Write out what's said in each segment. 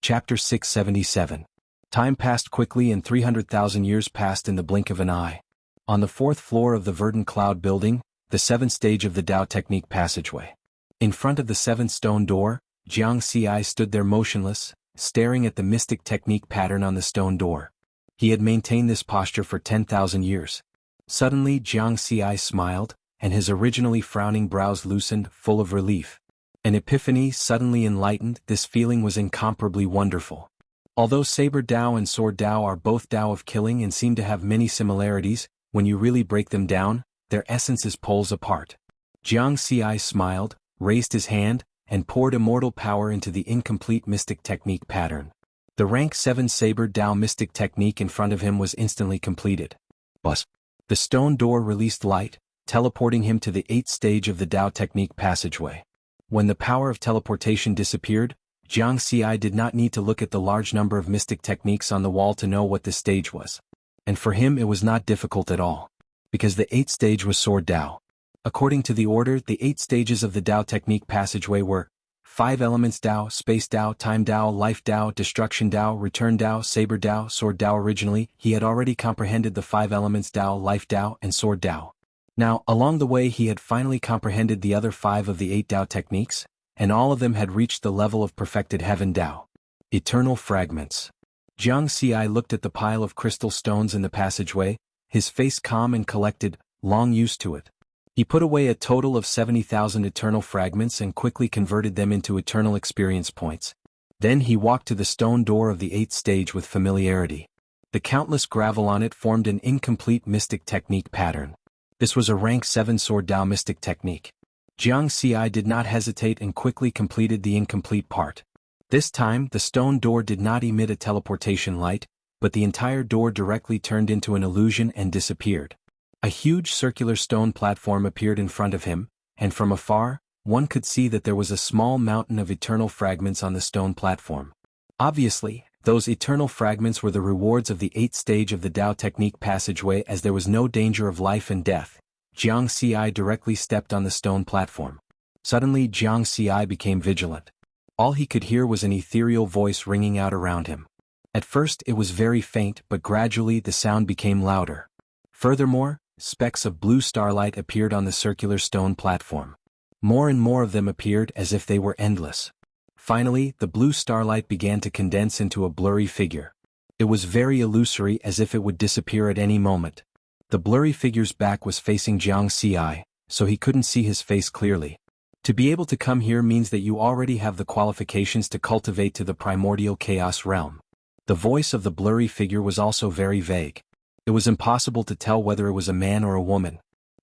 Chapter 677. Time passed quickly and 300,000 years passed in the blink of an eye. On the fourth floor of the verdant cloud building, the seventh stage of the Tao Technique passageway. In front of the seventh stone door, Jianghu stood there motionless, staring at the mystic technique pattern on the stone door. He had maintained this posture for 10,000 years. Suddenly Jianghu smiled, and his originally frowning brows loosened, full of relief. An epiphany suddenly enlightened. This feeling was incomparably wonderful. Although Saber Tao and Sword Tao are both Tao of killing and seem to have many similarities, when you really break them down, their essence is poles apart. Jianghu smiled, raised his hand, and poured immortal power into the incomplete mystic technique pattern. The rank 7 Saber Tao mystic technique in front of him was instantly completed. Buzz. The stone door released light, teleporting him to the 8th stage of the Tao Technique passageway. When the power of teleportation disappeared, Jianghu did not need to look at the large number of mystic techniques on the wall to know what this stage was. And for him it was not difficult at all. Because the 8th stage was Sword Tao. According to the order, the 8 stages of the Tao Technique passageway were 5 elements Tao, space Tao, time Tao, life Tao, destruction Tao, return Tao, saber Tao, sword Tao. Originally, he had already comprehended the 5 elements Tao, life Tao, and sword Tao. Now, along the way he had finally comprehended the other 5 of the 8 Tao techniques, and all of them had reached the level of perfected heaven Tao. Eternal fragments. Jianghu looked at the pile of crystal stones in the passageway, his face calm and collected, long used to it. He put away a total of 70,000 eternal fragments and quickly converted them into eternal experience points. Then he walked to the stone door of the 8th stage with familiarity. The countless gravel on it formed an incomplete mystic technique pattern. This was a rank 7 Sword Tao mystic technique. Jianghu did not hesitate and quickly completed the incomplete part. This time, the stone door did not emit a teleportation light, but the entire door directly turned into an illusion and disappeared. A huge circular stone platform appeared in front of him, and from afar, one could see that there was a small mountain of eternal fragments on the stone platform. Obviously, those eternal fragments were the rewards of the 8th stage of the Tao Technique passageway. As there was no danger of life and death, Jianghu directly stepped on the stone platform. Suddenly Jianghu became vigilant. All he could hear was an ethereal voice ringing out around him. At first it was very faint, but gradually the sound became louder. Furthermore, specks of blue starlight appeared on the circular stone platform. More and more of them appeared as if they were endless. Finally, the blue starlight began to condense into a blurry figure. It was very illusory, as if it would disappear at any moment. The blurry figure's back was facing Jianghu, so he couldn't see his face clearly. To be able to come here means that you already have the qualifications to cultivate to the primordial chaos realm. The voice of the blurry figure was also very vague. It was impossible to tell whether it was a man or a woman.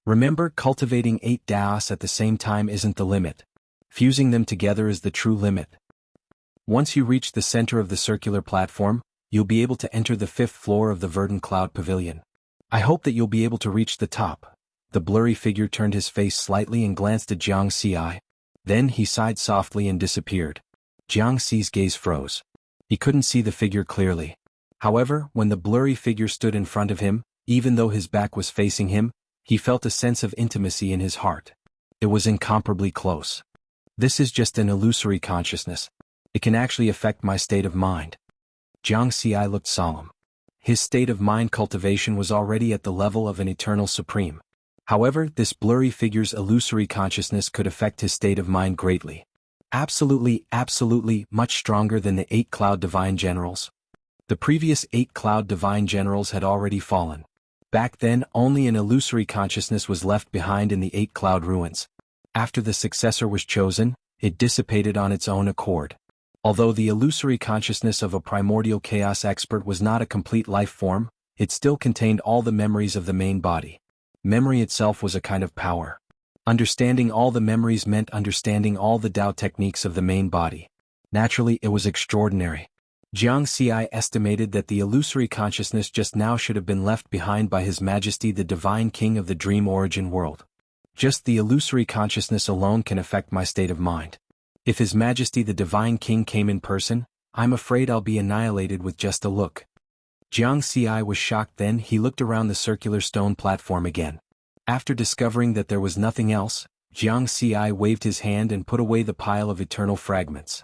Remember, cultivating 8 Taos at the same time isn't the limit. Fusing them together is the true limit. Once you reach the center of the circular platform, you'll be able to enter the 5th floor of the verdant cloud pavilion. I hope that you'll be able to reach the top. The blurry figure turned his face slightly and glanced at Jianghu. Then he sighed softly and disappeared. Jianghu's gaze froze. He couldn't see the figure clearly. However, when the blurry figure stood in front of him, even though his back was facing him, he felt a sense of intimacy in his heart. It was incomparably close. This is just an illusory consciousness. It can actually affect my state of mind. Jianghu looked solemn. His state of mind cultivation was already at the level of an eternal supreme. However, this blurry figure's illusory consciousness could affect his state of mind greatly. Absolutely, much stronger than the 8 Cloud Divine Generals. The previous 8 Cloud Divine Generals had already fallen. Back then, only an illusory consciousness was left behind in the 8 Cloud Ruins. After the successor was chosen, it dissipated on its own accord. Although the illusory consciousness of a primordial chaos expert was not a complete life form, it still contained all the memories of the main body. Memory itself was a kind of power. Understanding all the memories meant understanding all the Tao techniques of the main body. Naturally, it was extraordinary. Jianghu estimated that the illusory consciousness just now should have been left behind by His Majesty the Divine King of the Dream Origin World. Just the illusory consciousness alone can affect my state of mind. If His Majesty the Divine King came in person, I'm afraid I'll be annihilated with just a look. Jianghu was shocked. Then he looked around the circular stone platform again. After discovering that there was nothing else, Jianghu waved his hand and put away the pile of eternal fragments.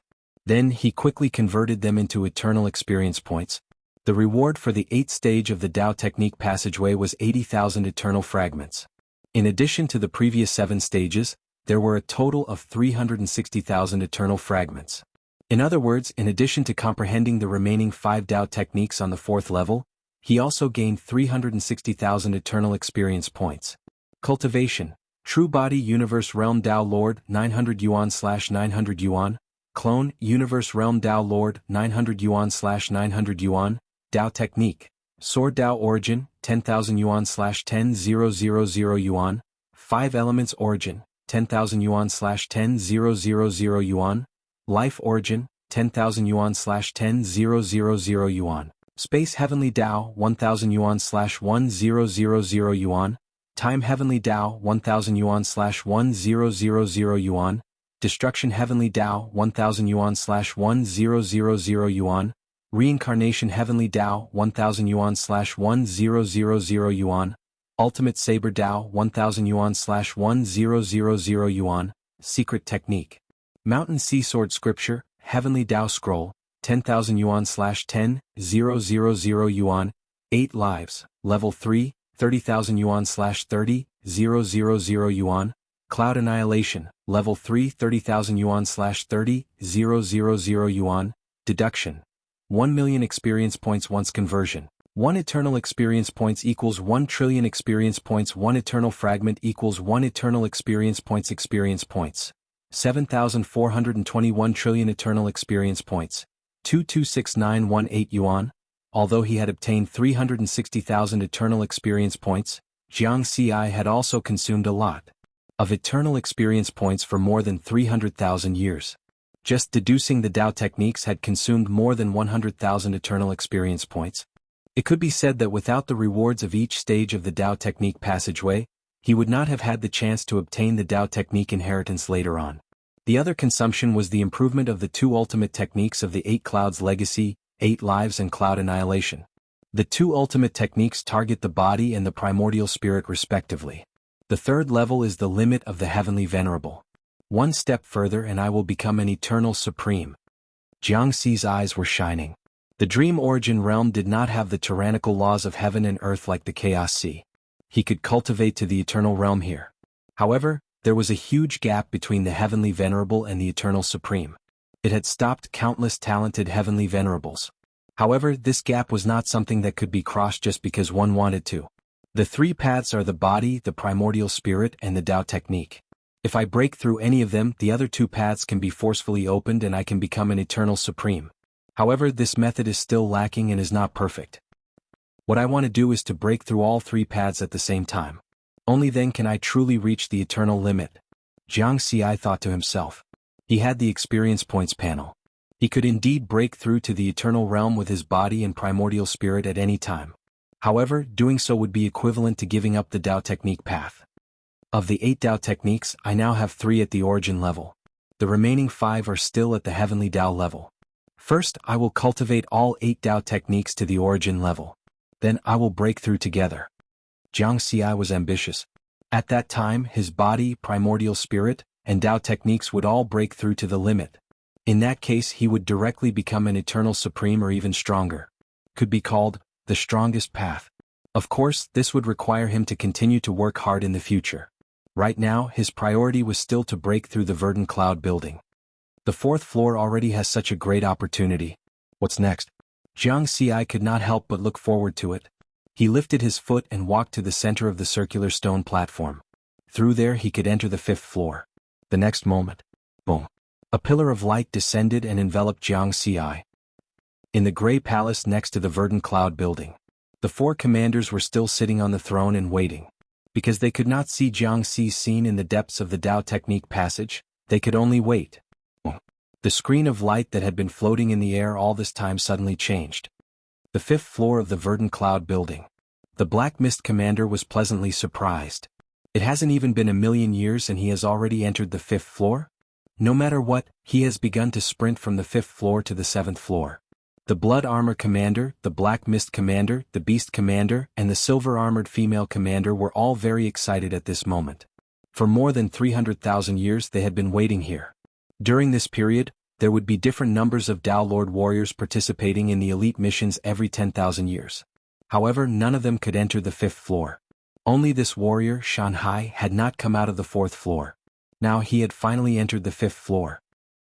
Then he quickly converted them into eternal experience points. The reward for the 8th stage of the Tao Technique passageway was 80,000 eternal fragments. In addition to the previous 7 stages, there were a total of 360,000 eternal fragments. In other words, in addition to comprehending the remaining 5 Tao techniques on the 4th level, he also gained 360,000 eternal experience points. Cultivation, True Body Universe Realm Tao Lord 900 yuan/900 yuan, Clone Universe Realm Tao Lord 900 yuan/900 yuan, Tao Technique, Sword Tao Origin 10,000 yuan/10,000 yuan, 5 Elements Origin 10,000 yuan/10,000 yuan, Life Origin 10,000 yuan/10,000 yuan, Space Heavenly Tao 1,000 yuan/1000 yuan, Time Heavenly Tao 1,000 yuan/1000 yuan, Destruction Heavenly Tao 1,000 yuan/1000 yuan, Reincarnation Heavenly Tao 1,000 yuan/1000 yuan, Ultimate Saber Tao 1,000 yuan/1000 yuan, Secret Technique, Mountain Sea Sword Scripture, Heavenly Tao Scroll, 10,000 yuan/10,000 yuan, 8 Lives, Level 3, 30,000 yuan/30,000 yuan, Cloud Annihilation, Level 3 30,000 yuan/30,000 yuan, Deduction, 1 million experience points once conversion. 1 eternal experience points equals 1 trillion experience points. 1 eternal fragment equals 1 eternal experience points. Experience points, 7,421 trillion eternal experience points, 226918 yuan. Although he had obtained 360,000 eternal experience points, Jianghu had also consumed a lot of eternal experience points for more than 300,000 years. Just deducing the Tao techniques had consumed more than 100,000 eternal experience points. It could be said that without the rewards of each stage of the Tao technique passageway, he would not have had the chance to obtain the Tao technique inheritance later on. The other consumption was the improvement of the 2 ultimate techniques of the 8 Clouds Legacy, 8 Lives and Cloud Annihilation. The 2 ultimate techniques target the body and the primordial spirit respectively. The 3rd level is the limit of the Heavenly Venerable. 1 step further and I will become an eternal supreme. Jianghu's eyes were shining. The Dream Origin realm did not have the tyrannical laws of heaven and earth like the Chaos Sea. He could cultivate to the eternal realm here. However, there was a huge gap between the Heavenly Venerable and the Eternal Supreme. It had stopped countless talented Heavenly Venerables. However, this gap was not something that could be crossed just because one wanted to. The 3 paths are the body, the primordial spirit, and the Tao technique. If I break through any of them, the other 2 paths can be forcefully opened and I can become an Eternal Supreme. However, this method is still lacking and is not perfect. What I want to do is to break through all 3 paths at the same time. Only then can I truly reach the eternal limit. Jianghu thought to himself. He had the experience points panel. He could indeed break through to the eternal realm with his body and primordial spirit at any time. However, doing so would be equivalent to giving up the Tao technique path. Of the 8 Tao techniques, I now have 3 at the origin level. The remaining 5 are still at the Heavenly Tao level. First, I will cultivate all 8 Tao techniques to the origin level. Then I will break through together. Jianghu was ambitious. At that time, his body, primordial spirit, and Tao techniques would all break through to the limit. In that case, he would directly become an eternal supreme or even stronger. Could be called the strongest path. Of course, this would require him to continue to work hard in the future. Right now, his priority was still to break through the verdant cloud building. The 4th floor already has such a great opportunity. What's next? Jianghu could not help but look forward to it. He lifted his foot and walked to the center of the circular stone platform. Through there he could enter the 5th floor. The next moment, boom! A pillar of light descended and enveloped Jianghu. In the gray palace next to the verdant cloud building, the 4 commanders were still sitting on the throne and waiting. Because they could not see Jianghu's scene in the depths of the Tao technique passage, they could only wait. The screen of light that had been floating in the air all this time suddenly changed. The 5th floor of the verdant cloud building. The Black Mist commander was pleasantly surprised. It hasn't even been a million years and he has already entered the 5th floor? No matter what, he has begun to sprint from the 5th floor to the 7th floor. The Blood Armor Commander, the Black Mist Commander, the Beast Commander, and the Silver Armored Female Commander were all very excited at this moment. For more than 300,000 years they had been waiting here. During this period, There would be different numbers of Tao Lord warriors participating in the elite missions every 10,000 years. However, none of them could enter the 5th floor. Only this warrior, Shanhai, had not come out of the 4th floor. Now he had finally entered the 5th floor.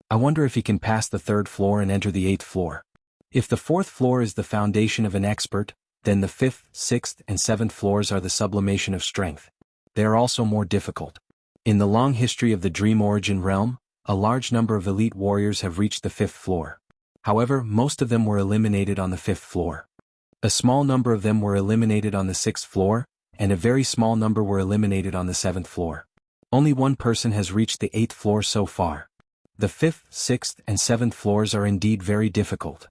I wonder if he can pass the 3rd floor and enter the 8th floor. If the 4th floor is the foundation of an expert, then the 5th, 6th, and 7th floors are the sublimation of strength. They are also more difficult. In the long history of the Dream Origin realm, a large number of elite warriors have reached the 5th floor. However, most of them were eliminated on the 5th floor. A small number of them were eliminated on the 6th floor, and a very small number were eliminated on the 7th floor. Only one person has reached the 8th floor so far. The 5th, 6th, and 7th floors are indeed very difficult.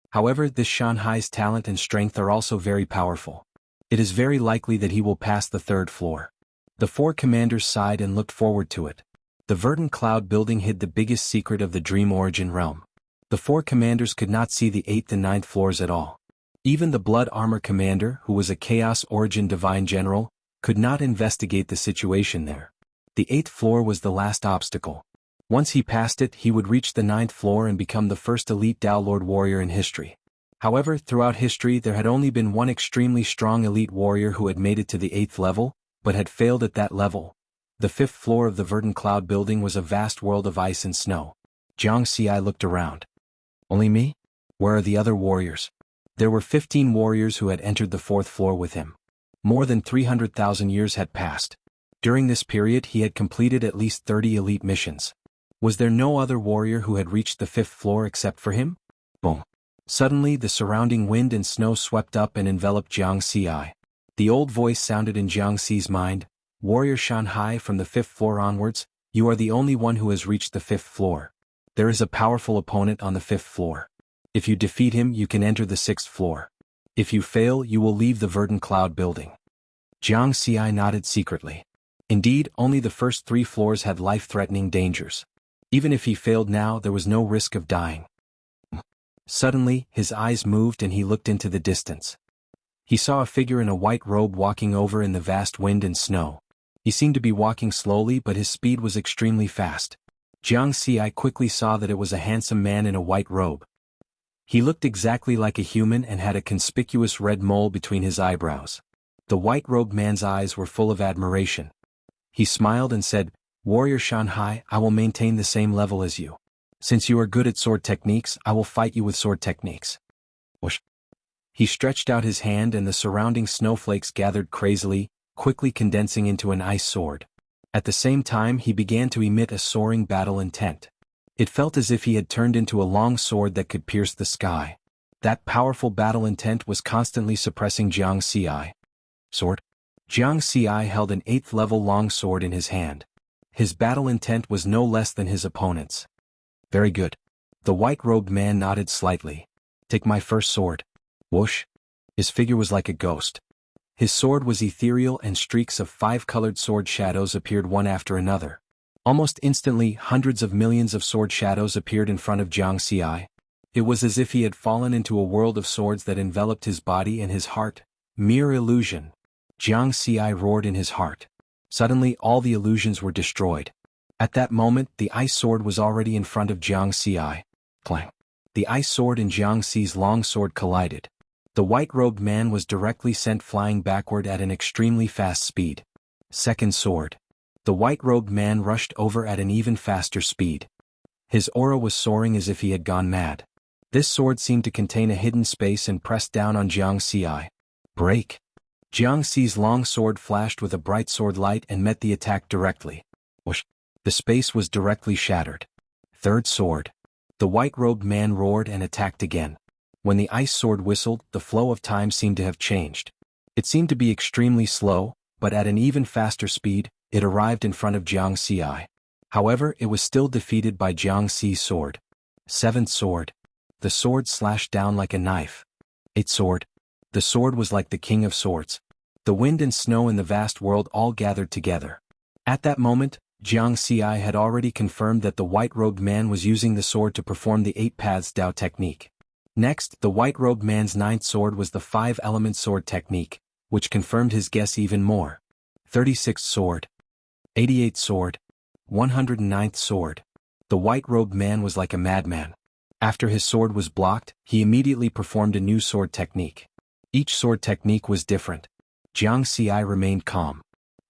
However, this Shanhai's talent and strength are also very powerful. It is very likely that he will pass the 3rd floor. The 4 commanders sighed and looked forward to it. The verdant cloud building hid the biggest secret of the Dream Origin realm. The 4 commanders could not see the 8th and 9th floors at all. Even the Blood Armor Commander, who was a Chaos Origin Divine General, could not investigate the situation there. The 8th floor was the last obstacle. Once he passed it, he would reach the 9th floor and become the first elite Tao Lord warrior in history. However, throughout history there had only been one extremely strong elite warrior who had made it to the 8th level, but had failed at that level. The 5th floor of the verdant cloud building was a vast world of ice and snow. Jianghu looked around. Only me? Where are the other warriors? There were 15 warriors who had entered the 4th floor with him. More than 300,000 years had passed. During this period he had completed at least 30 elite missions. Was there no other warrior who had reached the 5th floor except for him? Boom. Suddenly the surrounding wind and snow swept up and enveloped Jianghu. The old voice sounded in Jianghu's mind, "Warrior Shanhai, from the 5th floor onwards, you are the only one who has reached the 5th floor. There is a powerful opponent on the 5th floor. If you defeat him you can enter the 6th floor. If you fail you will leave the verdant cloud building." Jianghu nodded secretly. Indeed, only the first 3 floors had life-threatening dangers. Even if he failed now there was no risk of dying. Suddenly, his eyes moved and he looked into the distance. He saw a figure in a white robe walking over in the vast wind and snow. He seemed to be walking slowly but his speed was extremely fast. Jianghu quickly saw that it was a handsome man in a white robe. He looked exactly like a human and had a conspicuous red mole between his eyebrows. The white-robed man's eyes were full of admiration. He smiled and said, "Warrior Shanhai, I will maintain the same level as you. Since you are good at sword techniques, I will fight you with sword techniques." Whoosh. He stretched out his hand and the surrounding snowflakes gathered crazily, quickly condensing into an ice sword. At the same time he began to emit a soaring battle intent. It felt as if he had turned into a long sword that could pierce the sky. That powerful battle intent was constantly suppressing Jianghu. Sword? Jianghu held an 8th level long sword in his hand. His battle intent was no less than his opponent's. Very good. The white-robed man nodded slightly. Take my first sword. Whoosh. His figure was like a ghost. His sword was ethereal and streaks of 5-colored sword shadows appeared one after another. Almost instantly, hundreds of millions of sword shadows appeared in front of Jianghu. It was as if he had fallen into a world of swords that enveloped his body and his heart. Mere illusion. Jianghu roared in his heart. Suddenly all the illusions were destroyed. At that moment the ice sword was already in front of Jianghu. Clang. The ice sword and Jianghu's long sword collided. The white-robed man was directly sent flying backward at an extremely fast speed. Second sword. The white-robed man rushed over at an even faster speed. His aura was soaring as if he had gone mad. This sword seemed to contain a hidden space and pressed down on Jianghu. Break. Jianghu's long sword flashed with a bright sword light and met the attack directly. Whoosh. The space was directly shattered. Third sword. The white-robed man roared and attacked again. When the ice sword whistled, the flow of time seemed to have changed. It seemed to be extremely slow, but at an even faster speed, it arrived in front of Jianghu. However, it was still defeated by Jianghu's sword. Seventh sword. The sword slashed down like a knife. Eighth sword. The sword was like the king of swords. The wind and snow in the vast world all gathered together. At that moment, Jianghu had already confirmed that the white-robed man was using the sword to perform the 8 paths Dao technique. Next, the white-robed man's 9th sword was the 5-element sword technique, which confirmed his guess even more. 36th sword. 88th sword. 109th sword. The white-robed man was like a madman. After his sword was blocked, he immediately performed a new sword technique. Each sword technique was different. Jianghu remained calm.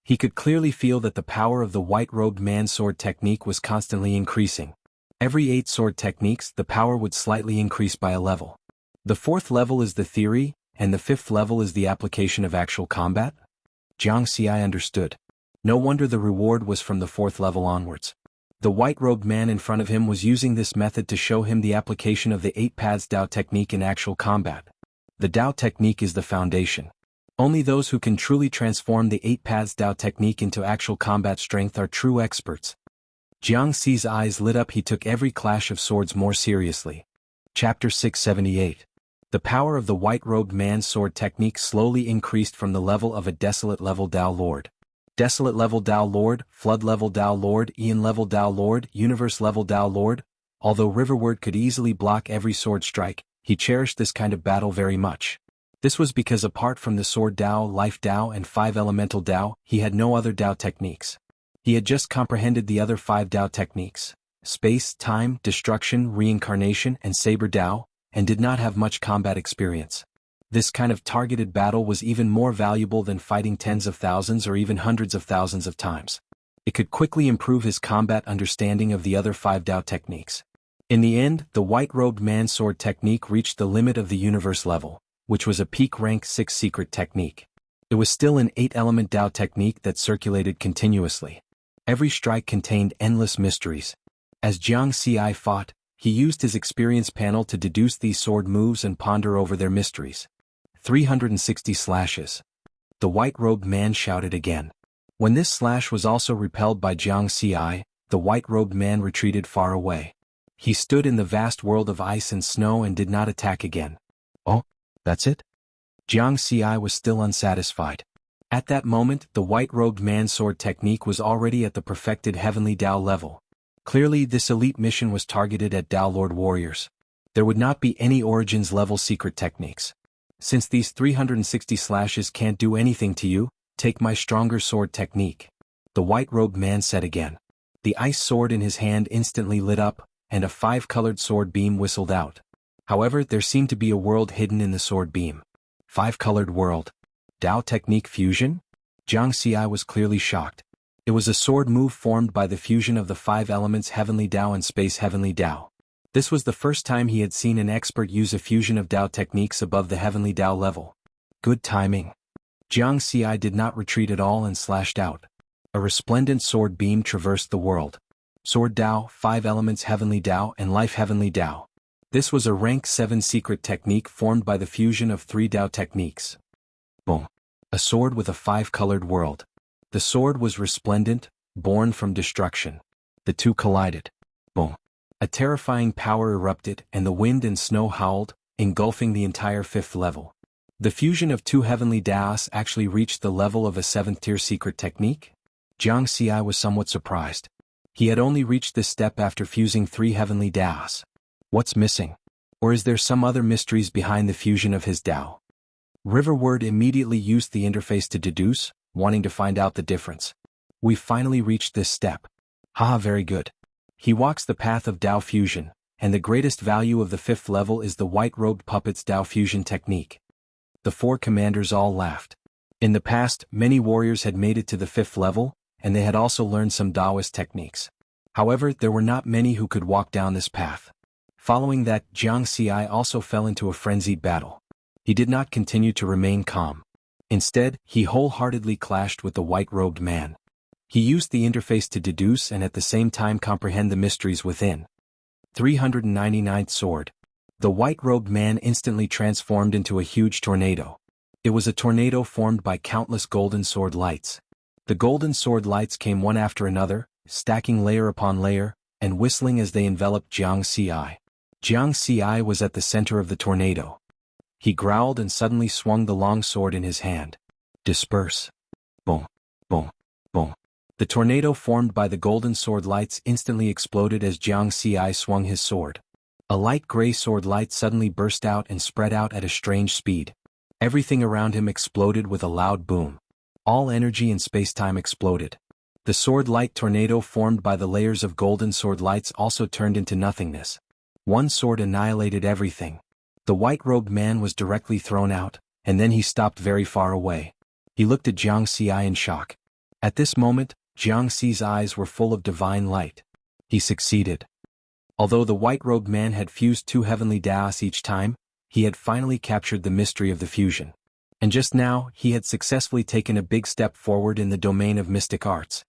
He could clearly feel that the power of the white-robed man's sword technique was constantly increasing. Every 8 sword techniques, the power would slightly increase by a level. The 4th level is the theory, and the 5th level is the application of actual combat? Jianghu understood. No wonder the reward was from the 4th level onwards. The white-robed man in front of him was using this method to show him the application of the 8 paths Dao technique in actual combat. The Dao technique is the foundation. Only those who can truly transform the 8 paths Dao technique into actual combat strength are true experts. Jianghu's eyes lit up. He took every clash of swords more seriously. Chapter 678. The power of the white-robed man's sword technique slowly increased from the level of a desolate level Dao Lord. Desolate level Dao Lord, flood level Dao Lord, Aeon level Dao Lord, universe level Dao Lord. Although Riverward could easily block every sword strike, he cherished this kind of battle very much. This was because apart from the sword Dao, life Dao and 5 elemental Dao, he had no other Dao techniques. He had just comprehended the other 5 Dao techniques: space, time, destruction, reincarnation, and saber Dao, and did not have much combat experience. This kind of targeted battle was even more valuable than fighting tens of thousands or even hundreds of thousands of times. It could quickly improve his combat understanding of the other 5 Dao techniques. In the end, the white-robed man's sword technique reached the limit of the universe level, which was a peak rank 6 secret technique. It was still an 8-element Dao technique that circulated continuously. Every strike contained endless mysteries. As Jianghu fought, he used his experience panel to deduce these sword moves and ponder over their mysteries. 360 slashes. The white-robed man shouted again. When this slash was also repelled by Jianghu, the white-robed man retreated far away. He stood in the vast world of ice and snow and did not attack again. Oh, that's it? Jianghu was still unsatisfied. At that moment, the white-robed man's sword technique was already at the perfected heavenly Dao level. Clearly, this elite mission was targeted at Dao Lord warriors. There would not be any Origins level secret techniques. Since these 360 slashes can't do anything to you, take my stronger sword technique. The white-robed man said again. The ice sword in his hand instantly lit up, and a 5-colored sword beam whistled out. However, there seemed to be a world hidden in the sword beam. 5-colored world. Dao technique fusion? Jianghu was clearly shocked. It was a sword move formed by the fusion of the 5 elements Heavenly Dao and Space Heavenly Dao. This was the first time he had seen an expert use a fusion of Dao techniques above the Heavenly Dao level. Good timing. Jianghu did not retreat at all and slashed out. A resplendent sword beam traversed the world. Sword Dao, 5 elements Heavenly Dao and Life Heavenly Dao. This was a rank 7 secret technique formed by the fusion of 3 Dao techniques. Boom. A sword with a 5-colored world. The sword was resplendent, born from destruction. The two collided. Boom. A terrifying power erupted and the wind and snow howled, engulfing the entire 5th level. The fusion of 2 heavenly Daos actually reached the level of a 7th-tier secret technique? Jianghu was somewhat surprised. He had only reached this step after fusing 3 heavenly Daos. What's missing? Or is there some other mysteries behind the fusion of his Dao? Riverward immediately used the interface to deduce, wanting to find out the difference. We finally reached this step. Haha, very good. He walks the path of Dao fusion, and the greatest value of the 5th level is the white-robed puppet's Dao fusion technique. The 4 commanders all laughed. In the past, many warriors had made it to the 5th level, and they had also learned some Daoist techniques. However, there were not many who could walk down this path. Following that, Jianghu also fell into a frenzied battle. He did not continue to remain calm. Instead, he wholeheartedly clashed with the white-robed man. He used the interface to deduce and at the same time comprehend the mysteries within. 399th sword. The white-robed man instantly transformed into a huge tornado. It was a tornado formed by countless golden sword lights. The golden sword lights came one after another, stacking layer upon layer, and whistling as they enveloped Jianghu. Jianghu was at the center of the tornado. He growled and suddenly swung the long sword in his hand. Disperse. Boom, boom, boom. The tornado formed by the golden sword lights instantly exploded as Jianghu swung his sword. A light gray sword light suddenly burst out and spread out at a strange speed. Everything around him exploded with a loud boom. All energy and space-time exploded. The sword light tornado formed by the layers of golden sword lights also turned into nothingness. One sword annihilated everything. The white-robed man was directly thrown out, and then he stopped very far away. He looked at Jianghu in shock. At this moment, Jianghu's eyes were full of divine light. He succeeded. Although the white-robed man had fused 2 heavenly Daos each time, he had finally captured the mystery of the fusion. And just now, he had successfully taken a big step forward in the domain of mystic arts.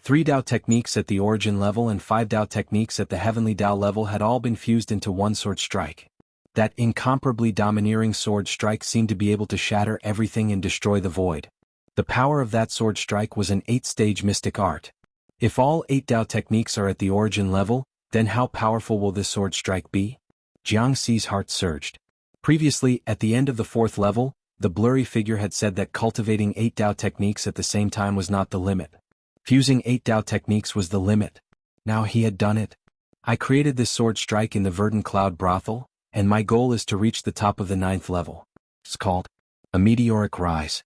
3 Dao techniques at the origin level and 5 Dao techniques at the heavenly Dao level had all been fused into one sword strike. That incomparably domineering sword strike seemed to be able to shatter everything and destroy the void. The power of that sword strike was an 8-stage mystic art. If all 8 Dao techniques are at the origin level, then how powerful will this sword strike be? Jianghu's heart surged. Previously, at the end of the 4th level, the blurry figure had said that cultivating 8 Dao techniques at the same time was not the limit. Fusing 8 Dao techniques was the limit. Now he had done it. I created this sword strike in the verdant cloud brothel, and my goal is to reach the top of the 9th level. It's called a meteoric rise.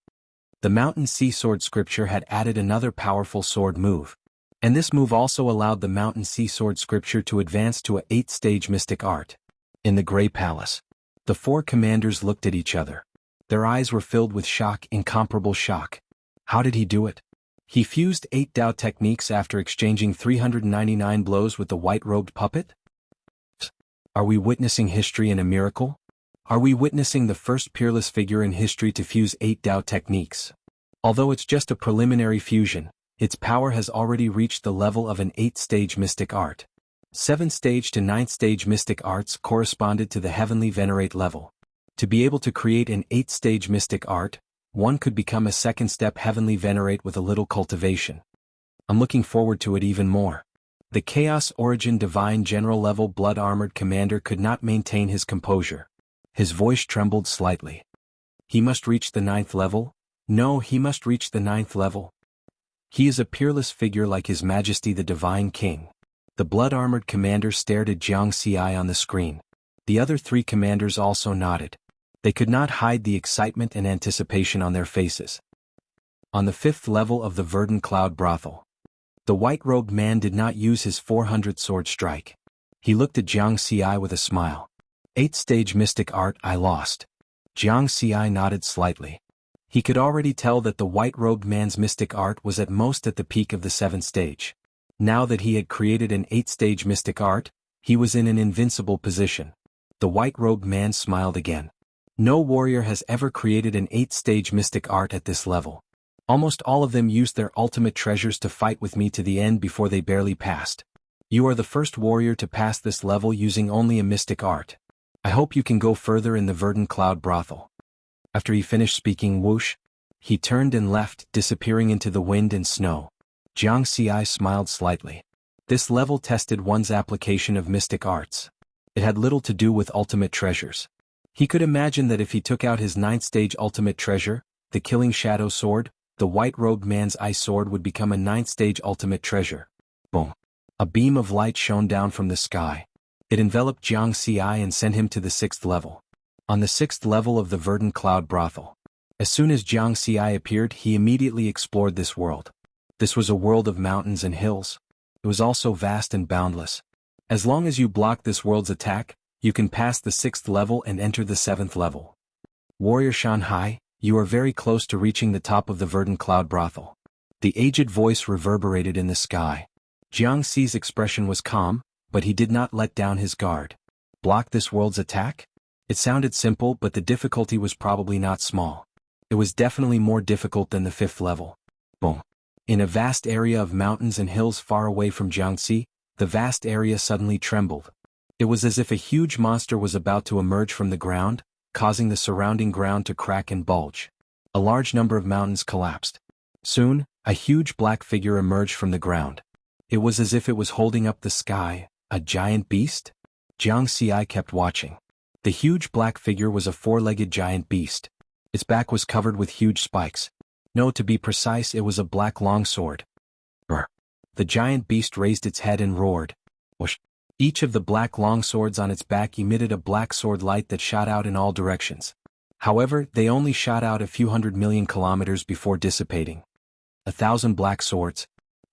The Mountain Sea Sword scripture had added another powerful sword move. And this move also allowed the Mountain Sea Sword scripture to advance to a 8-stage mystic art. In the Grey Palace, the 4 commanders looked at each other. Their eyes were filled with shock, incomparable shock. How did he do it? He fused 8 Dao techniques after exchanging 399 blows with the white-robed puppet? Are we witnessing history in a miracle? Are we witnessing the first peerless figure in history to fuse 8 Dao techniques? Although it's just a preliminary fusion, its power has already reached the level of an 8-stage mystic art. 7th-stage to 9th-stage mystic arts corresponded to the heavenly venerate level. To be able to create an 8-stage mystic art, one could become a 2nd-step heavenly venerate with a little cultivation. I'm looking forward to it even more. The Chaos Origin Divine General level blood-armored commander could not maintain his composure. His voice trembled slightly. He must reach the 9th level? No, he must reach the 9th level. He is a peerless figure like His Majesty the Divine King. The blood-armored commander stared at Jianghu on the screen. The other 3 commanders also nodded. They could not hide the excitement and anticipation on their faces. On the 5th level of the verdant cloud brothel, the white-robed man did not use his 400 sword strike. He looked at Jianghu with a smile. 8th-stage mystic art I lost. Jianghu nodded slightly. He could already tell that the white-robed man's mystic art was at most at the peak of the 7th stage. Now that he had created an 8th-stage mystic art, he was in an invincible position. The white-robed man smiled again. No warrior has ever created an 8th-stage mystic art at this level. Almost all of them used their ultimate treasures to fight with me to the end before they barely passed. You are the first warrior to pass this level using only a mystic art. I hope you can go further in the verdant cloud brothel. After he finished speaking whoosh, he turned and left, disappearing into the wind and snow. Jianghu smiled slightly. This level tested one's application of mystic arts. It had little to do with ultimate treasures. He could imagine that if he took out his 9th-stage ultimate treasure, the Killing Shadow Sword, the white-robed man's ice sword would become a 9th-stage ultimate treasure. Boom. A beam of light shone down from the sky. It enveloped Jianghu and sent him to the 6th level. On the 6th level of the verdant cloud brothel. As soon as Jianghu appeared, he immediately explored this world. This was a world of mountains and hills. It was also vast and boundless. As long as you block this world's attack, you can pass the 6th level and enter the 7th level. Warrior Shanhai, you are very close to reaching the top of the verdant cloud brothel. The aged voice reverberated in the sky. Jianghu's expression was calm, but he did not let down his guard. Block this world's attack? It sounded simple, but the difficulty was probably not small. It was definitely more difficult than the 5th level. Boom. In a vast area of mountains and hills far away from Jianghu, the vast area suddenly trembled. It was as if a huge monster was about to emerge from the ground, causing the surrounding ground to crack and bulge. A large number of mountains collapsed. Soon, a huge black figure emerged from the ground. It was as if it was holding up the sky, a giant beast? Jianghu kept watching. The huge black figure was a 4-legged giant beast. Its back was covered with huge spikes. No, to be precise, it was a black longsword. Brr. The giant beast raised its head and roared. Whoosh. Each of the black longswords on its back emitted a black sword light that shot out in all directions. However, they only shot out a few 100 million kilometers before dissipating. 1,000 black swords.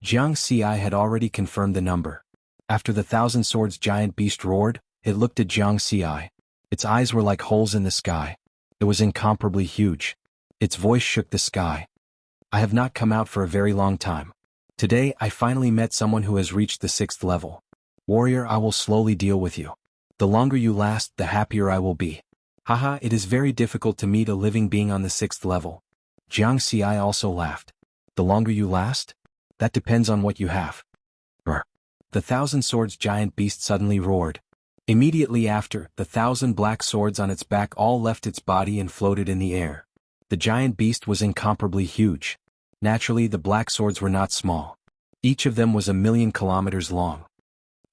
Jianghu had already confirmed the number. After the thousand swords giant beast roared, it looked at Jianghu. Its eyes were like holes in the sky. It was incomparably huge. Its voice shook the sky. I have not come out for a very long time. Today I finally met someone who has reached the 6th level. Warrior, I will slowly deal with you. The longer you last, the happier I will be. Haha, it is very difficult to meet a living being on the 6th level. Jianghu also laughed. The longer you last? That depends on what you have. Brr. The thousand swords giant beast suddenly roared. Immediately after, the 1,000 black swords on its back all left its body and floated in the air. The giant beast was incomparably huge. Naturally, the black swords were not small. Each of them was 1,000,000 kilometers long.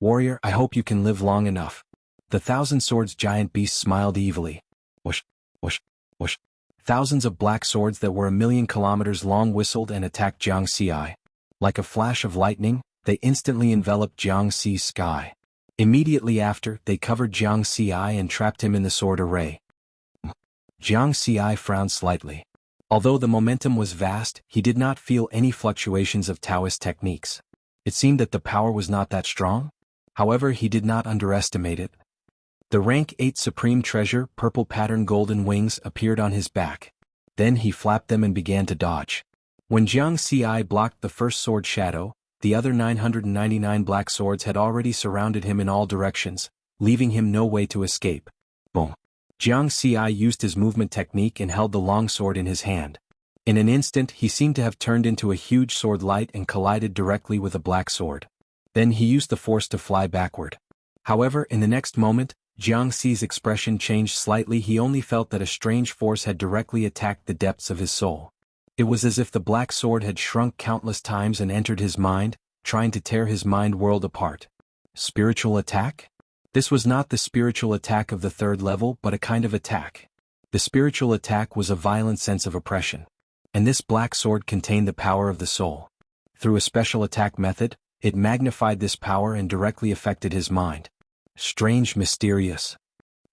Warrior, I hope you can live long enough. The thousand swords giant beast smiled evilly. Whoosh, whoosh, whoosh. Thousands of black swords that were 1,000,000 kilometers long whistled and attacked Jianghu. Like a flash of lightning, they instantly enveloped Jianghu's sky. Immediately after, they covered Jianghu and trapped him in the sword array. Jianghu frowned slightly. Although the momentum was vast, he did not feel any fluctuations of Taoist techniques. It seemed that the power was not that strong. However, he did not underestimate it. The rank 8 supreme treasure, purple pattern golden wings, appeared on his back. Then he flapped them and began to dodge. When Jianghu blocked the first sword shadow, the other 999 black swords had already surrounded him in all directions, leaving him no way to escape. Boom. Jianghu used his movement technique and held the long sword in his hand. In an instant he seemed to have turned into a huge sword light and collided directly with a black sword. Then he used the force to fly backward. However, in the next moment, Jianghu's expression changed slightly. He only felt that a strange force had directly attacked the depths of his soul. It was as if the black sword had shrunk countless times and entered his mind, trying to tear his mind world apart. Spiritual attack? This was not the spiritual attack of the 3rd level but a kind of attack. The spiritual attack was a violent sense of oppression. And this black sword contained the power of the soul. Through a special attack method, it magnified this power and directly affected his mind. Strange, mysterious.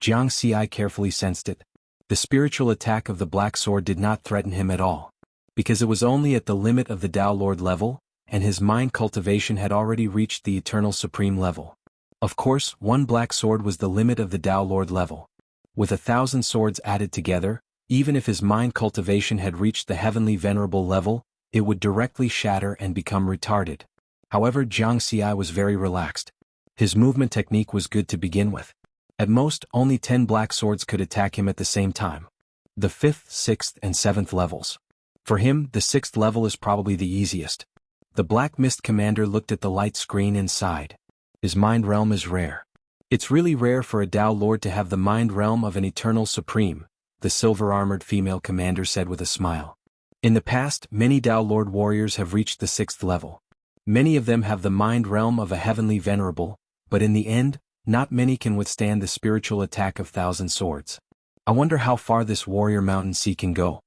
Jianghu carefully sensed it. The spiritual attack of the black sword did not threaten him at all. Because it was only at the limit of the Tao Lord level, and his mind cultivation had already reached the eternal supreme level. Of course, one black sword was the limit of the Tao Lord level. With 1,000 swords added together, even if his mind cultivation had reached the heavenly venerable level, it would directly shatter and become retarded. However, Jianghu was very relaxed. His movement technique was good to begin with. At most, only 10 black swords could attack him at the same time. The 5th, 6th, and 7th levels. For him, the 6th level is probably the easiest. The Black Mist Commander looked at the light screen and sighed. His mind realm is rare. It's really rare for a Tao Lord to have the mind realm of an eternal supreme, the silver-armored female commander said with a smile. In the past, many Tao Lord warriors have reached the 6th level. Many of them have the mind realm of a heavenly venerable, but in the end, not many can withstand the spiritual attack of 1,000 swords. I wonder how far this warrior Mountain Sea can go.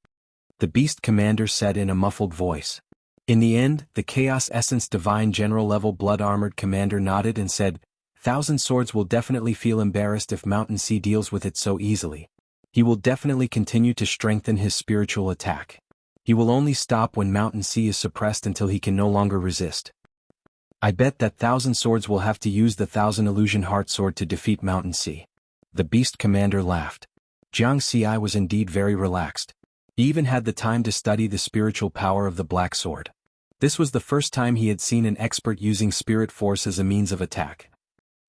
The Beast Commander said in a muffled voice. In the end, the Chaos Essence Divine General Level Blood Armored Commander nodded and said, 1,000 swords will definitely feel embarrassed if Mountain Sea deals with it so easily. He will definitely continue to strengthen his spiritual attack. He will only stop when Mountain Sea is suppressed until he can no longer resist. I bet that 1,000 swords will have to use the 1,000 Illusion Heart Sword to defeat Mountain Sea. The Beast Commander laughed. Jianghu was indeed very relaxed. He even had the time to study the spiritual power of the Black Sword. This was the first time he had seen an expert using spirit force as a means of attack.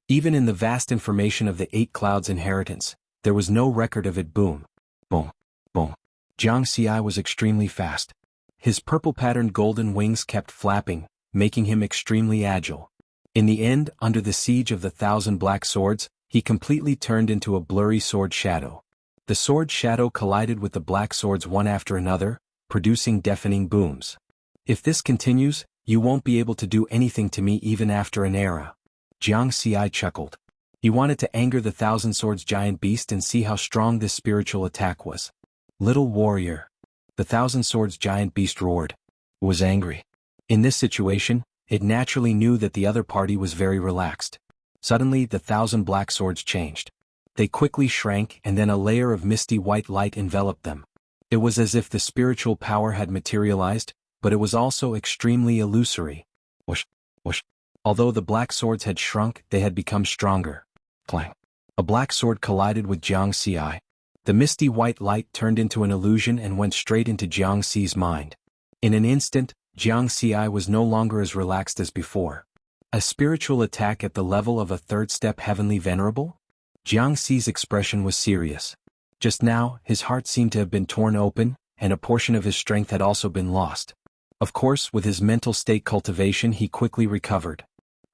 Even in the vast information of the 8 Clouds inheritance, there was no record of it. Boom, boom, boom. Jianghu was extremely fast. His purple-patterned golden wings kept flapping, making him extremely agile. In the end, under the siege of the 1,000 black swords, he completely turned into a blurry sword shadow. The sword shadow collided with the black swords one after another, producing deafening booms. If this continues, you won't be able to do anything to me even after an era. Jianghu chuckled. He wanted to anger the 1,000 swords giant beast and see how strong this spiritual attack was. Little warrior. The 1,000 swords giant beast roared. It was angry. In this situation, it naturally knew that the other party was very relaxed. Suddenly the 1,000 black swords changed. They quickly shrank and then a layer of misty white light enveloped them. It was as if the spiritual power had materialized, but it was also extremely illusory. Whoosh, whoosh. Although the black swords had shrunk, they had become stronger. Clang. A black sword collided with Jianghu. The misty white light turned into an illusion and went straight into Jianghu's mind. In an instant, Jianghu was no longer as relaxed as before. A spiritual attack at the level of a third-step heavenly venerable? Jianghu's expression was serious. Just now, his heart seemed to have been torn open, and a portion of his strength had also been lost. Of course, with his mental state cultivation he quickly recovered.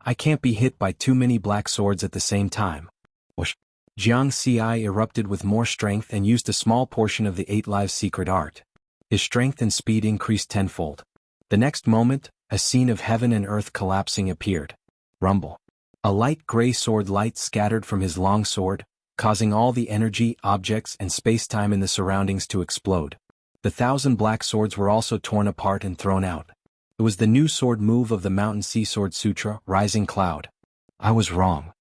I can't be hit by too many black swords at the same time. Whoosh. Jianghu erupted with more strength and used a small portion of the 8 Lives secret art. His strength and speed increased tenfold. The next moment, a scene of heaven and earth collapsing appeared. Rumble. A light gray sword light scattered from his long sword, causing all the energy, objects, and space-time in the surroundings to explode. The 1,000 black swords were also torn apart and thrown out. It was the new sword move of the Mountain Sea Sword Sutra, Rising Cloud. I was wrong.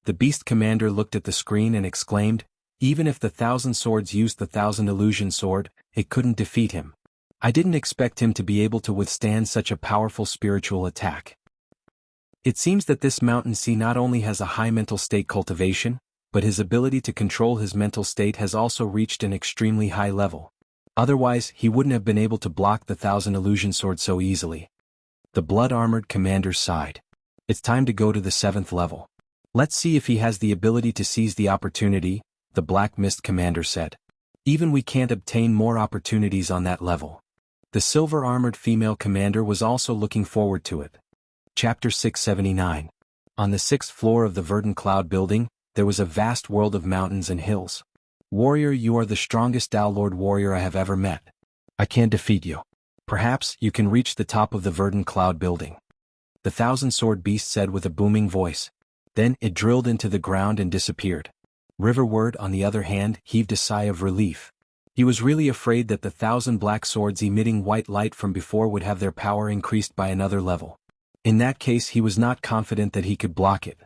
The beast commander looked at the screen and exclaimed, even if the 1,000 swords used the 1,000 illusion sword, it couldn't defeat him. I didn't expect him to be able to withstand such a powerful spiritual attack. It seems that this Mountain Sea not only has a high mental state cultivation, but his ability to control his mental state has also reached an extremely high level. Otherwise, he wouldn't have been able to block the 1,000 illusion sword so easily. The blood-armored commander sighed. It's time to go to the 7th level. Let's see if he has the ability to seize the opportunity, the Black Mist commander said. Even we can't obtain more opportunities on that level. The silver-armored female commander was also looking forward to it. Chapter 679. On the 6th floor of the Verdant Cloud building, there was a vast world of mountains and hills. Warrior, you are the strongest Tao Lord warrior I have ever met. I can't defeat you. Perhaps you can reach the top of the Verdant Cloud building. The 1,000-sword beast said with a booming voice. Then it drilled into the ground and disappeared. Riverward, on the other hand, heaved a sigh of relief. He was really afraid that the 1,000 black swords emitting white light from before would have their power increased by another level. In that case he was not confident that he could block it.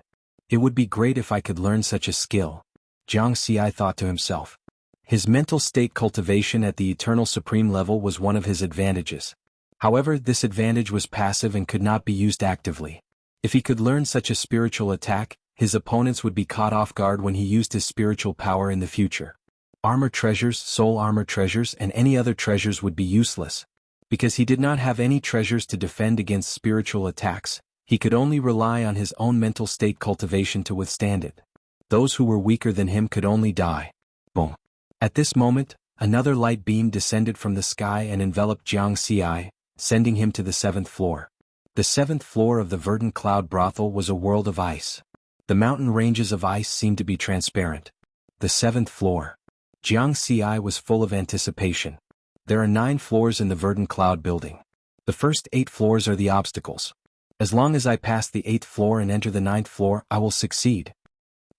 It would be great if I could learn such a skill, Jianghu thought to himself. His mental state cultivation at the Eternal Supreme level was one of his advantages. However, this advantage was passive and could not be used actively. If he could learn such a spiritual attack, his opponents would be caught off guard when he used his spiritual power in the future. Armor treasures, soul armor treasures, and any other treasures would be useless. Because he did not have any treasures to defend against spiritual attacks, he could only rely on his own mental state cultivation to withstand it. Those who were weaker than him could only die. Boom. At this moment, another light beam descended from the sky and enveloped Jianghu, sending him to the 7th floor. The 7th floor of the Verdant Cloud brothel was a world of ice. The mountain ranges of ice seemed to be transparent. The 7th floor. Jianghu was full of anticipation. There are 9 floors in the Verdant Cloud building. The first 8 floors are the obstacles. As long as I pass the 8th floor and enter the 9th floor, I will succeed.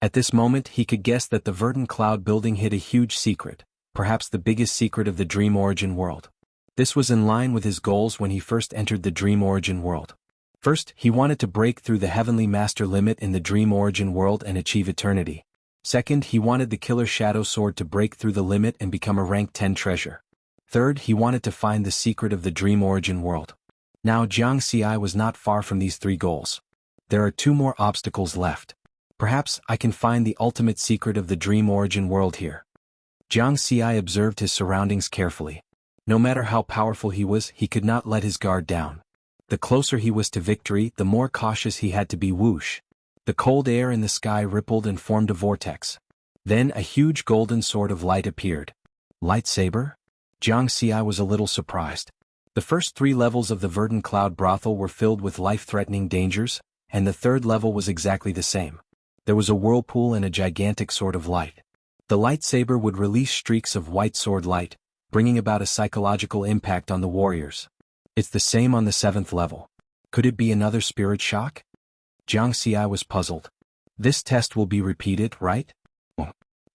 At this moment he could guess that the Verdant Cloud building hid a huge secret, perhaps the biggest secret of the Dream Origin world. This was in line with his goals when he first entered the Dream Origin world. First, he wanted to break through the Heavenly Master limit in the Dream Origin world and achieve eternity. Second, he wanted the Killer Shadow Sword to break through the limit and become a rank 10 treasure. Third, he wanted to find the secret of the Dream Origin world. Now Jianghu was not far from these 3 goals. There are 2 more obstacles left. Perhaps I can find the ultimate secret of the Dream Origin world here. Jianghu observed his surroundings carefully. No matter how powerful he was, he could not let his guard down. The closer he was to victory, the more cautious he had to be. Whoosh. The cold air in the sky rippled and formed a vortex. Then a huge golden sword of light appeared. Lightsaber? Jianghu was a little surprised. The first 3 levels of the Verdant Cloud brothel were filled with life-threatening dangers, and the 3rd level was exactly the same. There was a whirlpool and a gigantic sword of light. The lightsaber would release streaks of white sword light, bringing about a psychological impact on the warriors. It's the same on the 7th level. Could it be another spirit shock? Jianghu was puzzled. This test will be repeated, right?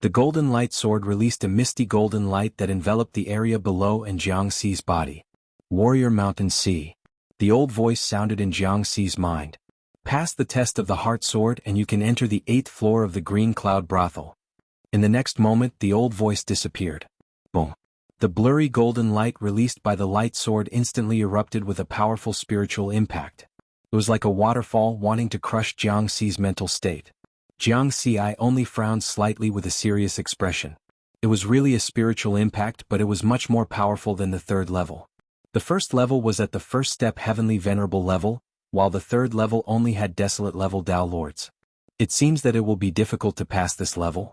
The golden light sword released a misty golden light that enveloped the area below and Jianghu's body. Warrior Mountain Sea. The old voice sounded in Jianghu's mind. Pass the test of the heart sword and you can enter the 8th floor of the Green Cloud brothel. In the next moment the old voice disappeared. Boom. The blurry golden light released by the light sword instantly erupted with a powerful spiritual impact. It was like a waterfall wanting to crush Jiang Xi's mental state. Jiang Xi only frowned slightly with a serious expression. It was really a spiritual impact, but it was much more powerful than the third level. The first level was at the first step heavenly venerable level, while the third level only had desolate level Tao Lords. It seems that it will be difficult to pass this level.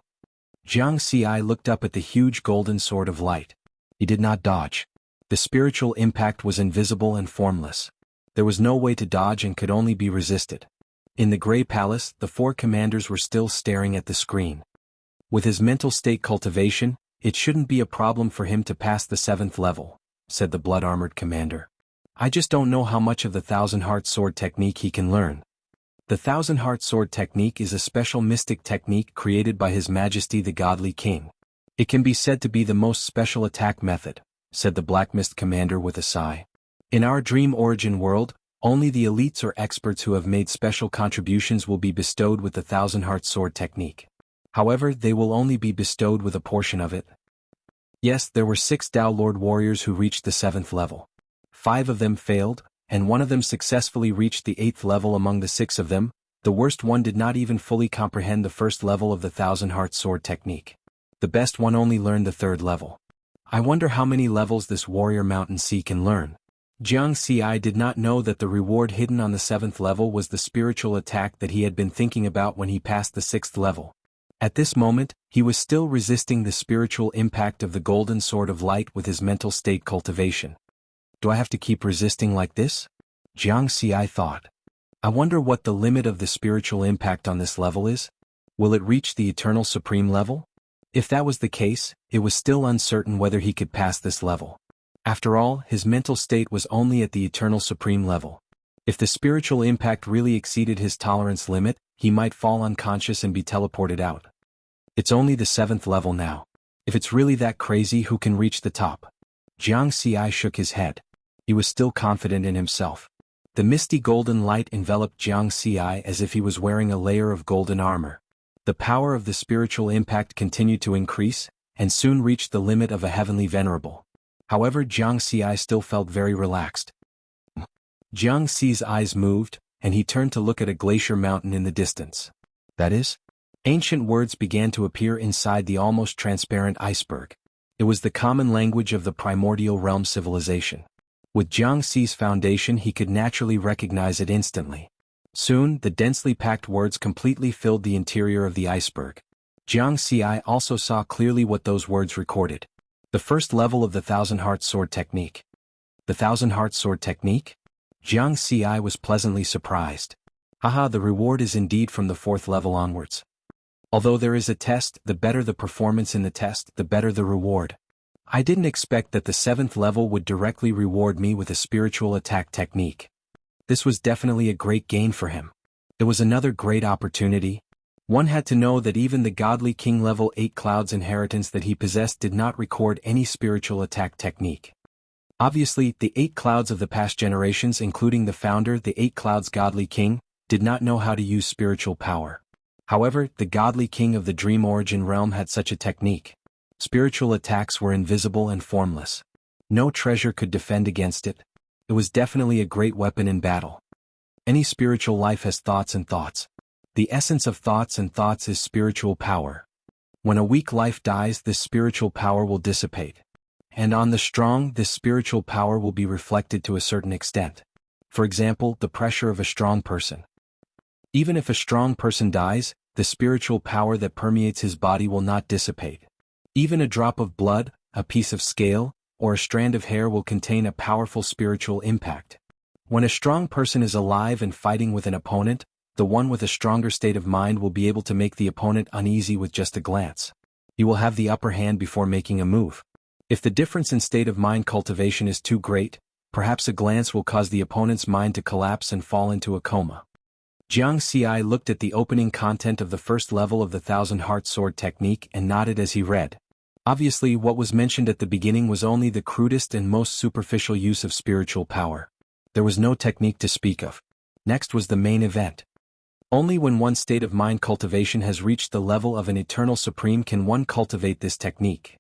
Jiang Xi looked up at the huge golden sword of light. He did not dodge. The spiritual impact was invisible and formless. There was no way to dodge and could only be resisted. In the Grey Palace, the four commanders were still staring at the screen. With his mental state cultivation, it shouldn't be a problem for him to pass the 7th level, said the blood-armored commander. I just don't know how much of the Thousand-Heart Sword technique he can learn. The Thousand-Heart Sword technique is a special mystic technique created by His Majesty the Godly King. It can be said to be the most special attack method, said the Black Mist commander with a sigh. In our dream origin world, only the elites or experts who have made special contributions will be bestowed with the Thousand-Heart Sword technique. However, they will only be bestowed with a portion of it. Yes, there were 6 Tao Lord warriors who reached the 7th level. 5 of them failed, and 1 of them successfully reached the 8th level. Among the 6 of them, the worst one did not even fully comprehend the first level of the Thousand-Heart Sword technique. The best one only learned the 3rd level. I wonder how many levels this warrior Mountain Sea can learn. Jiang Xi did not know that the reward hidden on the 7th level was the spiritual attack that he had been thinking about when he passed the 6th level. At this moment, he was still resisting the spiritual impact of the golden sword of light with his mental state cultivation. Do I have to keep resisting like this? Jiang Xi thought. I wonder what the limit of the spiritual impact on this level is? Will it reach the eternal supreme level? If that was the case, it was still uncertain whether he could pass this level. After all, his mental state was only at the eternal supreme level. If the spiritual impact really exceeded his tolerance limit, he might fall unconscious and be teleported out. It's only the 7th level now. If it's really that crazy, who can reach the top? Jiang Xi shook his head. He was still confident in himself. The misty golden light enveloped Jiang Xi as if he was wearing a layer of golden armor. The power of the spiritual impact continued to increase, and soon reached the limit of a heavenly venerable. However, Jiang Xi still felt very relaxed. Jiang Xi's eyes moved, and he turned to look at a glacier mountain in the distance. That is? Ancient words began to appear inside the almost transparent iceberg. It was the common language of the primordial realm civilization. With Jiang Xi's foundation, he could naturally recognize it instantly. Soon, the densely packed words completely filled the interior of the iceberg. Jiang Xi also saw clearly what those words recorded. The first level of the Thousand-Heart Sword technique. The Thousand-Heart Sword technique? Jiang Xi was pleasantly surprised. Haha, the reward is indeed from the 4th level onwards. Although there is a test, the better the performance in the test, the better the reward. I didn't expect that the 7th level would directly reward me with a spiritual attack technique. This was definitely a great gain for him. It was another great opportunity. One had to know that even the Godly King level 8 Cloud's inheritance that he possessed did not record any spiritual attack technique. Obviously, the 8 Clouds of the past generations, including the founder, the 8 Clouds Godly King, did not know how to use spiritual power. However, the Godly King of the Dream Origin realm had such a technique. Spiritual attacks were invisible and formless. No treasure could defend against it. It was definitely a great weapon in battle. Any spiritual life has thoughts and thoughts. The essence of thoughts and thoughts is spiritual power. When a weak life dies, this spiritual power will dissipate. And on the strong, this spiritual power will be reflected to a certain extent. For example, the pressure of a strong person. Even if a strong person dies, the spiritual power that permeates his body will not dissipate. Even a drop of blood, a piece of scale, or a strand of hair will contain a powerful spiritual impact. When a strong person is alive and fighting with an opponent, the one with a stronger state of mind will be able to make the opponent uneasy with just a glance. He will have the upper hand before making a move. If the difference in state of mind cultivation is too great, perhaps a glance will cause the opponent's mind to collapse and fall into a coma. Jiang Xi looked at the opening content of the first level of the Thousand-Heart Sword technique and nodded as he read. Obviously, what was mentioned at the beginning was only the crudest and most superficial use of spiritual power. There was no technique to speak of. Next was the main event. Only when one's state of mind cultivation has reached the level of an eternal supreme can one cultivate this technique.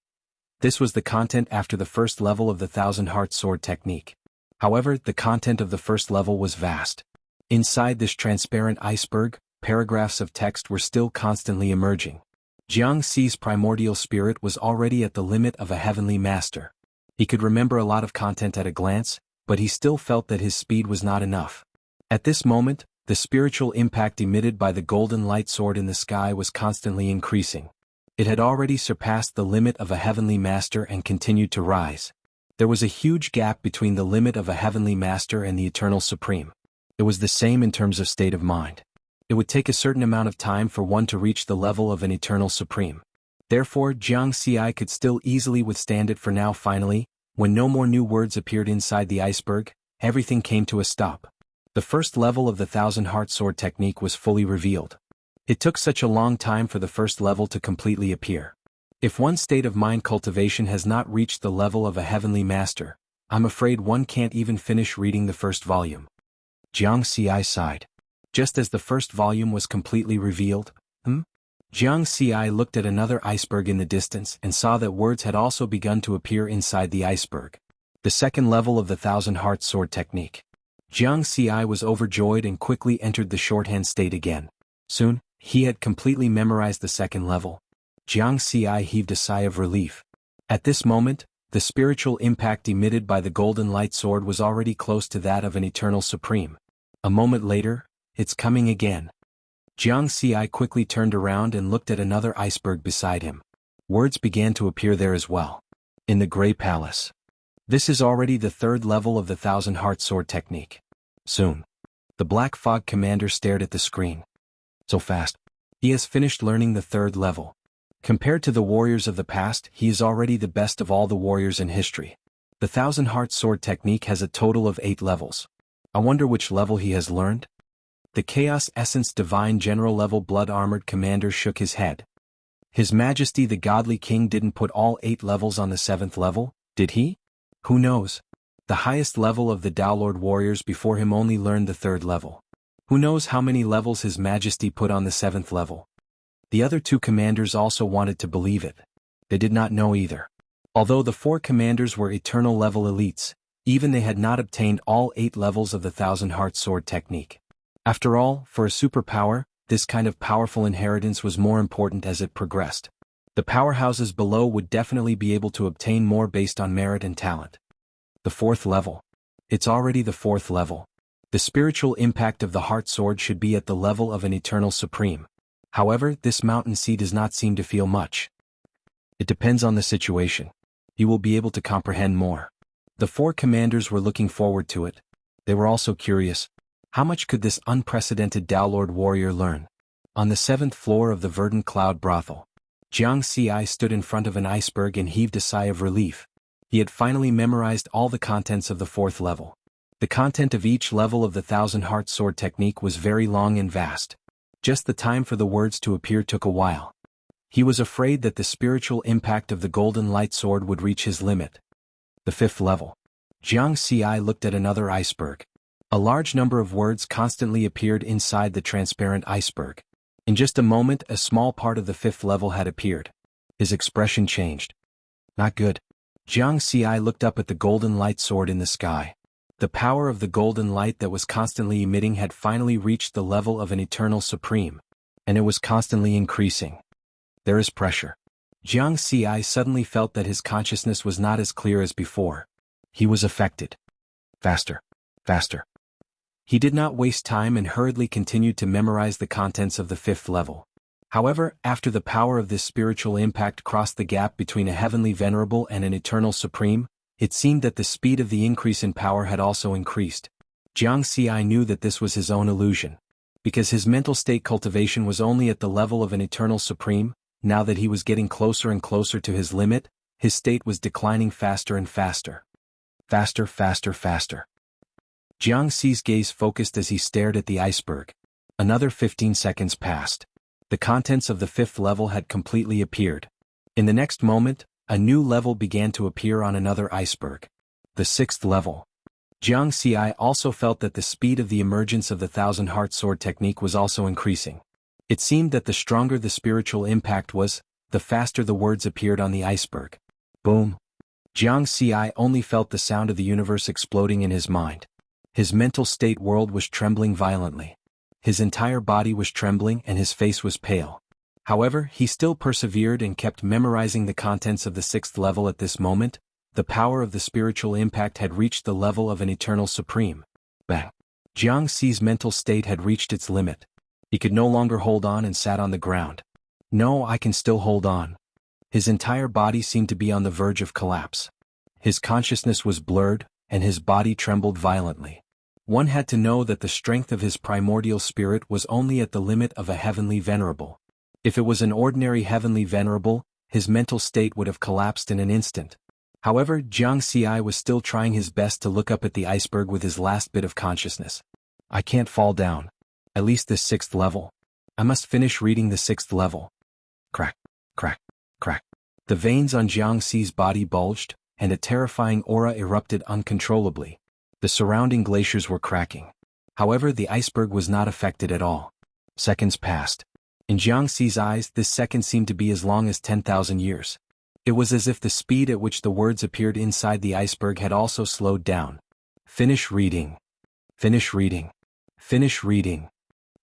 This was the content after the first level of the Thousand-Heart Sword technique. However, the content of the first level was vast. Inside this transparent iceberg, paragraphs of text were still constantly emerging. Jianghu's primordial spirit was already at the limit of a heavenly master. He could remember a lot of content at a glance, but he still felt that his speed was not enough. At this moment, the spiritual impact emitted by the golden light sword in the sky was constantly increasing. It had already surpassed the limit of a heavenly master and continued to rise. There was a huge gap between the limit of a heavenly master and the eternal supreme. It was the same in terms of state of mind. It would take a certain amount of time for one to reach the level of an eternal supreme. Therefore, Jianghu could still easily withstand it for now. Finally, when no more new words appeared inside the iceberg, everything came to a stop. The first level of the thousand-heart sword technique was fully revealed. It took such a long time for the first level to completely appear. If one's state of mind cultivation has not reached the level of a heavenly master, I'm afraid one can't even finish reading the first volume. Jianghu sighed. Just as the first volume was completely revealed, Jianghu looked at another iceberg in the distance and saw that words had also begun to appear inside the iceberg. The second level of the thousand-heart sword technique. Jianghu was overjoyed and quickly entered the shorthand state again. Soon, he had completely memorized the second level. Jianghu heaved a sigh of relief. At this moment, the spiritual impact emitted by the golden light sword was already close to that of an eternal supreme. A moment later, it's coming again. Jianghu quickly turned around and looked at another iceberg beside him. Words began to appear there as well. In the Grey Palace. This is already the third level of the thousand-heart sword technique. Soon. The Black Fog commander stared at the screen. So fast. He has finished learning the third level. Compared to the warriors of the past, he is already the best of all the warriors in history. The thousand-heart sword technique has a total of 8 levels. I wonder which level he has learned? The Chaos Essence Divine General level blood-armored commander shook his head. His Majesty the Godly King didn't put all 8 levels on the 7th level, did he? Who knows? The highest level of the Downlord warriors before him only learned the 3rd level. Who knows how many levels His Majesty put on the 7th level? The other 2 commanders also wanted to believe it. They did not know either. Although the 4 commanders were eternal level elites, even they had not obtained all 8 levels of the thousand-heart sword technique. After all, for a superpower, this kind of powerful inheritance was more important as it progressed. The powerhouses below would definitely be able to obtain more based on merit and talent. The 4th level. It's already the 4th level. The spiritual impact of the heart sword should be at the level of an eternal supreme. However, this mountain sea does not seem to feel much. It depends on the situation. You will be able to comprehend more. The 4 commanders were looking forward to it. They were also curious. How much could this unprecedented Downlord warrior learn? On the 7th floor of the Verdant Cloud Brothel, Jianghu stood in front of an iceberg and heaved a sigh of relief. He had finally memorized all the contents of the 4th level. The content of each level of the thousand-heart sword technique was very long and vast. Just the time for the words to appear took a while. He was afraid that the spiritual impact of the golden light sword would reach his limit. The 5th level. Jianghu looked at another iceberg. A large number of words constantly appeared inside the transparent iceberg. In just a moment, a small part of the 5th level had appeared. His expression changed. Not good. Jianghu looked up at the golden light sword in the sky. The power of the golden light that was constantly emitting had finally reached the level of an eternal supreme, and it was constantly increasing. There is pressure. Jianghu suddenly felt that his consciousness was not as clear as before. He was affected. Faster. Faster. He did not waste time and hurriedly continued to memorize the contents of the 5th level. However, after the power of this spiritual impact crossed the gap between a heavenly venerable and an eternal supreme, it seemed that the speed of the increase in power had also increased. Jianghu knew that this was his own illusion. Because his mental state cultivation was only at the level of an eternal supreme, now that he was getting closer and closer to his limit, his state was declining faster and faster. Faster, faster, faster. Jianghu's gaze focused as he stared at the iceberg. Another 15 seconds passed. The contents of the 5th level had completely appeared. In the next moment, a new level began to appear on another iceberg. The 6th level. Jianghu also felt that the speed of the emergence of the thousand-heart sword technique was also increasing. It seemed that the stronger the spiritual impact was, the faster the words appeared on the iceberg. Boom. Jianghu only felt the sound of the universe exploding in his mind. His mental state world was trembling violently. His entire body was trembling and his face was pale. However, he still persevered and kept memorizing the contents of the 6th level. At this moment, the power of the spiritual impact had reached the level of an eternal supreme. Bang! Jianghu's mental state had reached its limit. He could no longer hold on and sat on the ground. No, I can still hold on. His entire body seemed to be on the verge of collapse. His consciousness was blurred, and his body trembled violently. One had to know that the strength of his primordial spirit was only at the limit of a heavenly venerable. If it was an ordinary heavenly venerable, his mental state would have collapsed in an instant. However, Jianghu was still trying his best to look up at the iceberg with his last bit of consciousness. I can't fall down. At least this 6th level. I must finish reading the 6th level. Crack, crack, crack. The veins on Jianghu's body bulged, and a terrifying aura erupted uncontrollably. The surrounding glaciers were cracking. However, the iceberg was not affected at all. Seconds passed. In Jianghu's eyes, this second seemed to be as long as 10,000 years. It was as if the speed at which the words appeared inside the iceberg had also slowed down. Finish reading. Finish reading. Finish reading.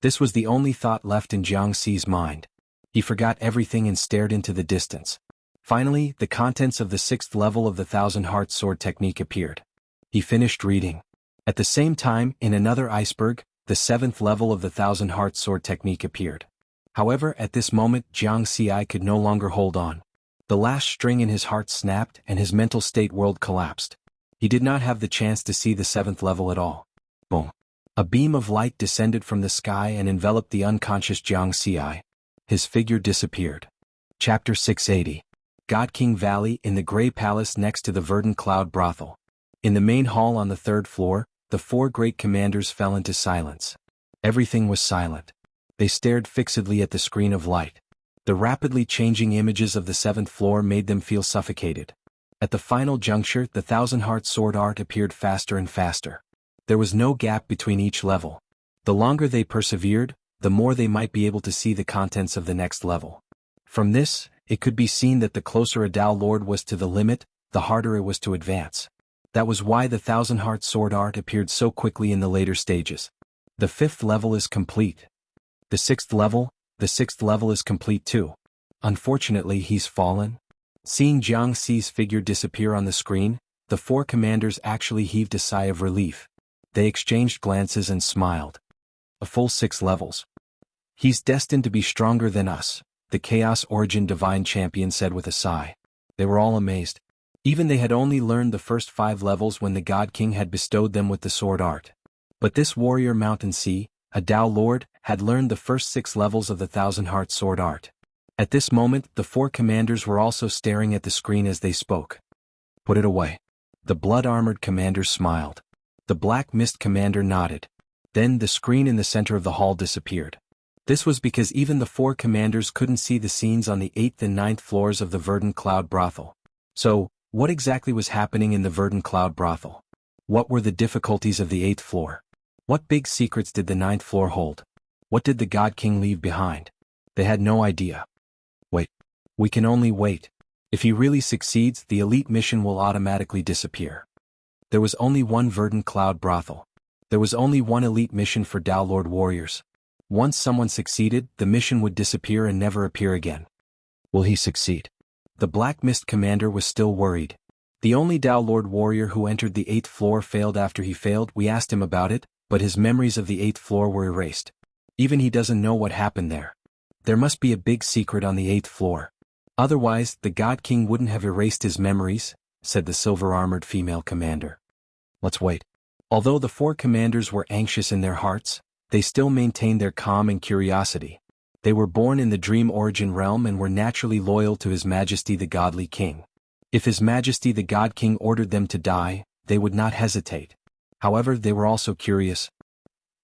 This was the only thought left in Jianghu's mind. He forgot everything and stared into the distance. Finally, the contents of the 6th level of the 1,000-heart sword technique appeared. He finished reading. At the same time, in another iceberg, the 7th level of the 1,000-heart sword technique appeared. However, at this moment, Jianghu could no longer hold on. The last string in his heart snapped and his mental state world collapsed. He did not have the chance to see the 7th level at all. Boom. A beam of light descended from the sky and enveloped the unconscious Jianghu. His figure disappeared. Chapter 680. God King Valley. In the Grey Palace next to the Verdant Cloud Brothel. In the main hall on the 3rd floor, the 4 great commanders fell into silence. Everything was silent. They stared fixedly at the screen of light. The rapidly changing images of the 7th floor made them feel suffocated. At the final juncture, the 1,000-heart sword art appeared faster and faster. There was no gap between each level. The longer they persevered, the more they might be able to see the contents of the next level. From this, it could be seen that the closer a Tao Lord was to the limit, the harder it was to advance. That was why the 1,000-heart sword art appeared so quickly in the later stages. The 5th level is complete. The 6th level is complete too. Unfortunately, he's fallen. Seeing Jianghu's figure disappear on the screen, the 4 commanders actually heaved a sigh of relief. They exchanged glances and smiled. A full 6 levels. He's destined to be stronger than us, the Chaos Origin Divine Champion said with a sigh. They were all amazed. Even they had only learned the first 5 levels when the God King had bestowed them with the sword art. But this warrior Mountain Sea, a Tao Lord, had learned the first 6 levels of the 1,000-heart sword art. At this moment, the 4 commanders were also staring at the screen as they spoke. Put it away. The blood-armored commander smiled. The Black Mist commander nodded. Then the screen in the center of the hall disappeared. This was because even the 4 commanders couldn't see the scenes on the 8th and 9th floors of the Verdant Cloud Brothel. So, what exactly was happening in the Verdant Cloud Brothel? What were the difficulties of the 8th floor? What big secrets did the 9th floor hold? What did the God King leave behind? They had no idea. Wait. We can only wait. If he really succeeds, the elite mission will automatically disappear. There was only one Verdant Cloud Brothel. There was only one elite mission for Tao Lord warriors. Once someone succeeded, the mission would disappear and never appear again. Will he succeed? The Black Mist commander was still worried. The only Tao Lord warrior who entered the 8th floor failed after he failed. We asked him about it, but his memories of the 8th floor were erased. Even he doesn't know what happened there. There must be a big secret on the 8th floor. Otherwise, the God King wouldn't have erased his memories, said the silver-armored female commander. Let's wait. Although the 4 commanders were anxious in their hearts, they still maintained their calm and curiosity. They were born in the Dream Origin realm and were naturally loyal to His Majesty the Godly King. If His Majesty the God King ordered them to die, they would not hesitate. However, they were also curious.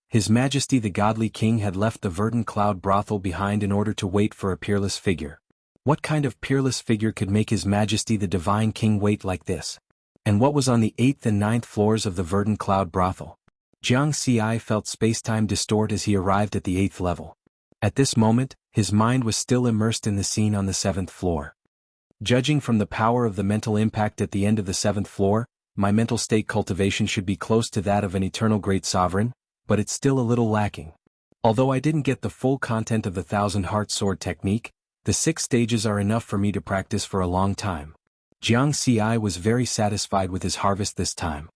His Majesty the Godly King had left the Verdant Cloud Brothel behind in order to wait for a peerless figure. What kind of peerless figure could make His Majesty the Divine King wait like this? And what was on the 8th and 9th floors of the Verdant Cloud Brothel? Jianghu felt space-time distort as he arrived at the 8th level. At this moment, his mind was still immersed in the scene on the 7th floor. Judging from the power of the mental impact at the end of the 7th floor, my mental state cultivation should be close to that of an eternal great sovereign, but it's still a little lacking. Although I didn't get the full content of the Thousand Heart Sword technique, the 6 stages are enough for me to practice for a long time. Jianghu was very satisfied with his harvest this time.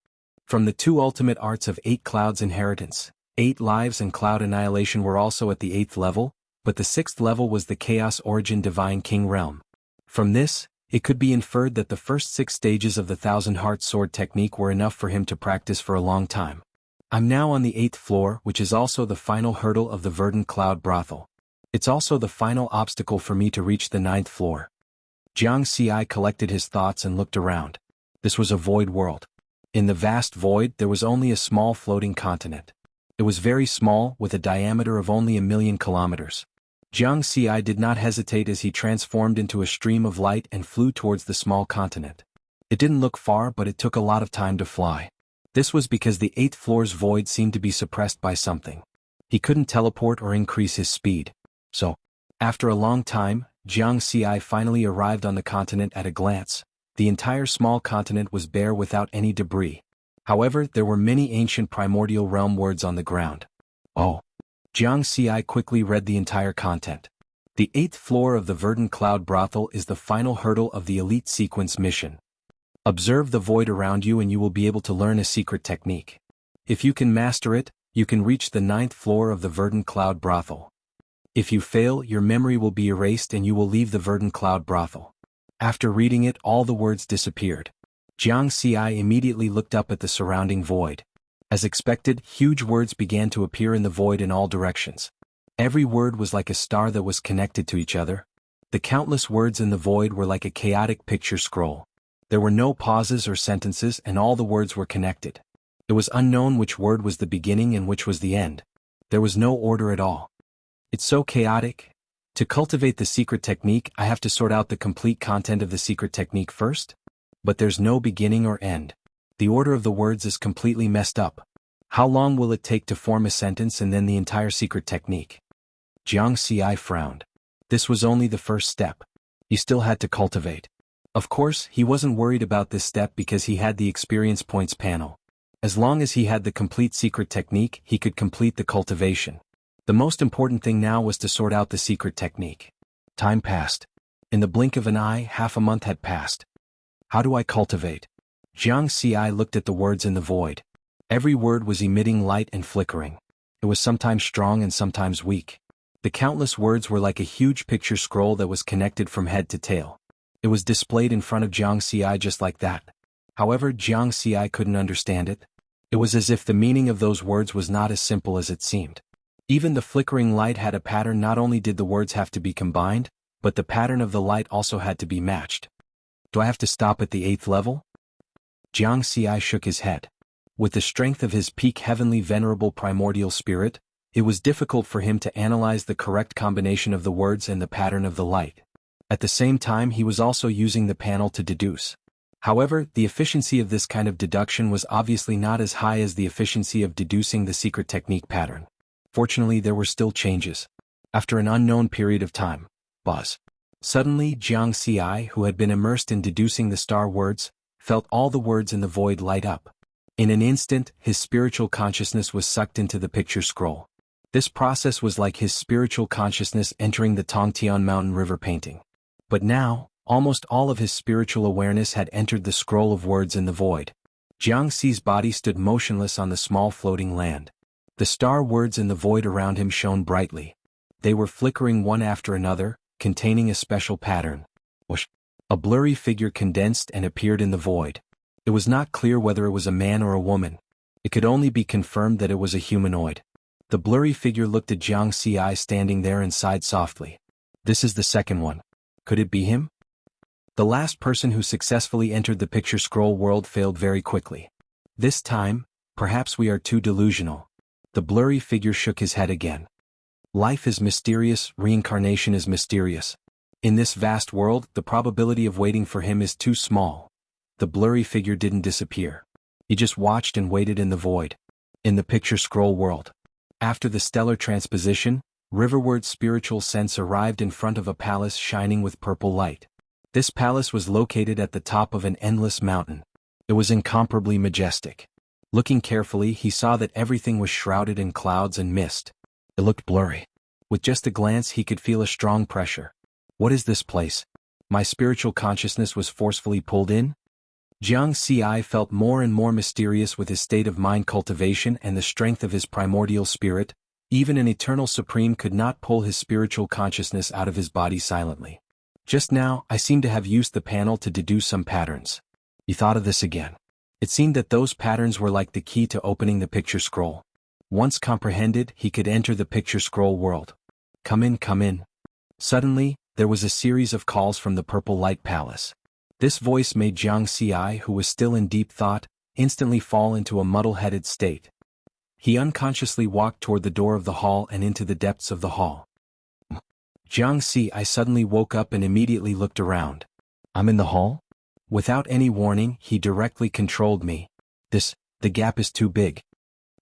From the 2 ultimate arts of 8 Clouds Inheritance, 8 Lives and Cloud Annihilation were also at the 8th level, but the 6th level was the Chaos Origin Divine King Realm. From this, it could be inferred that the first 6 stages of the Thousand Heart Sword technique were enough for him to practice for a long time. I'm now on the 8th floor, which is also the final hurdle of the Verdant Cloud Brothel. It's also the final obstacle for me to reach the 9th floor. Jianghu collected his thoughts and looked around. This was a void world. In the vast void there was only a small floating continent. It was very small, with a diameter of only 1,000,000 kilometers. Jianghu did not hesitate as he transformed into a stream of light and flew towards the small continent. It didn't look far, but it took a lot of time to fly. This was because the 8th floor's void seemed to be suppressed by something. He couldn't teleport or increase his speed. So, after a long time, Jianghu finally arrived on the continent at a glance. The entire small continent was bare without any debris. However, there were many ancient primordial realm words on the ground. Oh. Jianghu quickly read the entire content. The 8th floor of the Verdant Cloud Brothel is the final hurdle of the Elite Sequence mission. Observe the void around you and you will be able to learn a secret technique. If you can master it, you can reach the 9th floor of the Verdant Cloud Brothel. If you fail, your memory will be erased and you will leave the Verdant Cloud Brothel. After reading it, all the words disappeared. Jianghu immediately looked up at the surrounding void. As expected, huge words began to appear in the void in all directions. Every word was like a star that was connected to each other. The countless words in the void were like a chaotic picture scroll. There were no pauses or sentences and all the words were connected. It was unknown which word was the beginning and which was the end. There was no order at all. It's so chaotic. To cultivate the secret technique, I have to sort out the complete content of the secret technique first? But there's no beginning or end. The order of the words is completely messed up. How long will it take to form a sentence and then the entire secret technique? Jianghu frowned. This was only the first step. He still had to cultivate. Of course, he wasn't worried about this step because he had the experience points panel. As long as he had the complete secret technique, he could complete the cultivation. The most important thing now was to sort out the secret technique. Time passed. In the blink of an eye, half a month had passed. How do I cultivate? Jianghu looked at the words in the void. Every word was emitting light and flickering. It was sometimes strong and sometimes weak. The countless words were like a huge picture scroll that was connected from head to tail. It was displayed in front of Jianghu just like that. However, Jianghu couldn't understand it. It was as if the meaning of those words was not as simple as it seemed. Even the flickering light had a pattern. Not only did the words have to be combined, but the pattern of the light also had to be matched. Do I have to stop at the 8th level? Jianghu shook his head. With the strength of his peak heavenly venerable primordial spirit, it was difficult for him to analyze the correct combination of the words and the pattern of the light. At the same time, he was also using the panel to deduce. However, the efficiency of this kind of deduction was obviously not as high as the efficiency of deducing the secret technique pattern. Fortunately, there were still changes. After an unknown period of time, buzz. Suddenly, Jianghu, who had been immersed in deducing the star words, felt all the words in the void light up. In an instant, his spiritual consciousness was sucked into the picture scroll. This process was like his spiritual consciousness entering the Tongtian mountain river painting. But now, almost all of his spiritual awareness had entered the scroll of words in the void. Jianghu's body stood motionless on the small floating land. The star words in the void around him shone brightly. They were flickering one after another, containing a special pattern. Whoosh! A blurry figure condensed and appeared in the void. It was not clear whether it was a man or a woman. It could only be confirmed that it was a humanoid. The blurry figure looked at Jianghu standing there and sighed softly. This is the second one. Could it be him? The last person who successfully entered the picture scroll world failed very quickly. This time, perhaps we are too delusional. The blurry figure shook his head again. Life is mysterious, reincarnation is mysterious. In this vast world, the probability of waiting for him is too small. The blurry figure didn't disappear. He just watched and waited in the void. In the picture scroll world. After the stellar transposition, Riverward's spiritual sense arrived in front of a palace shining with purple light. This palace was located at the top of an endless mountain. It was incomparably majestic. Looking carefully, he saw that everything was shrouded in clouds and mist. It looked blurry. With just a glance he could feel a strong pressure. What is this place? My spiritual consciousness was forcefully pulled in? Jianghu felt more and more mysterious with his state of mind cultivation and the strength of his primordial spirit. Even an eternal supreme could not pull his spiritual consciousness out of his body silently. Just now, I seem to have used the panel to deduce some patterns. He thought of this again. It seemed that those patterns were like the key to opening the picture scroll. Once comprehended, he could enter the picture scroll world. Come in, come in. Suddenly, there was a series of calls from the Purple Light Palace. This voice made Jianghu, who was still in deep thought, instantly fall into a muddle-headed state. He unconsciously walked toward the door of the hall and into the depths of the hall. Jianghu suddenly woke up and immediately looked around. I'm in the hall? Without any warning, he directly controlled me. The gap is too big.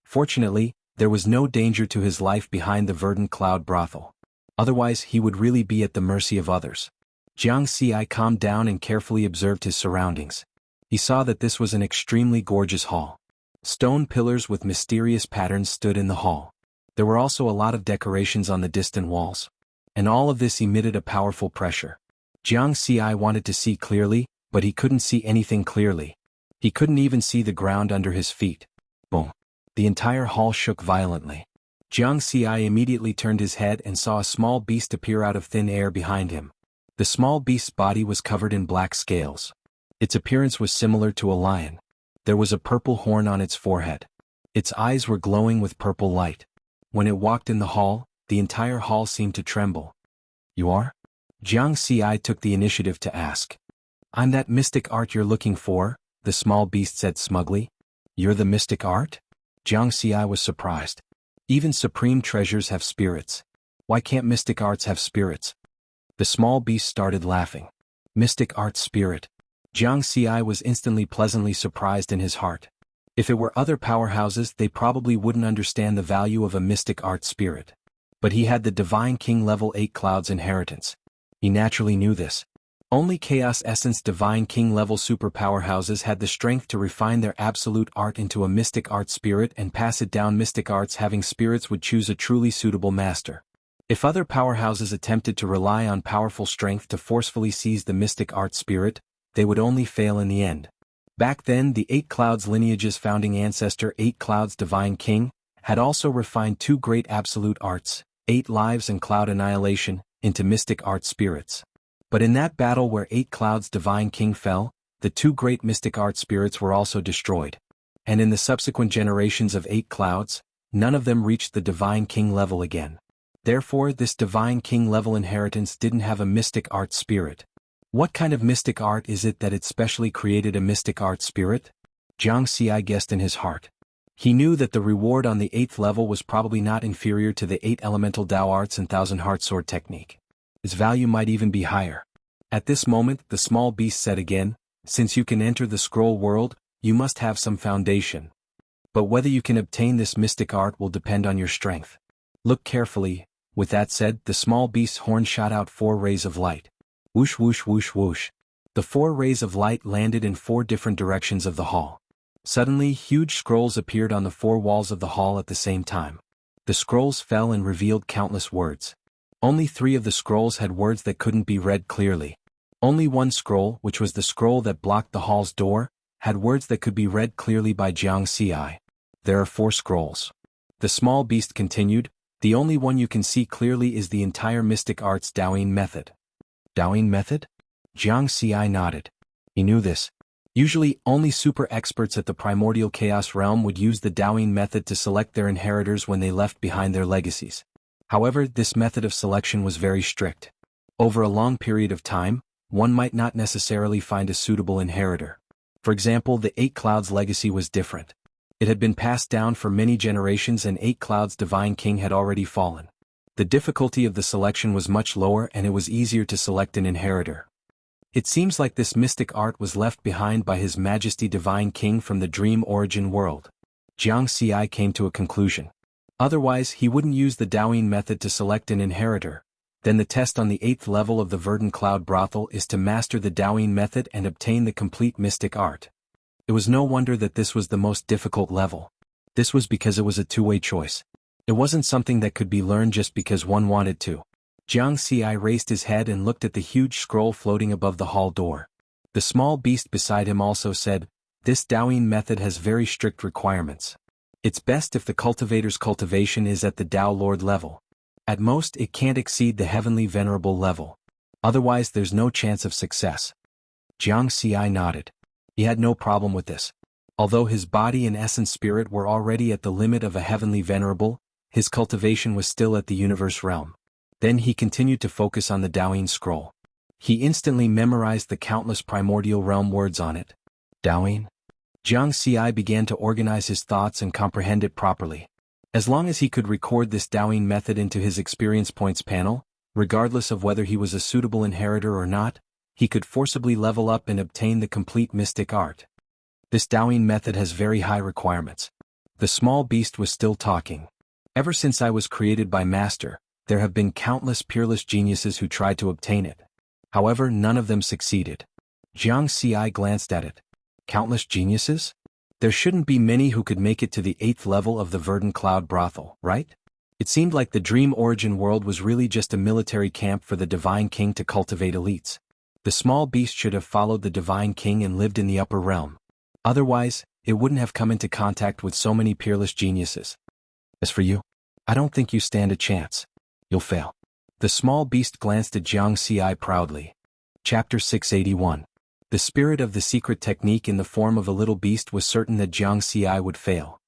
Fortunately, there was no danger to his life behind the verdant cloud brothel. Otherwise he would really be at the mercy of others. Jianghu calmed down and carefully observed his surroundings. He saw that this was an extremely gorgeous hall. Stone pillars with mysterious patterns stood in the hall. There were also a lot of decorations on the distant walls. And all of this emitted a powerful pressure. Jianghu wanted to see clearly, but he couldn't see anything clearly. He couldn't even see the ground under his feet. Boom. The entire hall shook violently. Jianghu immediately turned his head and saw a small beast appear out of thin air behind him. The small beast's body was covered in black scales. Its appearance was similar to a lion. There was a purple horn on its forehead. Its eyes were glowing with purple light. When it walked in the hall, the entire hall seemed to tremble. You are? Jianghu took the initiative to ask. I'm that mystic art you're looking for, the small beast said smugly. You're the mystic art? Jianghu was surprised. Even supreme treasures have spirits. Why can't mystic arts have spirits? The small beast started laughing. Mystic art spirit. Jianghu was instantly pleasantly surprised in his heart. If it were other powerhouses, they probably wouldn't understand the value of a mystic art spirit. But he had the Divine King level 8 Cloud's inheritance. He naturally knew this. Only Chaos Essence Divine King level super powerhouses had the strength to refine their absolute art into a mystic art spirit and pass it down. Mystic arts having spirits would choose a truly suitable master. If other powerhouses attempted to rely on powerful strength to forcefully seize the mystic art spirit, they would only fail in the end. Back then, the 8 Clouds lineage's founding ancestor 8 Clouds Divine King had also refined 2 great absolute arts, 8 Lives and Cloud Annihilation, into mystic art spirits. But in that battle where 8 Clouds Divine King fell, the 2 great mystic art spirits were also destroyed. And in the subsequent generations of 8 Clouds, none of them reached the Divine King level again. Therefore, this Divine King level inheritance didn't have a mystic art spirit. What kind of mystic art is it that it specially created a mystic art spirit? Jianghu guessed in his heart. He knew that the reward on the 8th level was probably not inferior to the 8 elemental Dao arts and Thousand Heart Sword technique. Its value might even be higher. At this moment, the small beast said again, since you can enter the scroll world, you must have some foundation. But whether you can obtain this mystic art will depend on your strength. Look carefully. With that said, the small beast's horn shot out 4 rays of light. Whoosh whoosh whoosh whoosh. The 4 rays of light landed in 4 different directions of the hall. Suddenly, huge scrolls appeared on the 4 walls of the hall at the same time. The scrolls fell and revealed countless words. Only 3 of the scrolls had words that couldn't be read clearly. Only one scroll, which was the scroll that blocked the hall's door, had words that could be read clearly by Jianghu. There are 4 scrolls. The small beast continued, the only one you can see clearly is the entire mystic arts Daoyin method. Daoyin method? Jianghu nodded. He knew this. Usually, only super experts at the primordial chaos realm would use the Daoyin method to select their inheritors when they left behind their legacies. However, this method of selection was very strict. Over a long period of time, one might not necessarily find a suitable inheritor. For example, the 8 Clouds legacy was different. It had been passed down for many generations and 8 Clouds Divine King had already fallen. The difficulty of the selection was much lower and it was easier to select an inheritor. It seems like this mystic art was left behind by His Majesty Divine King from the dream origin world. Jianghu came to a conclusion. Otherwise, he wouldn't use the Daoyin method to select an inheritor. Then the test on the 8th level of the Verdant Cloud Brothel is to master the Daoyin method and obtain the complete mystic art. It was no wonder that this was the most difficult level. This was because it was a two-way choice. It wasn't something that could be learned just because one wanted to. Jianghu raised his head and looked at the huge scroll floating above the hall door. The small beast beside him also said, "This Daoing method has very strict requirements. It's best if the cultivator's cultivation is at the Dao Lord level. At most it can't exceed the heavenly venerable level. Otherwise there's no chance of success." Jianghu nodded. He had no problem with this. Although his body and essence spirit were already at the limit of a heavenly venerable, his cultivation was still at the universe realm. Then he continued to focus on the Daoing scroll. He instantly memorized the countless primordial realm words on it. Daoing? Jianghu began to organize his thoughts and comprehend it properly. As long as he could record this Daoing method into his experience points panel, regardless of whether he was a suitable inheritor or not, he could forcibly level up and obtain the complete mystic art. This Daoing method has very high requirements. The small beast was still talking. Ever since I was created by Master, there have been countless peerless geniuses who tried to obtain it. However, none of them succeeded. Jianghu glanced at it. Countless geniuses? There shouldn't be many who could make it to the 8th level of the Verdant Cloud brothel, right? It seemed like the dream origin world was really just a military camp for the Divine King to cultivate elites. The small beast should have followed the Divine King and lived in the upper realm. Otherwise, it wouldn't have come into contact with so many peerless geniuses. As for you, I don't think you stand a chance. You'll fail. The small beast glanced at Jianghu proudly. Chapter 681. The spirit of the secret technique in the form of a little beast was certain that Jianghu would fail.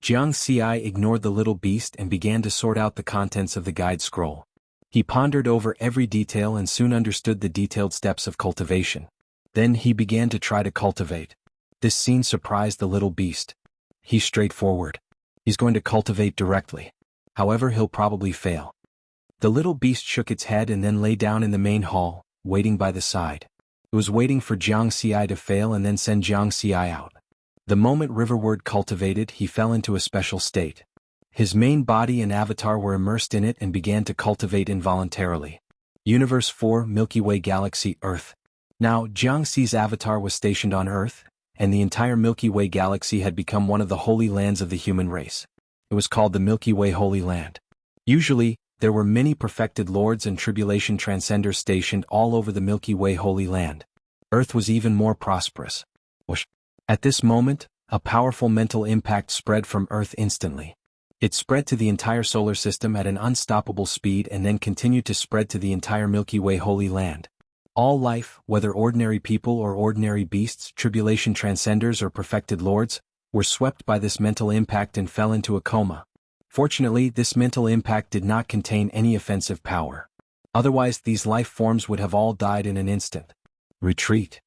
Jianghu ignored the little beast and began to sort out the contents of the guide scroll. He pondered over every detail and soon understood the detailed steps of cultivation. Then he began to try to cultivate. This scene surprised the little beast. He's straightforward. He's going to cultivate directly. However, he'll probably fail. The little beast shook its head and then lay down in the main hall, waiting by the side. It was waiting for Jianghu to fail and then send Jianghu out. The moment Riverward cultivated, he fell into a special state. His main body and avatar were immersed in it and began to cultivate involuntarily. Universe 4, Milky Way Galaxy, Earth. Now, Jianghu's avatar was stationed on Earth, and the entire Milky Way Galaxy had become one of the holy lands of the human race. It was called the Milky Way Holy Land. Usually, there were many perfected lords and tribulation transcenders stationed all over the Milky Way Holy Land. Earth was even more prosperous. At this moment, a powerful mental impact spread from Earth instantly. It spread to the entire solar system at an unstoppable speed and then continued to spread to the entire Milky Way Holy Land. All life, whether ordinary people or ordinary beasts, tribulation transcenders or perfected lords, were swept by this mental impact and fell into a coma. Fortunately, this mental impact did not contain any offensive power. Otherwise, these life forms would have all died in an instant. Retreat.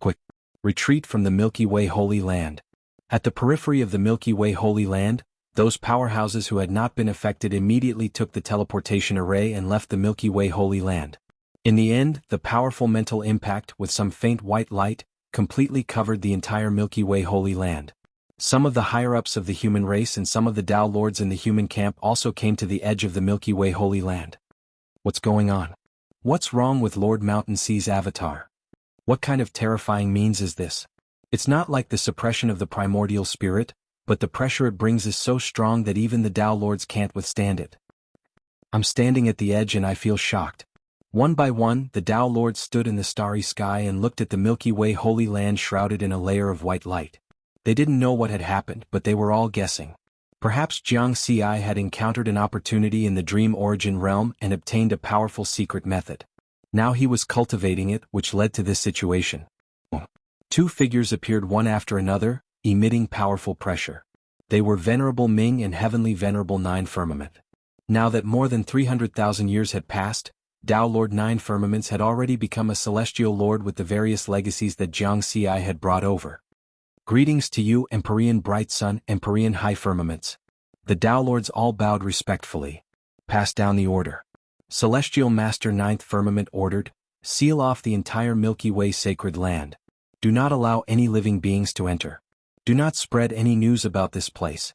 Quick. Retreat from the Milky Way Holy Land. At the periphery of the Milky Way Holy Land, those powerhouses who had not been affected immediately took the teleportation array and left the Milky Way Holy Land. In the end, the powerful mental impact, with some faint white light, completely covered the entire Milky Way Holy Land. Some of the higher-ups of the human race and some of the Tao Lords in the human camp also came to the edge of the Milky Way Holy Land. What's going on? What's wrong with Lord Mountain Sea's avatar? What kind of terrifying means is this? It's not like the suppression of the primordial spirit, but the pressure it brings is so strong that even the Tao Lords can't withstand it. I'm standing at the edge and I feel shocked. One by one, the Tao Lords stood in the starry sky and looked at the Milky Way Holy Land shrouded in a layer of white light. They didn't know what had happened, but they were all guessing. Perhaps Jianghu had encountered an opportunity in the dream origin realm and obtained a powerful secret method. Now he was cultivating it, which led to this situation. Two figures appeared one after another, emitting powerful pressure. They were Venerable Ming and Heavenly Venerable Nine Firmament. Now that more than 300,000 years had passed, Tao Lord Nine Firmaments had already become a celestial lord with the various legacies that Jianghu had brought over. Greetings to you, Empyrean Bright Sun, Empyrean High Firmaments. The Tao Lords all bowed respectfully. Passed down the order. Celestial Master Ninth Firmament ordered, seal off the entire Milky Way sacred land. Do not allow any living beings to enter. Do not spread any news about this place.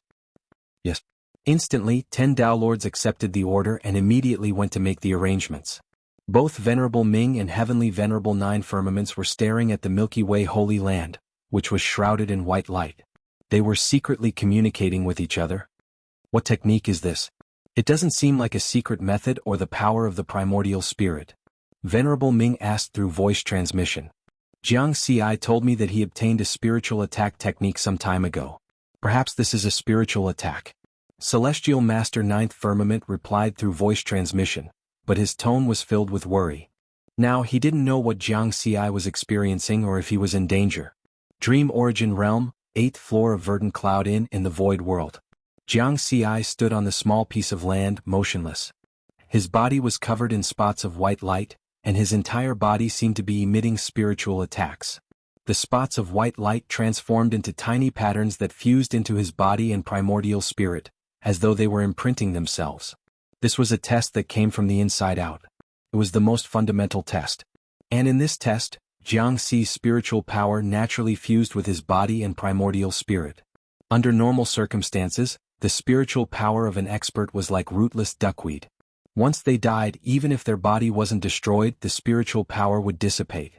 Yes. Instantly, 10 Tao Lords accepted the order and immediately went to make the arrangements. Both Venerable Ming and Heavenly Venerable Nine Firmaments were staring at the Milky Way Holy Land, which was shrouded in white light. They were secretly communicating with each other. What technique is this? It doesn't seem like a secret method or the power of the primordial spirit. Venerable Ming asked through voice transmission. Jianghu told me that he obtained a spiritual attack technique some time ago. Perhaps this is a spiritual attack. Celestial Master Ninth Firmament replied through voice transmission, but his tone was filled with worry. Now he didn't know what Jianghu was experiencing or if he was in danger. Dream Origin Realm, 8th floor of Verdant Cloud Inn in the Void World. Jianghu stood on the small piece of land, motionless. His body was covered in spots of white light, and his entire body seemed to be emitting spiritual attacks. The spots of white light transformed into tiny patterns that fused into his body and primordial spirit, as though they were imprinting themselves. This was a test that came from the inside out. It was the most fundamental test. And in this test, Jianghu's spiritual power naturally fused with his body and primordial spirit. Under normal circumstances, the spiritual power of an expert was like rootless duckweed. Once they died, even if their body wasn't destroyed, the spiritual power would dissipate.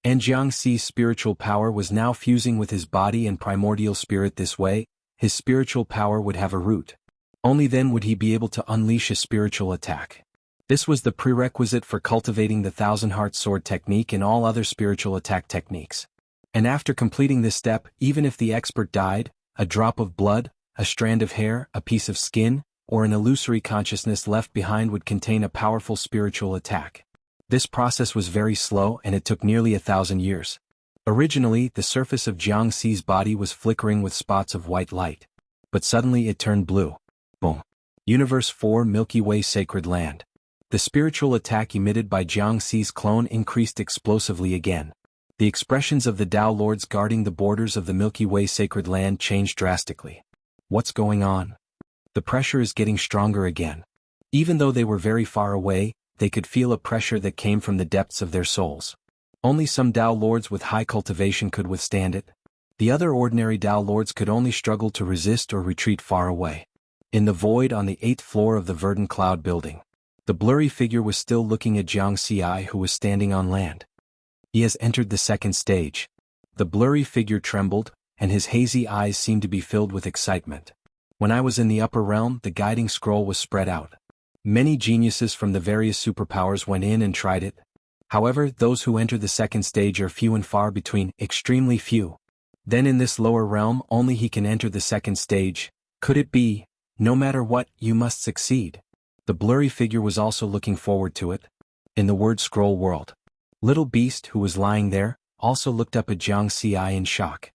And Jianghu's spiritual power was now fusing with his body and primordial spirit this way. His spiritual power would have a root. Only then would he be able to unleash a spiritual attack. This was the prerequisite for cultivating the Thousand Heart Sword technique and all other spiritual attack techniques. And after completing this step, even if the expert died, a drop of blood, a strand of hair, a piece of skin, or an illusory consciousness left behind would contain a powerful spiritual attack. This process was very slow and it took nearly 1,000 years. Originally, the surface of Jianghu's body was flickering with spots of white light. But suddenly it turned blue. Boom. Universe 4 Milky Way Sacred Land. The spiritual attack emitted by Jianghu's clone increased explosively again. The expressions of the Tao Lords guarding the borders of the Milky Way Sacred Land changed drastically. What's going on? The pressure is getting stronger again. Even though they were very far away, they could feel a pressure that came from the depths of their souls. Only some Tao Lords with high cultivation could withstand it. The other ordinary Tao Lords could only struggle to resist or retreat far away. In the void on the 8th floor of the Verdant Cloud building, the blurry figure was still looking at Jianghu, who was standing on land. He has entered the second stage. The blurry figure trembled, and his hazy eyes seemed to be filled with excitement. When I was in the upper realm, the guiding scroll was spread out. Many geniuses from the various superpowers went in and tried it. However, those who enter the second stage are few and far between, extremely few. Then in this lower realm, only he can enter the second stage. Could it be, no matter what, you must succeed? The blurry figure was also looking forward to it. In the word scroll world, Little Beast, who was lying there, also looked up at Jianghu in shock.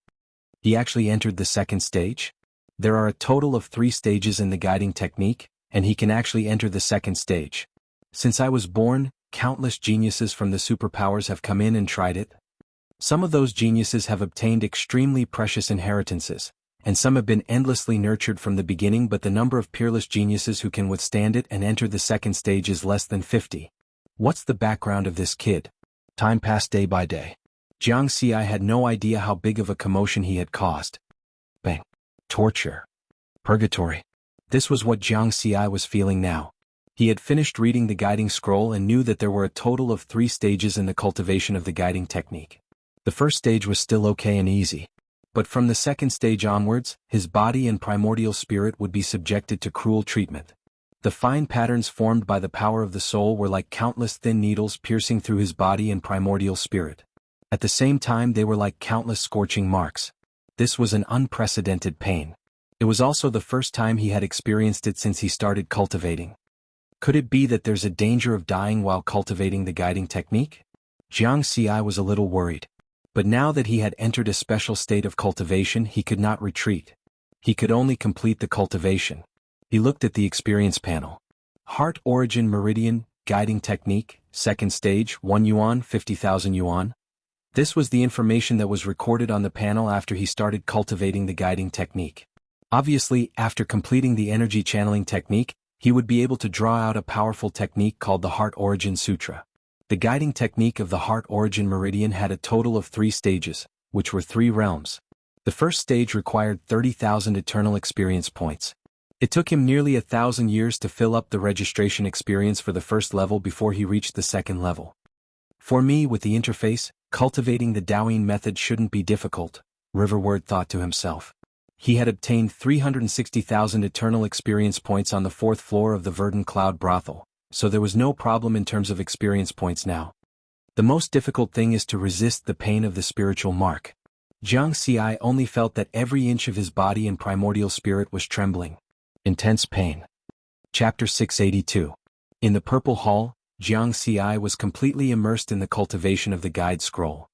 He actually entered the second stage? There are a total of 3 stages in the guiding technique, and he can actually enter the second stage. Since I was born, countless geniuses from the superpowers have come in and tried it. Some of those geniuses have obtained extremely precious inheritances, and some have been endlessly nurtured from the beginning, but the number of peerless geniuses who can withstand it and enter the second stage is less than 50. What's the background of this kid? Time passed day by day. Jianghu had no idea how big of a commotion he had caused. Bang. Torture. Purgatory. This was what Jianghu was feeling now. He had finished reading the guiding scroll and knew that there were a total of 3 stages in the cultivation of the guiding technique. The first stage was still okay and easy. But from the second stage onwards, his body and primordial spirit would be subjected to cruel treatment. The fine patterns formed by the power of the soul were like countless thin needles piercing through his body and primordial spirit. At the same time, they were like countless scorching marks. This was an unprecedented pain. It was also the first time he had experienced it since he started cultivating. Could it be that there's a danger of dying while cultivating the guiding technique? Jianghu was a little worried. But now that he had entered a special state of cultivation, he could not retreat. He could only complete the cultivation. He looked at the experience panel. Heart Origin Meridian, Guiding Technique, Second Stage, 1 yuan, 50,000 yuan. This was the information that was recorded on the panel after he started cultivating the guiding technique. Obviously, after completing the energy channeling technique, he would be able to draw out a powerful technique called the Heart Origin Sutra. The guiding technique of the Heart Origin Meridian had a total of 3 stages, which were 3 realms. The first stage required 30,000 eternal experience points. It took him nearly 1,000 years to fill up the registration experience for the first level before he reached the second level. For me, with the interface, cultivating the Taoine method shouldn't be difficult. Riverward thought to himself. He had obtained 360,000 eternal experience points on the 4th floor of the Verdant Cloud brothel, so there was no problem in terms of experience points now. The most difficult thing is to resist the pain of the spiritual mark. Jianghu only felt that every inch of his body and primordial spirit was trembling. Intense pain. Chapter 682. In the Purple Hall, Jianghu was completely immersed in the cultivation of the guide scroll.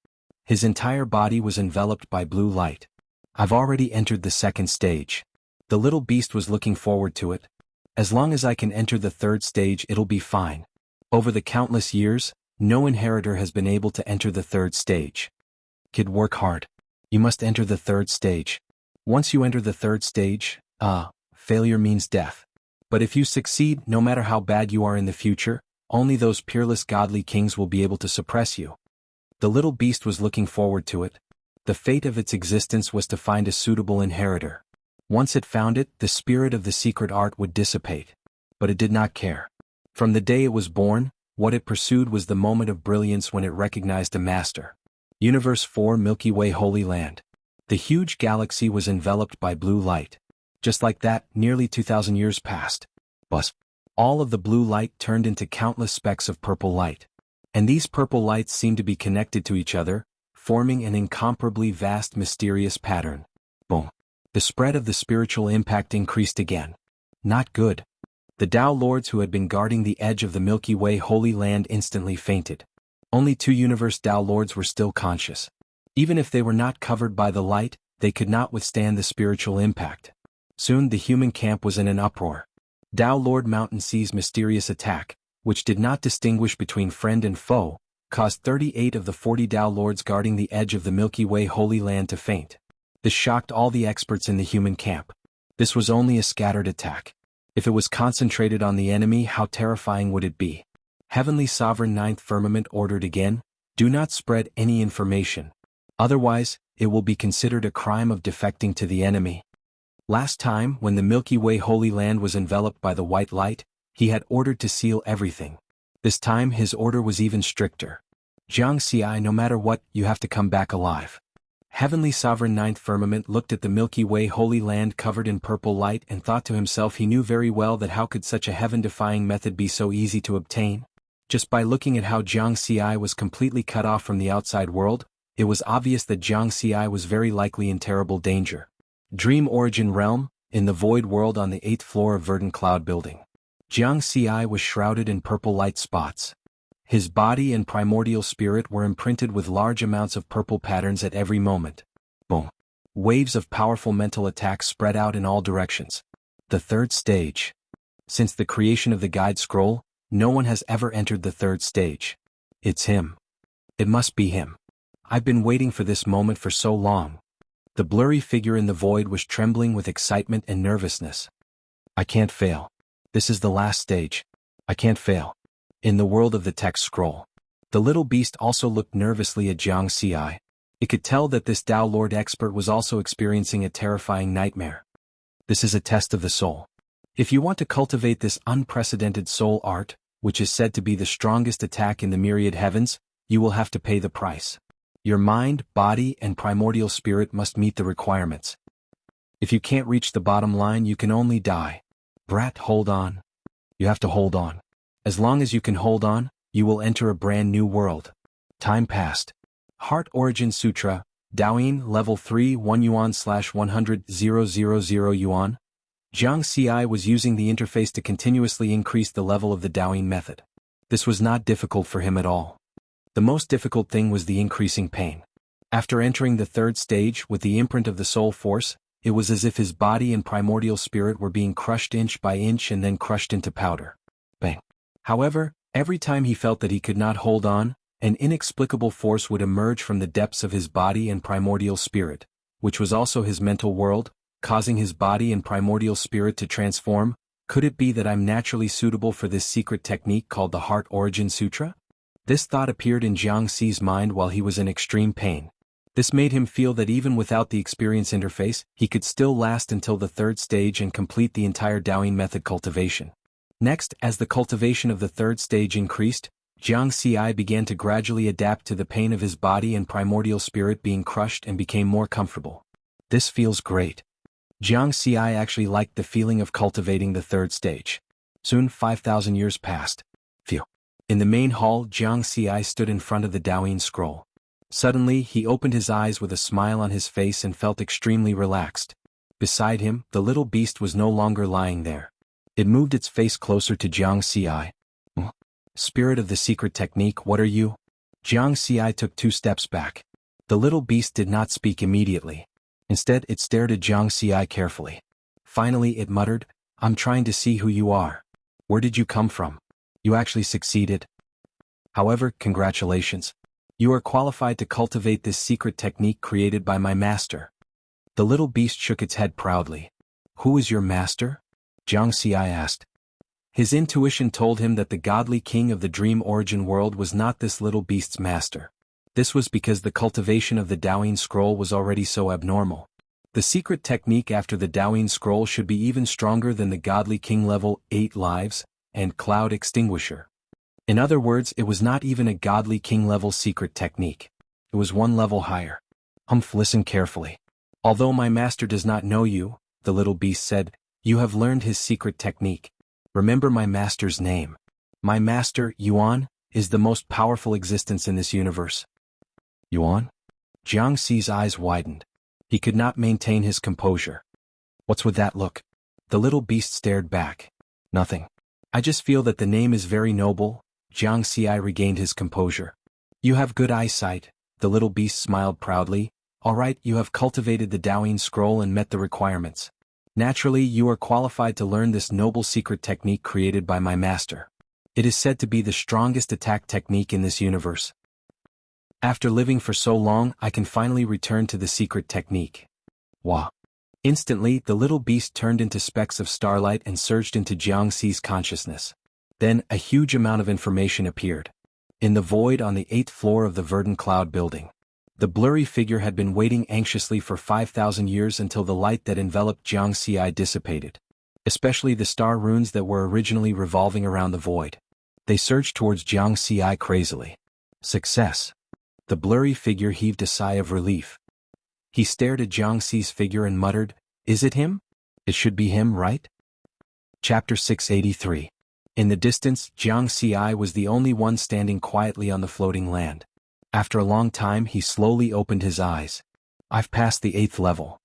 His entire body was enveloped by blue light. I've already entered the 2nd stage. The little beast was looking forward to it. As long as I can enter the 3rd stage, it'll be fine. Over the countless years, no inheritor has been able to enter the 3rd stage. Kid, work hard. You must enter the 3rd stage. Once you enter the 3rd stage, failure means death. But if you succeed, no matter how bad you are in the future, only those peerless godly kings will be able to suppress you. The little beast was looking forward to it. The fate of its existence was to find a suitable inheritor. Once it found it, the spirit of the secret art would dissipate. But it did not care. From the day it was born, what it pursued was the moment of brilliance when it recognized a master. Universe 4 Milky Way Holy Land. The huge galaxy was enveloped by blue light. Just like that, nearly 2,000 years passed. But all of the blue light turned into countless specks of purple light. And these purple lights seemed to be connected to each other, forming an incomparably vast mysterious pattern. Boom. The spread of the spiritual impact increased again. Not good. The Tao Lords who had been guarding the edge of the Milky Way Holy Land instantly fainted. Only 2 Universe Tao Lords were still conscious. Even if they were not covered by the light, they could not withstand the spiritual impact. Soon the human camp was in an uproar. Tao Lord Mountain Sea's mysterious attack, which did not distinguish between friend and foe, caused 38 of the 40 Tao Lords guarding the edge of the Milky Way Holy Land to faint. This shocked all the experts in the human camp. This was only a scattered attack. If it was concentrated on the enemy, how terrifying would it be? Heavenly Sovereign Ninth Firmament ordered again, do not spread any information. Otherwise, it will be considered a crime of defecting to the enemy. Last time, when the Milky Way Holy Land was enveloped by the white light, he had ordered to seal everything. This time his order was even stricter. Jianghu, no matter what, you have to come back alive. Heavenly Sovereign Ninth Firmament looked at the Milky Way Holy Land covered in purple light and thought to himself he knew very well that how could such a heaven-defying method be so easy to obtain? Just by looking at how Jianghu was completely cut off from the outside world, it was obvious that Jianghu was very likely in terrible danger. Dream Origin Realm, in the void world on the 8th floor of Verdant Cloud Building. Jianghu was shrouded in purple light spots. His body and primordial spirit were imprinted with large amounts of purple patterns at every moment. Boom. Waves of powerful mental attacks spread out in all directions. The 3rd stage. Since the creation of the guide scroll, no one has ever entered the 3rd stage. It's him. It must be him. I've been waiting for this moment for so long. The blurry figure in the void was trembling with excitement and nervousness. I can't fail. This is the last stage. I can't fail. In the world of the text scroll. The little beast also looked nervously at Jianghu. It could tell that this Tao Lord expert was also experiencing a terrifying nightmare. This is a test of the soul. If you want to cultivate this unprecedented soul art, which is said to be the strongest attack in the myriad heavens, you will have to pay the price. Your mind, body, and primordial spirit must meet the requirements. If you can't reach the bottom line, you can only die. Brat, hold on. You have to hold on. As long as you can hold on, you will enter a brand new world. Time passed. Heart Origin Sutra, Daoyin, Level 3, 1 yuan/100 000 yuan. Jianghu was using the interface to continuously increase the level of the Daoyin method. This was not difficult for him at all. The most difficult thing was the increasing pain. After entering the 3rd stage with the imprint of the soul force, it was as if his body and primordial spirit were being crushed inch by inch and then crushed into powder. Bang. However, every time he felt that he could not hold on, an inexplicable force would emerge from the depths of his body and primordial spirit, which was also his mental world, causing his body and primordial spirit to transform. Could it be that I'm naturally suitable for this secret technique called the Heart Origin Sutra? This thought appeared in Jianghu's mind while he was in extreme pain. This made him feel that even without the experience interface, he could still last until the 3rd stage and complete the entire Daoyin method cultivation. Next, as the cultivation of the 3rd stage increased, Jiang Xi began to gradually adapt to the pain of his body and primordial spirit being crushed and became more comfortable. This feels great. Jiang Xi actually liked the feeling of cultivating the third stage. Soon 5,000 years passed. Phew. In the main hall, Jiang Xi stood in front of the Daoyin scroll. Suddenly, he opened his eyes with a smile on his face and felt extremely relaxed. Beside him, the little beast was no longer lying there. It moved its face closer to Jiang Xi. Spirit of the secret technique, what are you? Jiang Xi took 2 steps back. The little beast did not speak immediately. Instead, it stared at Jiang Xi carefully. Finally, it muttered, I'm trying to see who you are. Where did you come from? You actually succeeded. However, congratulations. You are qualified to cultivate this secret technique created by my master. The little beast shook its head proudly. Who is your master? Jiang Xi asked. His intuition told him that the godly king of the dream origin world was not this little beast's master. This was because the cultivation of the Daoyin scroll was already so abnormal. The secret technique after the Daoyin scroll should be even stronger than the godly king level 8 lives and cloud extinguisher. In other words, it was not even a godly king level secret technique. It was 1 level higher. Humph, listen carefully. Although my master does not know you, the little beast said, you have learned his secret technique. Remember my master's name. My master, Yuan, is the most powerful existence in this universe. Yuan? Jiang Xi's eyes widened. He could not maintain his composure. What's with that look? The little beast stared back. Nothing. I just feel that the name is very noble. Jiang Xi regained his composure. You have good eyesight, the little beast smiled proudly. All right, you have cultivated the Daoyin scroll and met the requirements. Naturally, you are qualified to learn this noble secret technique created by my master. It is said to be the strongest attack technique in this universe. After living for so long, I can finally return to the secret technique. Wah. Instantly, the little beast turned into specks of starlight and surged into Jiang Xi's consciousness. Then, a huge amount of information appeared. In the void on the 8th floor of the Verdant Cloud building. The blurry figure had been waiting anxiously for 5,000 years until the light that enveloped Jiang Xi dissipated. Especially the star runes that were originally revolving around the void. They surged towards Jiang Xi crazily. Success. The blurry figure heaved a sigh of relief. He stared at Jiang Xi's figure and muttered, Is it him? It should be him, right? Chapter 683. In the distance, Jiang Xi was the only one standing quietly on the floating land. After a long time, he slowly opened his eyes. I've passed the 8th level.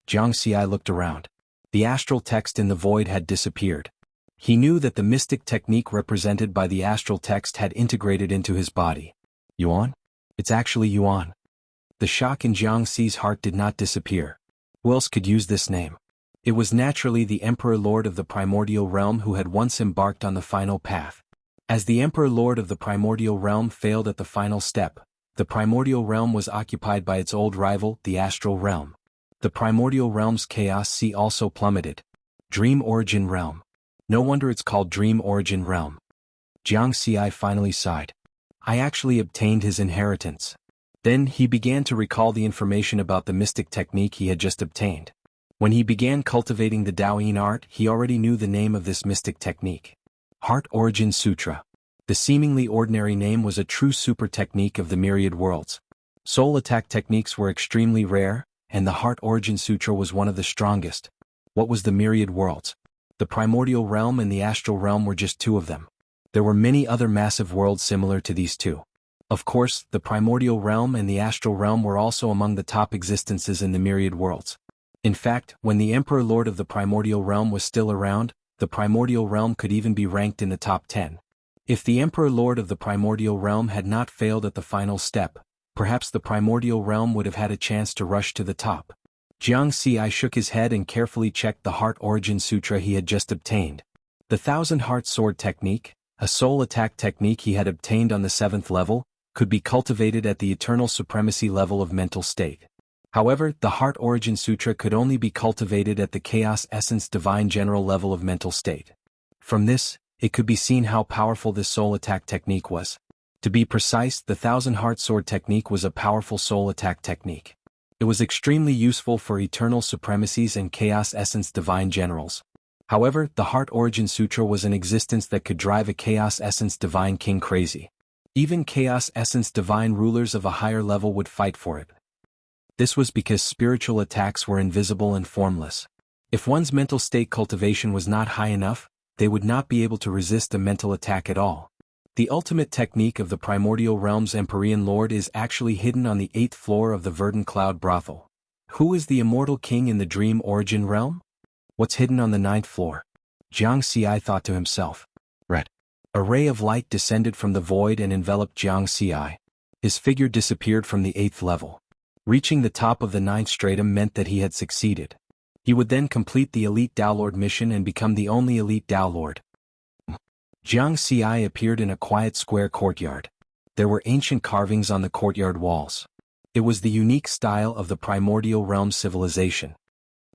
Jiang Xi looked around. The astral text in the void had disappeared. He knew that the mystic technique represented by the astral text had integrated into his body. Yuan? It's actually Yuan. The shock in Jiang Xi's heart did not disappear. Who else could use this name? It was naturally the Emperor Lord of the Primordial Realm who had once embarked on the final path. As the Emperor Lord of the Primordial Realm failed at the final step, the Primordial Realm was occupied by its old rival, the Astral Realm. The Primordial Realm's chaos C also plummeted. Dream Origin Realm. No wonder it's called Dream Origin Realm. Jiang Xi finally sighed. I actually obtained his inheritance. Then he began to recall the information about the mystic technique he had just obtained. When he began cultivating the Daoyin art, he already knew the name of this mystic technique. Heart Origin Sutra. The seemingly ordinary name was a true super technique of the myriad worlds. Soul attack techniques were extremely rare, and the Heart Origin Sutra was one of the strongest. What was the myriad worlds? The Primordial Realm and the Astral Realm were just 2 of them. There were many other massive worlds similar to these 2. Of course, the Primordial Realm and the Astral Realm were also among the top existences in the myriad worlds. In fact, when the Emperor Lord of the Primordial Realm was still around, the Primordial Realm could even be ranked in the top 10. If the Emperor Lord of the Primordial Realm had not failed at the final step, perhaps the Primordial Realm would have had a chance to rush to the top. Jiang Xi shook his head and carefully checked the Heart Origin Sutra he had just obtained. The Thousand Heart Sword Technique, a soul attack technique he had obtained on the 7th level, could be cultivated at the Eternal Supremacy level of mental state. However, the Heart Origin Sutra could only be cultivated at the Chaos Essence Divine General level of mental state. From this, it could be seen how powerful this soul attack technique was. To be precise, the Thousand Heart Sword technique was a powerful soul attack technique. It was extremely useful for Eternal Supremacies and Chaos Essence Divine Generals. However, the Heart Origin Sutra was an existence that could drive a Chaos Essence Divine King crazy. Even chaos essence divine rulers of a higher level would fight for it. This was because spiritual attacks were invisible and formless. If one's mental state cultivation was not high enough, they would not be able to resist a mental attack at all. The ultimate technique of the primordial realm's Empyrean Lord is actually hidden on the 8th floor of the Verdant Cloud Brothel. Who is the immortal king in the dream origin realm? What's hidden on the 9th floor? Jianghu thought to himself. Red. A ray of light descended from the void and enveloped Jianghu. His figure disappeared from the 8th level. Reaching the top of the 9th stratum meant that he had succeeded. He would then complete the Elite Tao Lord mission and become the only Elite Tao Lord. Jianghu appeared in a quiet square courtyard. There were ancient carvings on the courtyard walls. It was the unique style of the primordial realm civilization.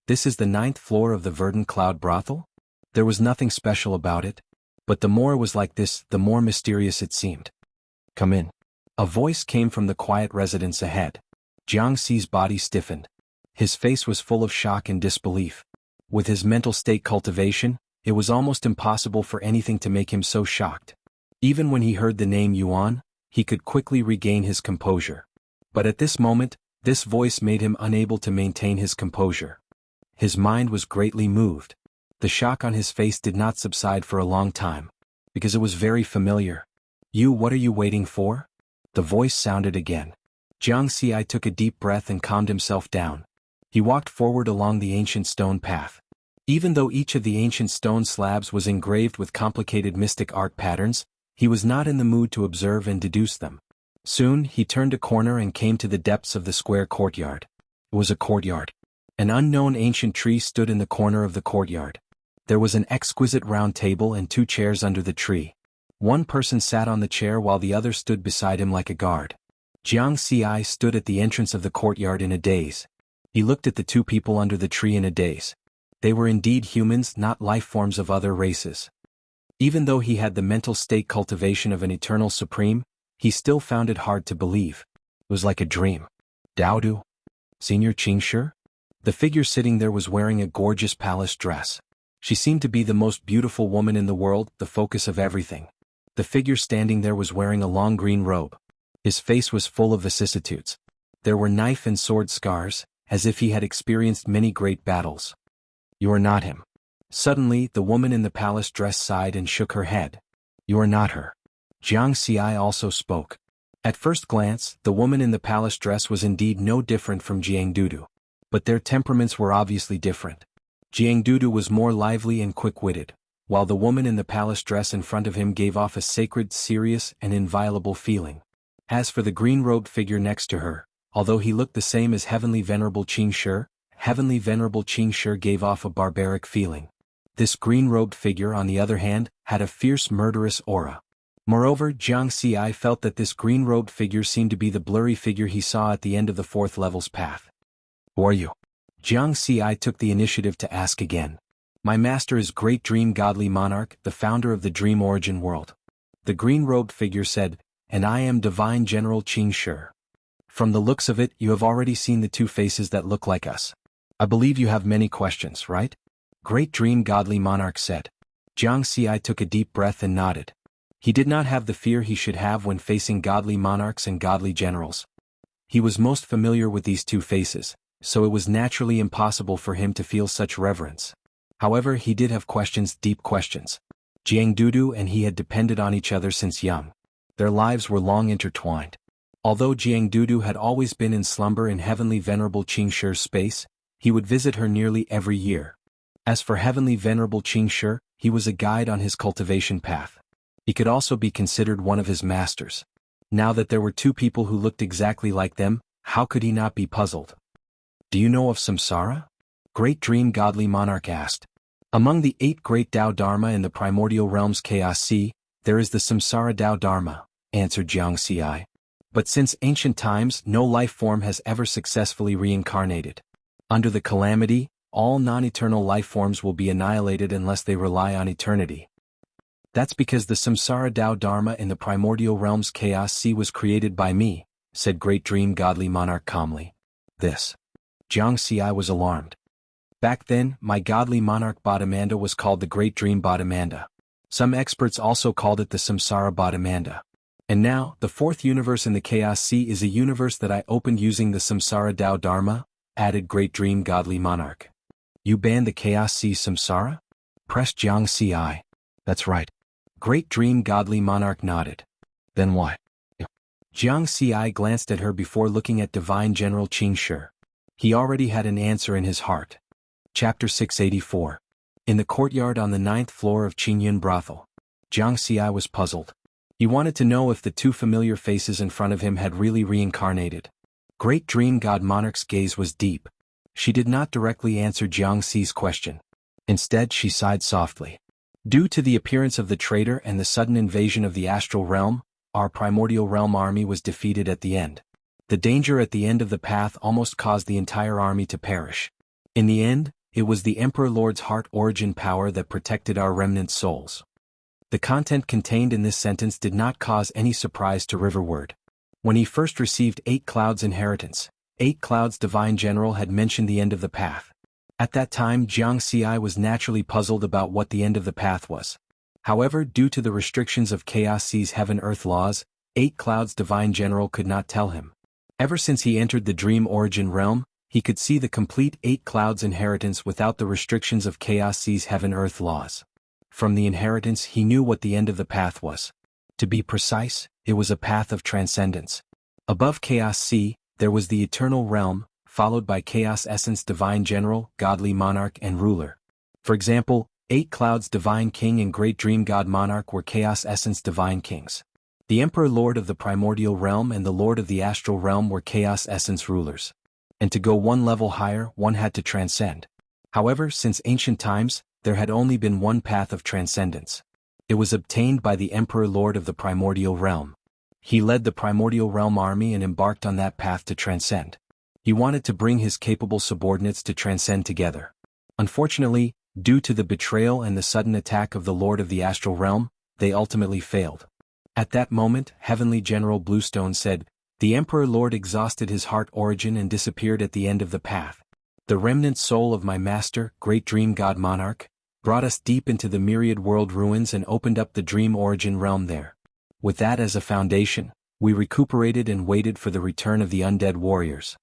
This is the 9th floor of the Verdant Cloud Brothel? There was nothing special about it, but the more it was like this, the more mysterious it seemed. Come in. A voice came from the quiet residence ahead. Jianghu's body stiffened. His face was full of shock and disbelief. With his mental state cultivation, it was almost impossible for anything to make him so shocked. Even when he heard the name Yuan, he could quickly regain his composure. But at this moment, this voice made him unable to maintain his composure. His mind was greatly moved. The shock on his face did not subside for a long time, because it was very familiar. What are you waiting for? The voice sounded again. Jianghu took a deep breath and calmed himself down. He walked forward along the ancient stone path. Even though each of the ancient stone slabs was engraved with complicated mystic art patterns, he was not in the mood to observe and deduce them. Soon, he turned a corner and came to the depths of the square courtyard. It was a courtyard. An unknown ancient tree stood in the corner of the courtyard. There was an exquisite round table and 2 chairs under the tree. One person sat on the chair while the other stood beside him like a guard. Jianghu stood at the entrance of the courtyard in a daze. He looked at the 2 people under the tree in a daze. They were indeed humans, not life forms of other races. Even though he had the mental state cultivation of an eternal supreme, he still found it hard to believe. It was like a dream. Daodu? Senior Qingshi? The figure sitting there was wearing a gorgeous palace dress. She seemed to be the most beautiful woman in the world, the focus of everything. The figure standing there was wearing a long green robe. His face was full of vicissitudes. There were knife and sword scars, as if he had experienced many great battles. You are not him. Suddenly, the woman in the palace dress sighed and shook her head. You are not her. Jianghu also spoke. At first glance, the woman in the palace dress was indeed no different from Jianghu. But their temperaments were obviously different. Jianghu was more lively and quick-witted, while the woman in the palace dress in front of him gave off a sacred, serious, and inviolable feeling. As for the green-robed figure next to her, although he looked the same as Heavenly Venerable Qingshi gave off a barbaric feeling. This green-robed figure, on the other hand, had a fierce murderous aura. Moreover, Jianghu felt that this green-robed figure seemed to be the blurry figure he saw at the end of the 4th level's path. Who are you? Jianghu took the initiative to ask again. My master is Great Dream Godly Monarch, the founder of the Dream Origin World. The green-robed figure said, and I am Divine General Qingshi. From the looks of it, you have already seen the 2 faces that look like us. I believe you have many questions, right? Great Dream Godly Monarch said. Jianghu took a deep breath and nodded. He did not have the fear he should have when facing godly monarchs and godly generals. He was most familiar with these 2 faces, so it was naturally impossible for him to feel such reverence. However, he did have questions, deep questions. Jianghu and he had depended on each other since young. Their lives were long intertwined. Although Jianghu had always been in slumber in Heavenly Venerable Qingshi's space, he would visit her nearly every year. As for Heavenly Venerable Qingshi, he was a guide on his cultivation path. He could also be considered one of his masters. Now that there were 2 people who looked exactly like them, how could he not be puzzled? Do you know of samsara? Great Dream Godly Monarch asked. Among the 8 great Tao Dharma in the primordial realm's chaos sea, there is the samsara Tao Dharma, answered Jianghu. But since ancient times, no life form has ever successfully reincarnated. Under the calamity, all non-eternal life forms will be annihilated unless they rely on eternity. That's because the samsara Tao Dharma in the primordial realm's chaos sea was created by me, said Great Dream Godly Monarch calmly. This. Jianghu was alarmed. Back then, my godly monarch Bodhimanda was called the Great Dream Bodhimanda. Some experts also called it the Samsara Bodhimanda. And now, the fourth universe in the Chaos Sea is a universe that I opened using the Samsara Tao Dharma, added Great Dream Godly Monarch. You banned the Chaos Sea Samsara? Pressed Jianghu I. That's right. Great Dream Godly Monarch nodded. Then why? Jianghu I glanced at her before looking at Divine General Qing Shi. He already had an answer in his heart. Chapter 684. In the courtyard on the 9th floor of Qingyun Brothel, Jianghu I was puzzled. He wanted to know if the two familiar faces in front of him had really reincarnated. Great Dream God Monarch's gaze was deep. She did not directly answer Jianghu's question. Instead, she sighed softly. Due to the appearance of the traitor and the sudden invasion of the astral realm, our primordial realm army was defeated at the end. The danger at the end of the path almost caused the entire army to perish. In the end, it was the Emperor Lord's heart origin power that protected our remnant souls. The content contained in this sentence did not cause any surprise to Riverward. When he first received 8 Clouds' inheritance, 8 Clouds' Divine General had mentioned the end of the path. At that time, Jianghu I was naturally puzzled about what the end of the path was. However, due to the restrictions of Chaos Sea's Heaven-Earth laws, 8 Clouds' Divine General could not tell him. Ever since he entered the Dream Origin realm, he could see the complete 8 Clouds' inheritance without the restrictions of Chaos Sea's Heaven-Earth laws. From the inheritance he knew what the end of the path was. To be precise, it was a path of transcendence. Above Chaos Sea, there was the Eternal Realm, followed by Chaos Essence Divine General, Godly Monarch and Ruler. For example, 8 Clouds Divine King and Great Dream God Monarch were Chaos Essence Divine Kings. The Emperor Lord of the Primordial Realm and the Lord of the Astral Realm were Chaos Essence Rulers. And to go one level higher, one had to transcend. However, since ancient times, there had only been one path of transcendence. It was obtained by the Emperor Lord of the Primordial Realm. He led the Primordial Realm army and embarked on that path to transcend. He wanted to bring his capable subordinates to transcend together. Unfortunately, due to the betrayal and the sudden attack of the Lord of the Astral Realm, they ultimately failed. At that moment, Heavenly General Bluestone said, "The Emperor Lord exhausted his heart origin and disappeared at the end of the path. The remnant soul of my master, Great Dream God Monarch, brought us deep into the myriad world ruins and opened up the Dream Origin realm there. With that as a foundation, we recuperated and waited for the return of the undead warriors."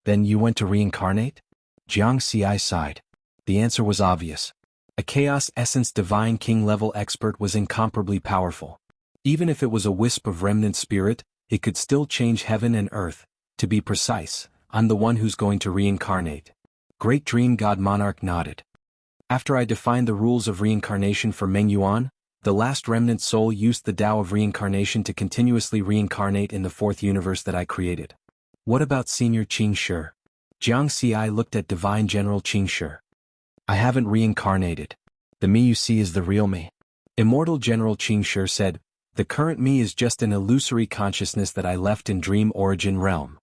Then you went to reincarnate? Jianghu sighed. The answer was obvious. A Chaos Essence Divine King level expert was incomparably powerful. Even if it was a wisp of remnant spirit, it could still change heaven and earth. To be precise, I'm the one who's going to reincarnate. Great Dream God Monarch nodded. After I defined the rules of reincarnation for Meng Yuan, the last remnant soul used the Tao of reincarnation to continuously reincarnate in the 4th universe that I created. What about Senior Qing Shi? Jianghu looked at Divine General Qing Shi. I haven't reincarnated. The me you see is the real me. Immortal General Qing Shi said, the current me is just an illusory consciousness that I left in Dream Origin realm.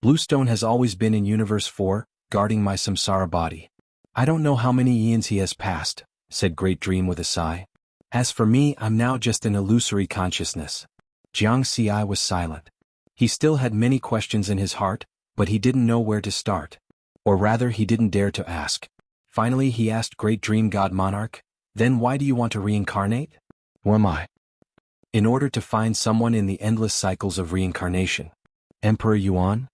Bluestone has always been in Universe 4, guarding my samsara body. I don't know how many eons he has passed, said Great Dream with a sigh. As for me, I'm now just an illusory consciousness. Jianghu was silent. He still had many questions in his heart, but he didn't know where to start. Or rather, he didn't dare to ask. Finally, he asked Great Dream God Monarch, then why do you want to reincarnate? Who am I? In order to find someone in the endless cycles of reincarnation. Emperor Yuan?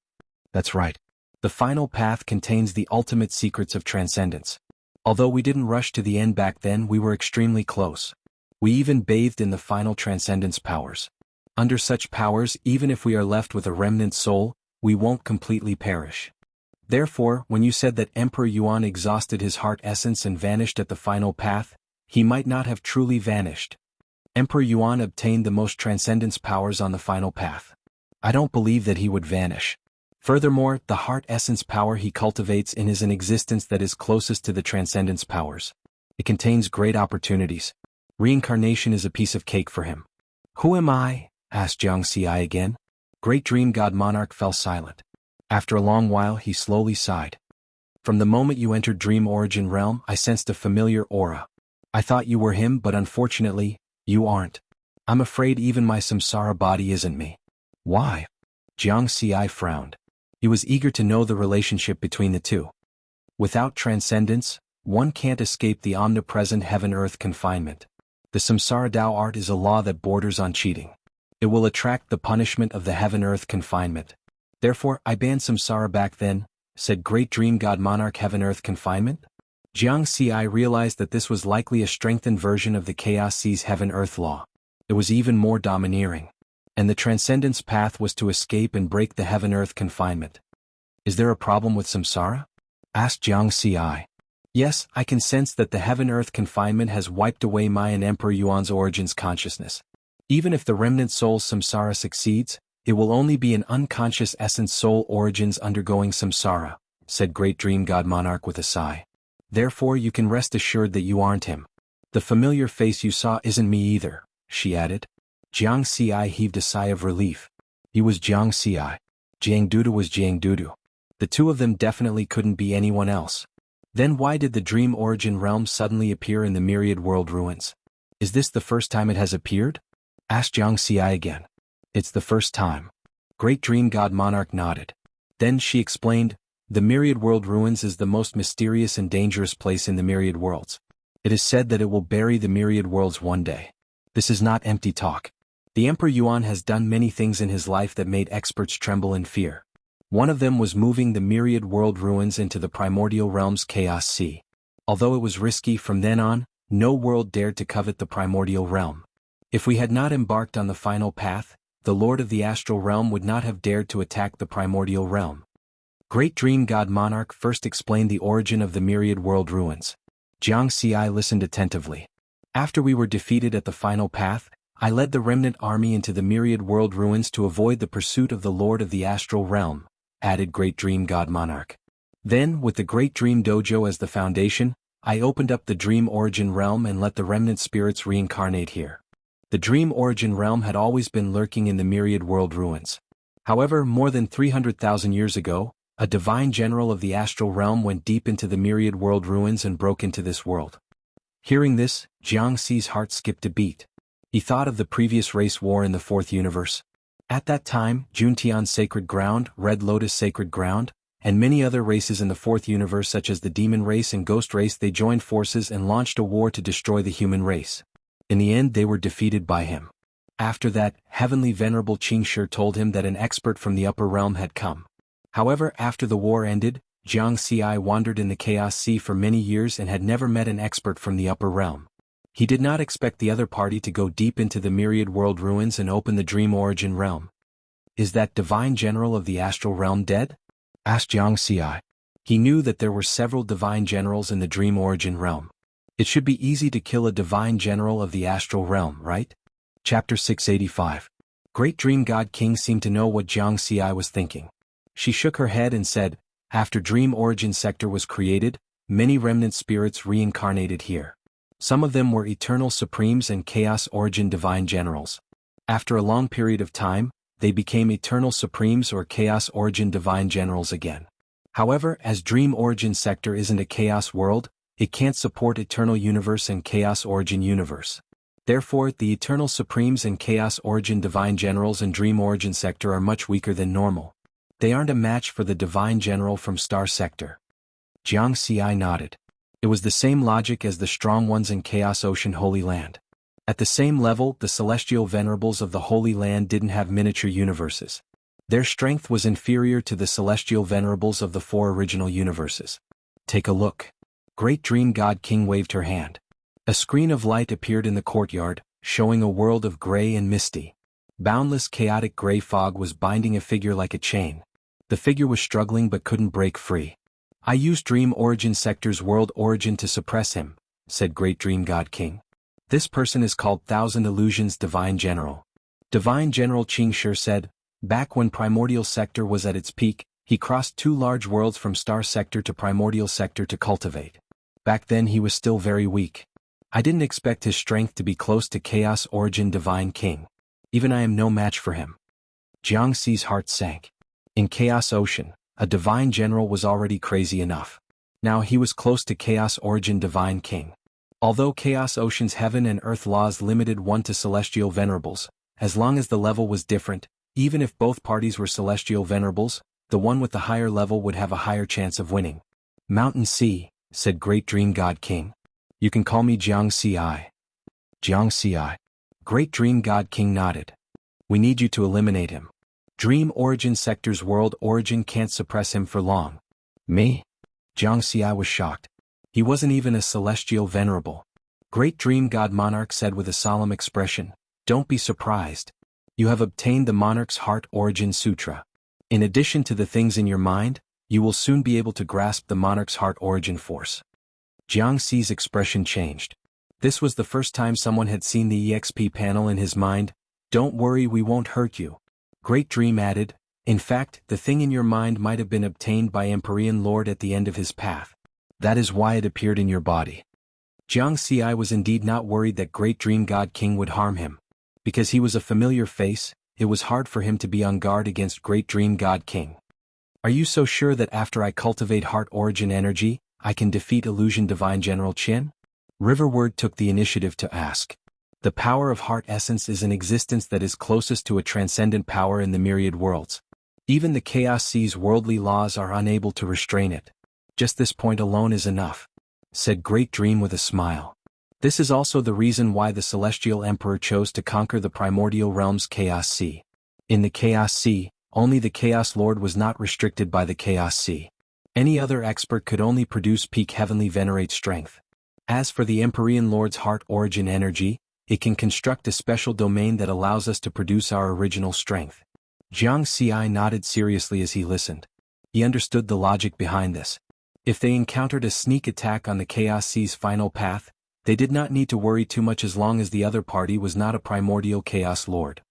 That's right. The final path contains the ultimate secrets of transcendence. Although we didn't rush to the end back then, we were extremely close. We even bathed in the final transcendence powers. Under such powers, even if we are left with a remnant soul, we won't completely perish. Therefore, when you said that Emperor Yuan exhausted his heart essence and vanished at the final path, he might not have truly vanished. Emperor Yuan obtained the most transcendence powers on the final path. I don't believe that he would vanish. Furthermore, the heart essence power he cultivates in is an existence that is closest to the transcendence powers. It contains great opportunities. Reincarnation is a piece of cake for him. Who am I? Asked Jianghu again. Great Dream God Monarch fell silent. After a long while, he slowly sighed. From the moment you entered Dream Origin Realm, I sensed a familiar aura. I thought you were him, but unfortunately, you aren't. I'm afraid even my samsara body isn't me. Why? Jianghu frowned. He was eager to know the relationship between the two. Without transcendence, one can't escape the omnipresent heaven-earth confinement. The samsara Tao art is a law that borders on cheating. It will attract the punishment of the heaven-earth confinement. Therefore, I banned samsara back then, said Great Dream God Monarch. Heaven-earth confinement? Jianghu realized that this was likely a strengthened version of the Chaos Sea's heaven-earth law. It was even more domineering. And the transcendence path was to escape and break the heaven-earth confinement. Is there a problem with samsara? Asked Jianghu. Yes, I can sense that the heaven-earth confinement has wiped away Mayan Emperor Yuan's origins consciousness. Even if the remnant soul's samsara succeeds, it will only be an unconscious essence soul origins undergoing samsara, said Great Dream God Monarch with a sigh. Therefore you can rest assured that you aren't him. The familiar face you saw isn't me either, she added. Jianghu heaved a sigh of relief. He was Jianghu. Jiangdudu was Jiangdudu. The two of them definitely couldn't be anyone else. Then why did the dream origin realm suddenly appear in the myriad world ruins? Is this the first time it has appeared? Asked Jianghu again. It's the first time. Great Dream God Monarch nodded. Then she explained, the myriad world ruins is the most mysterious and dangerous place in the myriad worlds. It is said that it will bury the myriad worlds one day. This is not empty talk. The Emperor Yuan has done many things in his life that made experts tremble in fear. One of them was moving the myriad world ruins into the primordial realm's Chaos Sea. Although it was risky from then on, no world dared to covet the primordial realm. If we had not embarked on the final path, the Lord of the Astral Realm would not have dared to attack the primordial realm. Great Dream God Monarch first explained the origin of the myriad world ruins. Jianghu listened attentively. After we were defeated at the final path, I led the remnant army into the myriad world ruins to avoid the pursuit of the Lord of the Astral Realm, added Great Dream God Monarch. Then, with the Great Dream Dojo as the foundation, I opened up the Dream Origin Realm and let the remnant spirits reincarnate here. The Dream Origin Realm had always been lurking in the myriad world ruins. However, more than 300,000 years ago, a divine general of the astral realm went deep into the myriad world ruins and broke into this world. Hearing this, Jianghu's heart skipped a beat. He thought of the previous race war in the fourth universe. At that time, Juntian Sacred Ground, Red Lotus Sacred Ground, and many other races in the fourth universe such as the demon race and ghost race, they joined forces and launched a war to destroy the human race. In the end they were defeated by him. After that, Heavenly Venerable Qingshi told him that an expert from the upper realm had come. However, after the war ended, Jianghu wandered in the Chaos Sea for many years and had never met an expert from the upper realm. He did not expect the other party to go deep into the myriad world ruins and open the Dream Origin Realm. Is that divine general of the astral realm dead? Asked Jianghu. He knew that there were several divine generals in the Dream Origin Realm. It should be easy to kill a divine general of the astral realm, right? Chapter 685. Great Dream God King seemed to know what Jianghu was thinking. She shook her head and said, after Dream Origin Sector was created, many remnant spirits reincarnated here. Some of them were Eternal Supremes and Chaos Origin Divine Generals. After a long period of time, they became Eternal Supremes or Chaos Origin Divine Generals again. However, as Dream Origin Sector isn't a Chaos world, it can't support Eternal Universe and Chaos Origin Universe. Therefore, the Eternal Supremes and Chaos Origin Divine Generals in Dream Origin Sector are much weaker than normal. They aren't a match for the Divine General from Star Sector. Jianghu nodded. It was the same logic as the strong ones in Chaos Ocean Holy Land. At the same level, the Celestial Venerables of the Holy Land didn't have miniature universes. Their strength was inferior to the Celestial Venerables of the four original universes. Take a look. Great Dream God King waved her hand. A screen of light appeared in the courtyard, showing a world of gray and misty. Boundless chaotic gray fog was binding a figure like a chain. The figure was struggling but couldn't break free. I used Dream Origin Sector's world origin to suppress him, said Great Dream God King. This person is called Thousand Illusions Divine General. Divine General Qingshi said, back when Primordial Sector was at its peak, he crossed two large worlds from Star Sector to Primordial Sector to cultivate. Back then he was still very weak. I didn't expect his strength to be close to Chaos Origin Divine King. Even I am no match for him. Jianghu's heart sank. In Chaos Ocean, a divine general was already crazy enough. Now he was close to Chaos Origin Divine King. Although Chaos Ocean's heaven and earth laws limited one to Celestial Venerables, as long as the level was different, even if both parties were Celestial Venerables, the one with the higher level would have a higher chance of winning. Mountain Sea, said Great Dream God King. You can call me Jianghu. Jianghu. Great Dream God King nodded. We need you to eliminate him. Dream Origin Sector's world origin can't suppress him for long. Me? Jiang Xi was shocked. He wasn't even a celestial venerable. Great Dream God Monarch said with a solemn expression, "Don't be surprised. You have obtained the Monarch's Heart Origin Sutra. In addition to the things in your mind, you will soon be able to grasp the Monarch's Heart Origin Force." Jiang Xi's expression changed. This was the first time someone had seen the EXP panel in his mind. "Don't worry, we won't hurt you." Great Dream added, "In fact, the thing in your mind might have been obtained by Empyrean Lord at the end of his path. That is why it appeared in your body." Jiang Xi was indeed not worried that Great Dream God King would harm him. Because he was a familiar face, it was hard for him to be on guard against Great Dream God King. "Are you so sure that after I cultivate Heart Origin energy, I can defeat Illusion Divine General Qin?" Riverward took the initiative to ask. The power of Heart Essence is an existence that is closest to a transcendent power in the myriad worlds. Even the Chaos Sea's worldly laws are unable to restrain it. Just this point alone is enough, said Great Dream with a smile. This is also the reason why the Celestial Emperor chose to conquer the primordial realm's Chaos Sea. In the Chaos Sea, only the Chaos Lord was not restricted by the Chaos Sea. Any other expert could only produce peak heavenly venerate strength. As for the Empyrean Lord's Heart Origin energy, it can construct a special domain that allows us to produce our original strength. Jiang Xi nodded seriously as he listened. He understood the logic behind this. If they encountered a sneak attack on the Chaos Sea's final path, they did not need to worry too much as long as the other party was not a primordial Chaos Lord.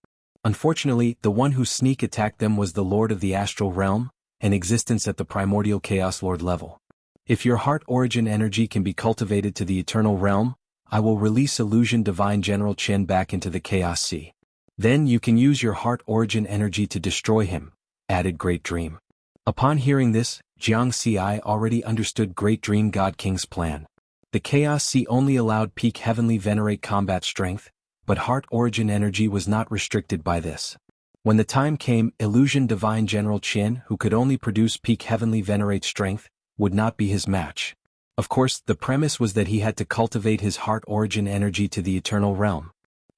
Unfortunately, the one who sneak attacked them was the Lord of the Astral Realm, an existence at the primordial Chaos Lord level. If your Heart Origin energy can be cultivated to the Eternal Realm, I will release Illusion Divine General Qin back into the Chaos Sea. Then you can use your Heart Origin energy to destroy him, added Great Dream. Upon hearing this, Jiang Xi already understood Great Dream God King's plan. The Chaos Sea only allowed peak heavenly venerate combat strength, but Heart Origin energy was not restricted by this. When the time came, Illusion Divine General Qin, who could only produce peak heavenly venerate strength, would not be his match. Of course, the premise was that he had to cultivate his Heart Origin energy to the Eternal Realm.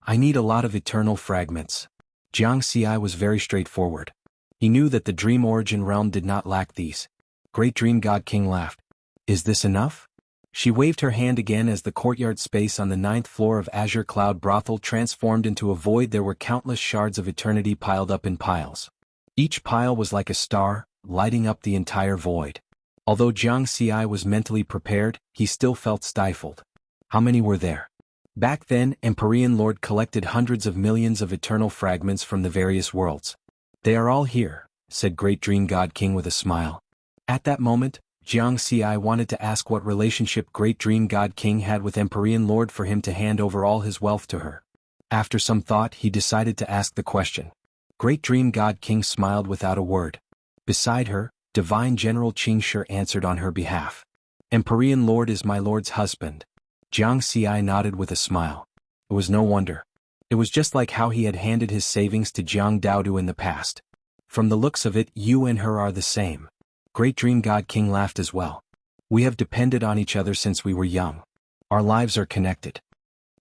I need a lot of eternal fragments. Jiang Xi was very straightforward. He knew that the Dream Origin Realm did not lack these. Great Dream God King laughed. Is this enough? She waved her hand again as the courtyard space on the 9th floor of Azure Cloud Brothel transformed into a void. There were countless shards of eternity piled up in piles. Each pile was like a star, lighting up the entire void. Although Jiang Xi was mentally prepared, he still felt stifled. How many were there? Back then, Empyrean Lord collected hundreds of millions of eternal fragments from the various worlds. They are all here, said Great Dream God King with a smile. At that moment, Jiang Xi wanted to ask what relationship Great Dream God King had with Empyrean Lord for him to hand over all his wealth to her. After some thought, he decided to ask the question. Great Dream God King smiled without a word. Beside her, Divine General Qingshi answered on her behalf. Empyrean Lord is my lord's husband. Jiang Xi nodded with a smile. It was no wonder. It was just like how he had handed his savings to Jiang Daodu in the past. From the looks of it, you and her are the same. Great Dream God King laughed as well. We have depended on each other since we were young. Our lives are connected.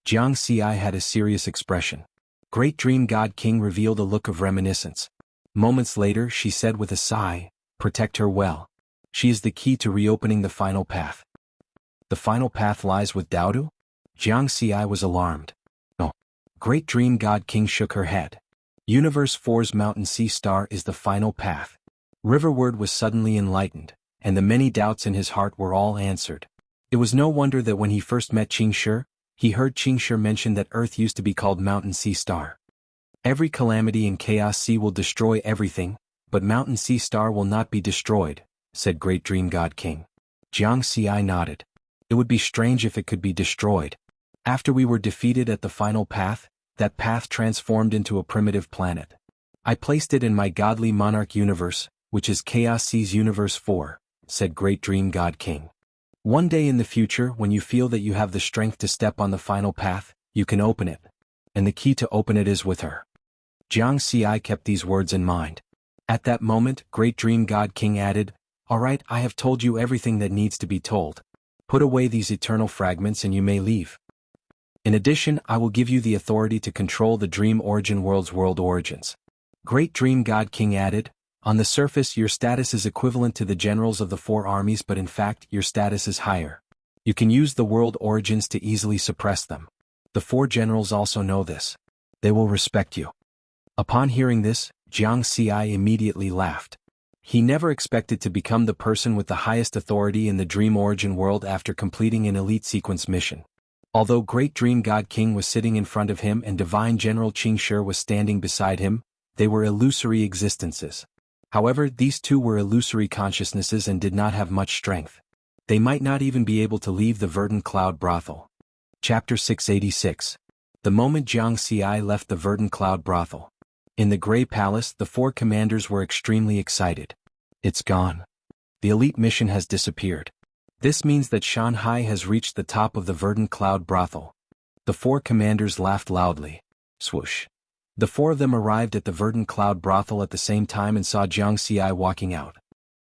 Jiang Xi had a serious expression. Great Dream God King revealed a look of reminiscence. Moments later, she said with a sigh, protect her well. She is the key to reopening the final path. The final path lies with Daodu? Jiang Xi was alarmed. No. Great Dream God King shook her head. Universe 4's Mountain Sea Star is the final path. Riverward was suddenly enlightened, and the many doubts in his heart were all answered. It was no wonder that when he first met Qingshi, he heard Qingshi mention that Earth used to be called Mountain Sea Star. Every calamity in Chaos Sea will destroy everything, but Mountain Sea Star will not be destroyed, said Great Dream God King. Jiang Xi nodded. It would be strange if it could be destroyed. After we were defeated at the final path, that path transformed into a primitive planet. I placed it in my godly monarch universe, which is Chaos Sea's Universe 4, said Great Dream God King. One day in the future, when you feel that you have the strength to step on the final path, you can open it. And the key to open it is with her. Jiang Xi kept these words in mind. At that moment, Great Dream God King added, all right, I have told you everything that needs to be told. Put away these eternal fragments and you may leave. In addition, I will give you the authority to control the Dream Origin World's world origins. Great Dream God King added, on the surface your status is equivalent to the generals of the 4 armies, but in fact your status is higher. You can use the world origins to easily suppress them. The 4 generals also know this. They will respect you. Upon hearing this, Jianghu immediately laughed. He never expected to become the person with the highest authority in the Dream Origin world after completing an elite sequence mission. Although Great Dream God King was sitting in front of him and Divine General Qing Shi was standing beside him, they were illusory existences. However, these two were illusory consciousnesses and did not have much strength. They might not even be able to leave the Verdant Cloud brothel. Chapter 686. The moment Jianghu left the Verdant Cloud brothel. In the Grey Palace, the 4 commanders were extremely excited. It's gone. The elite mission has disappeared. This means that Shanghai has reached the top of the Verdant Cloud brothel. The 4 commanders laughed loudly. Swoosh. The 4 of them arrived at the Verdant Cloud brothel at the same time and saw Jianghu walking out.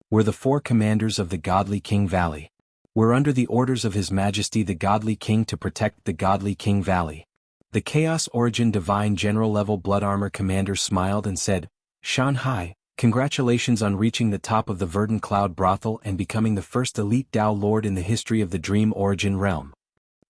We're the 4 commanders of the Godly King Valley. We're under the orders of His Majesty the Godly King to protect the Godly King Valley. The Chaos Origin Divine General Level Blood Armor Commander smiled and said, Shanghai, congratulations on reaching the top of the Verdant Cloud brothel and becoming the first elite Tao Lord in the history of the Dream Origin realm.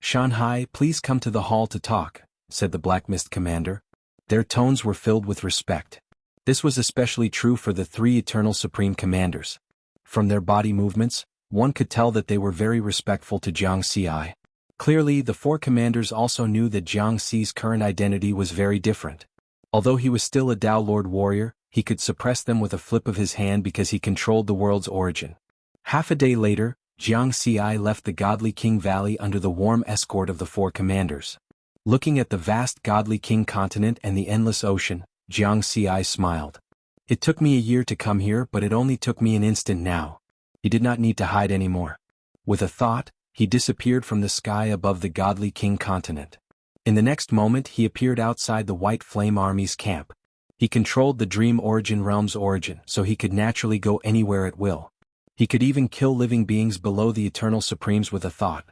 Shanghai, please come to the hall to talk, said the Black Mist Commander. Their tones were filled with respect. This was especially true for the 3 Eternal Supreme Commanders. From their body movements, one could tell that they were very respectful to Jianghu. Clearly, the 4 commanders also knew that Jianghu's current identity was very different. Although he was still a Tao Lord warrior, he could suppress them with a flip of his hand because he controlled the world's origin. Half a day later, Jianghu left the Godly King Valley under the warm escort of the 4 commanders. Looking at the vast Godly King continent and the endless ocean, Jianghu smiled. It took me a year to come here, but it only took me an instant now. He did not need to hide anymore. With a thought, he disappeared from the sky above the Godly King continent. In the next moment he appeared outside the White Flame Army's camp. He controlled the Dream Origin realm's origin, so he could naturally go anywhere at will. He could even kill living beings below the Eternal Supremes with a thought.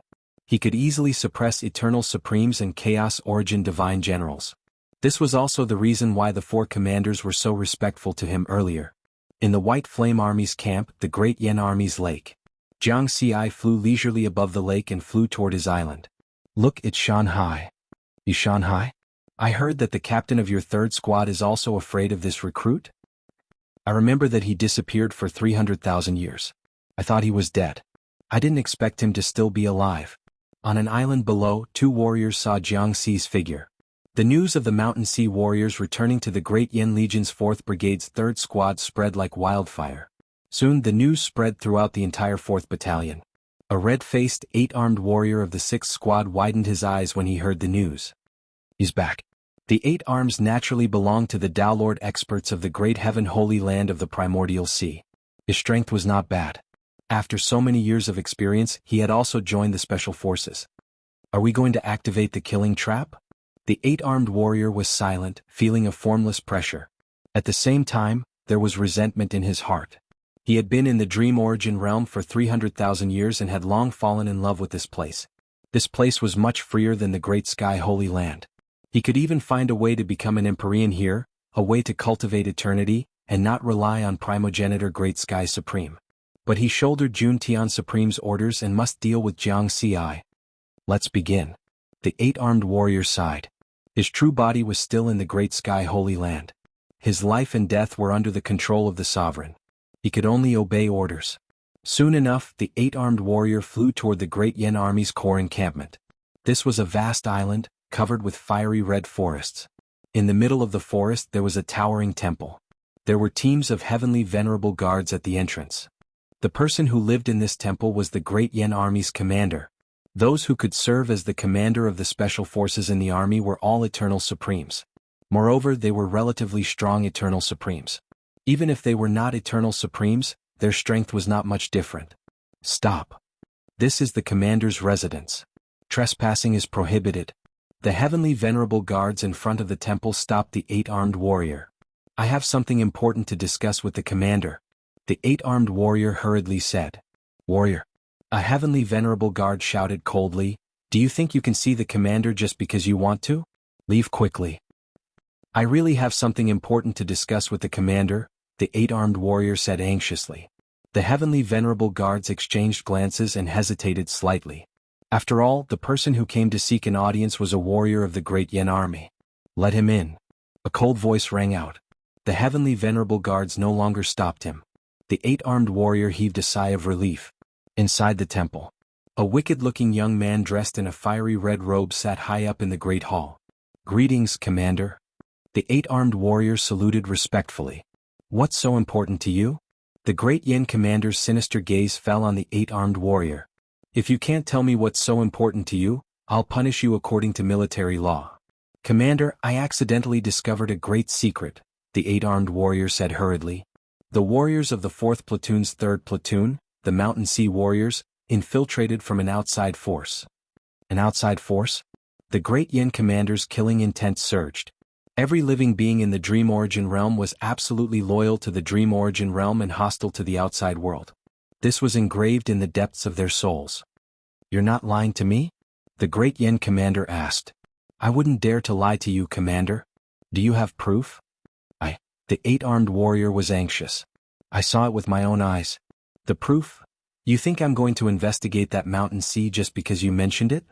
He could easily suppress Eternal Supremes and Chaos Origin Divine Generals. This was also the reason why the 4 commanders were so respectful to him earlier. In the White Flame Army's camp, the Great Yen Army's lake. Jianghu flew leisurely above the lake and flew toward his island. Look, it's Shanghai. You Shanghai? I heard that the captain of your 3rd squad is also afraid of this recruit? I remember that he disappeared for 300,000 years. I thought he was dead. I didn't expect him to still be alive. On an island below, 2 warriors saw Jianghu's figure. The news of the Mountain Sea warriors returning to the Great Yen Legion's 4th Brigade's 3rd Squad spread like wildfire. Soon the news spread throughout the entire 4th Battalion. A red-faced, 8-armed warrior of the 6th Squad widened his eyes when he heard the news. He's back. The 8 arms naturally belonged to the Tao Lord experts of the Great Heaven Holy Land of the Primordial Sea. His strength was not bad. After so many years of experience, he had also joined the Special Forces. Are we going to activate the killing trap? The 8-armed warrior was silent, feeling a formless pressure. At the same time, there was resentment in his heart. He had been in the Dream Origin realm for 300,000 years and had long fallen in love with this place. This place was much freer than the Great Sky Holy Land. He could even find a way to become an Empyrean here, a way to cultivate eternity, and not rely on Primogenitor Great Sky Supreme. But he shouldered Juntian Supreme's orders and must deal with Jianghu. Let's begin. The 8-armed warrior sighed. His true body was still in the Great Sky Holy Land. His life and death were under the control of the Sovereign. He could only obey orders. Soon enough, the 8-armed warrior flew toward the Great Yen Army's core encampment. This was a vast island, covered with fiery red forests. In the middle of the forest there was a towering temple. There were teams of heavenly venerable guards at the entrance. The person who lived in this temple was the Great Yen Army's commander. Those who could serve as the commander of the special forces in the army were all Eternal Supremes. Moreover, they were relatively strong Eternal Supremes. Even if they were not Eternal Supremes, their strength was not much different. Stop. This is the commander's residence. Trespassing is prohibited. The heavenly venerable guards in front of the temple stopped the 8-armed warrior. I have something important to discuss with the commander. The 8-armed warrior hurriedly said. Warrior. A heavenly venerable guard shouted coldly, Do you think you can see the commander just because you want to? Leave quickly. I really have something important to discuss with the commander, the 8-armed warrior said anxiously. The heavenly venerable guards exchanged glances and hesitated slightly. After all, the person who came to seek an audience was a warrior of the Great Yen army. Let him in. A cold voice rang out. The heavenly venerable guards no longer stopped him. The 8-armed warrior heaved a sigh of relief. Inside the temple, a wicked-looking young man dressed in a fiery red robe sat high up in the great hall. Greetings, Commander. The 8-armed warrior saluted respectfully. What's so important to you? The Great Yen commander's sinister gaze fell on the 8-armed warrior. If you can't tell me what's so important to you, I'll punish you according to military law. Commander, I accidentally discovered a great secret, the 8-armed warrior said hurriedly. The warriors of the 4th Platoon's 3rd Platoon, the Mountain Sea Warriors, infiltrated from an outside force. An outside force? The Great Yen commander's killing intent surged. Every living being in the Dream Origin realm was absolutely loyal to the Dream Origin realm and hostile to the outside world. This was engraved in the depths of their souls. You're not lying to me? The Great Yen commander asked. I wouldn't dare to lie to you, Commander. Do you have proof? The 8-armed warrior was anxious. I saw it with my own eyes. The proof? You think I'm going to investigate that mountain sea just because you mentioned it?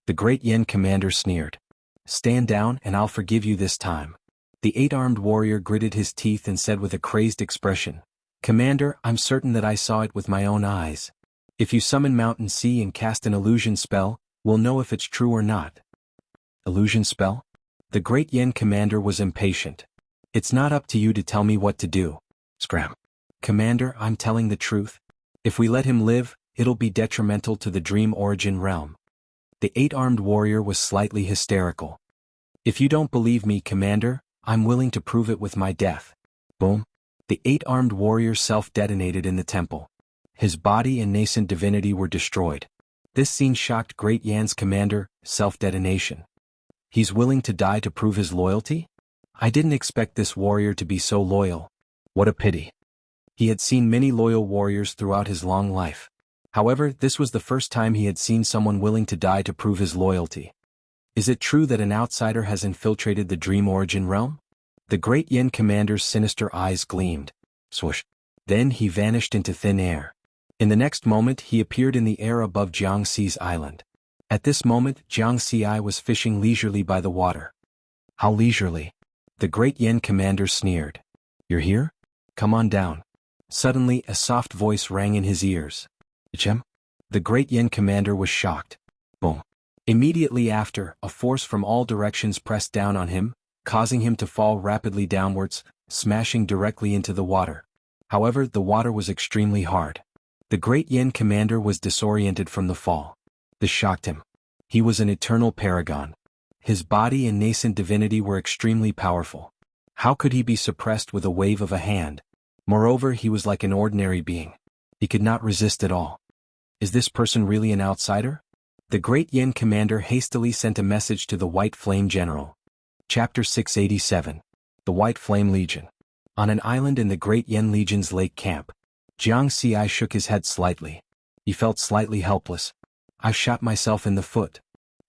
The Great Yen commander sneered. Stand down and I'll forgive you this time. The 8-armed warrior gritted his teeth and said with a crazed expression, Commander, I'm certain that I saw it with my own eyes. If you summon Mountain Sea and cast an illusion spell, we'll know if it's true or not. Illusion spell? The Great Yen commander was impatient. It's not up to you to tell me what to do. Scram. Commander, I'm telling the truth. If we let him live, it'll be detrimental to the Dream Origin realm. The 8-armed warrior was slightly hysterical. If you don't believe me, Commander, I'm willing to prove it with my death. Boom. The 8-armed warrior self-detonated in the temple. His body and nascent divinity were destroyed. This scene shocked Great Yan's commander, self-detonation. He's willing to die to prove his loyalty? I didn't expect this warrior to be so loyal. What a pity. He had seen many loyal warriors throughout his long life. However, this was the first time he had seen someone willing to die to prove his loyalty. Is it true that an outsider has infiltrated the Dream Origin realm? The Great Yen commander's sinister eyes gleamed. Swoosh. Then he vanished into thin air. In the next moment he appeared in the air above Jiangxi's island. At this moment Jiangxi was fishing leisurely by the water. How leisurely? The Great Yen commander sneered. You're here? Come on down. Suddenly a soft voice rang in his ears. Chem? The Great Yen commander was shocked. Boom. Immediately after, a force from all directions pressed down on him, causing him to fall rapidly downwards, smashing directly into the water. However, the water was extremely hard. The Great Yen commander was disoriented from the fall. This shocked him. He was an eternal paragon. His body and nascent divinity were extremely powerful. How could he be suppressed with a wave of a hand? Moreover, he was like an ordinary being. He could not resist at all. Is this person really an outsider? The Great Yen commander hastily sent a message to the White Flame General. Chapter 687. The White Flame Legion. On an island in the Great Yen Legion's lake camp, Jiangxi shook his head slightly. He felt slightly helpless. I've shot myself in the foot.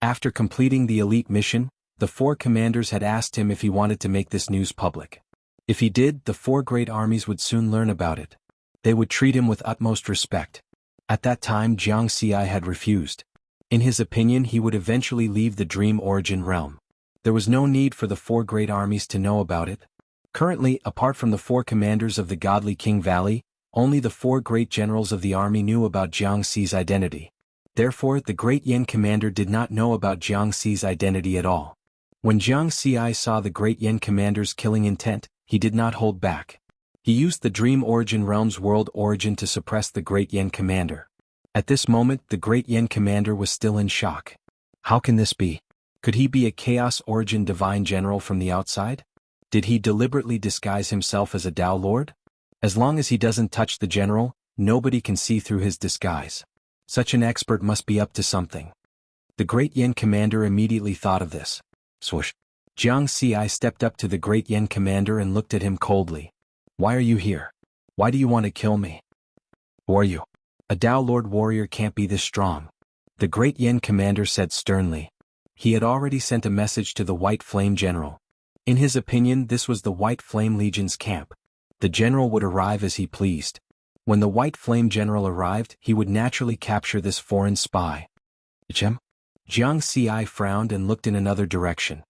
After completing the elite mission, the 4 commanders had asked him if he wanted to make this news public. If he did, the 4 great armies would soon learn about it. They would treat him with utmost respect. At that time Jiangxi had refused. In his opinion he would eventually leave the Dream Origin realm. There was no need for the 4 great armies to know about it. Currently, apart from the 4 commanders of the Godly King Valley, only the 4 great generals of the army knew about Jiangxi's identity. Therefore, the Great Yen commander did not know about Jiangxi's identity at all. When Jiangxi saw the Great Yen commander's killing intent, he did not hold back. He used the Dream Origin realm's world origin to suppress the Great Yen commander. At this moment, the Great Yen commander was still in shock. How can this be? Could he be a Chaos Origin divine general from the outside? Did he deliberately disguise himself as a Tao Lord? As long as he doesn't touch the general, nobody can see through his disguise. Such an expert must be up to something. The Great Yen commander immediately thought of this. Swoosh. Jiangxi stepped up to the Great Yen commander and looked at him coldly. Why are you here? Why do you want to kill me? Who are you? A Tao Lord warrior can't be this strong. The great Yen commander said sternly. He had already sent a message to the White Flame General. In his opinion, this was the White Flame Legion's camp. The general would arrive as he pleased. When the White Flame General arrived, he would naturally capture this foreign spy. Jiang Xi frowned and looked in another direction.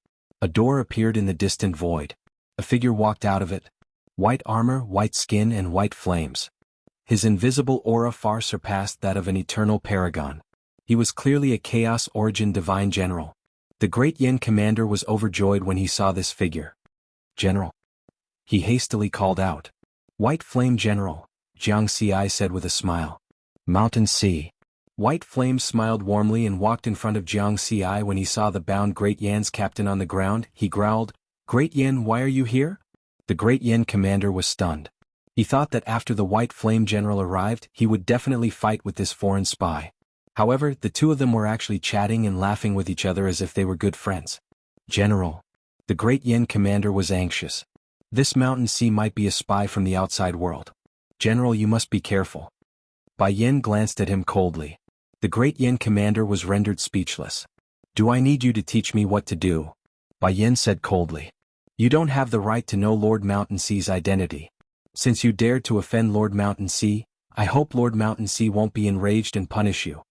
A door appeared in the distant void. A figure walked out of it. White armor, white skin, and white flames. His invisible aura far surpassed that of an eternal paragon. He was clearly a Chaos Origin divine general. The great Yen commander was overjoyed when he saw this figure. General. He hastily called out. White Flame General, Jiang Xi said with a smile. Mountain Sea. White Flame smiled warmly and walked in front of Jiang Xi when he saw the bound Great Yan's captain on the ground. He growled, Great Yen, why are you here? The Great Yen commander was stunned. He thought that after the White Flame General arrived, he would definitely fight with this foreign spy. However, the two of them were actually chatting and laughing with each other as if they were good friends. General. The Great Yen commander was anxious. This Mountain Sea might be a spy from the outside world. General, you must be careful. Bai Yen glanced at him coldly. The Great Yen commander was rendered speechless. Do I need you to teach me what to do? Bai Yen said coldly. You don't have the right to know Lord Mountain Sea's identity. Since you dared to offend Lord Mountain Sea, I hope Lord Mountain Sea won't be enraged and punish you.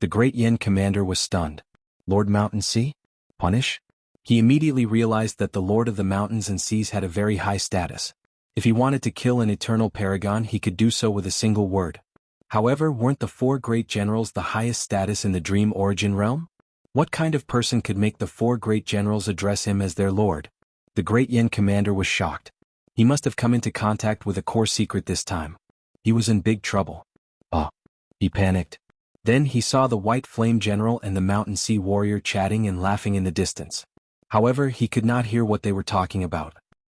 The Great Yen commander was stunned. Lord Mountain Sea? Punish? He immediately realized that the Lord of the Mountains and Seas had a very high status. If he wanted to kill an eternal paragon, he could do so with a single word. However, weren't the four great generals the highest status in the Dream Origin realm? What kind of person could make the four great generals address him as their lord? The Great Yen commander was shocked. He must have come into contact with a core secret this time. He was in big trouble. He panicked. Then he saw the White Flame General and the Mountain Sea warrior chatting and laughing in the distance. However, he could not hear what they were talking about.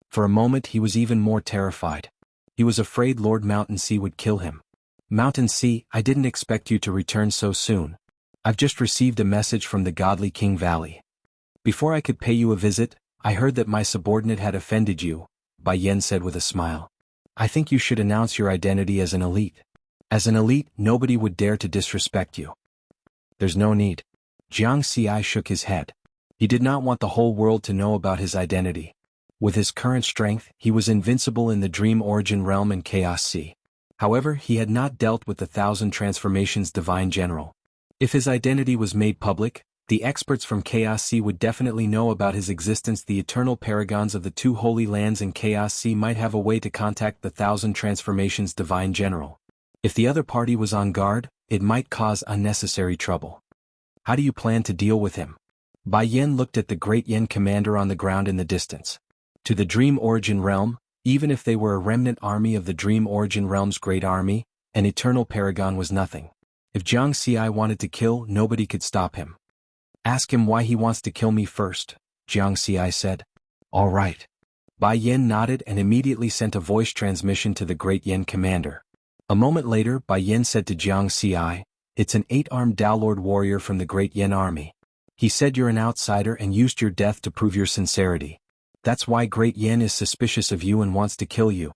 For a moment he was even more terrified. He was afraid Lord Mountain Sea would kill him. Mountain Sea, I didn't expect you to return so soon. I've just received a message from the godly King Valley. Before I could pay you a visit, I heard that my subordinate had offended you, Bai Yen said with a smile. I think you should announce your identity as an elite. As an elite, nobody would dare to disrespect you. There's no need. Jiang Xi shook his head. He did not want the whole world to know about his identity. With his current strength, he was invincible in the Dream Origin realm and Chaos Sea. However, he had not dealt with the Thousand Transformations Divine General. If his identity was made public, the experts from Chaos Sea would definitely know about his existence. The eternal paragons of the two holy lands in Chaos Sea might have a way to contact the Thousand Transformations Divine General. If the other party was on guard, it might cause unnecessary trouble. How do you plan to deal with him? Bai Yen looked at the Great Yen commander on the ground in the distance. To the Dream Origin realm, even if they were a remnant army of the Dream Origin realm's great army, an eternal paragon was nothing. If Jiang Xi wanted to kill, nobody could stop him. Ask him why he wants to kill me first, Jiang Xi said. All right. Bai Yen nodded and immediately sent a voice transmission to the Great Yen commander. A moment later, Bai Yen said to Jiang Xi, it's an 8-armed Daolord warrior from the Great Yen army. He said you're an outsider and used your death to prove your sincerity. That's why Great Yen is suspicious of you and wants to kill you.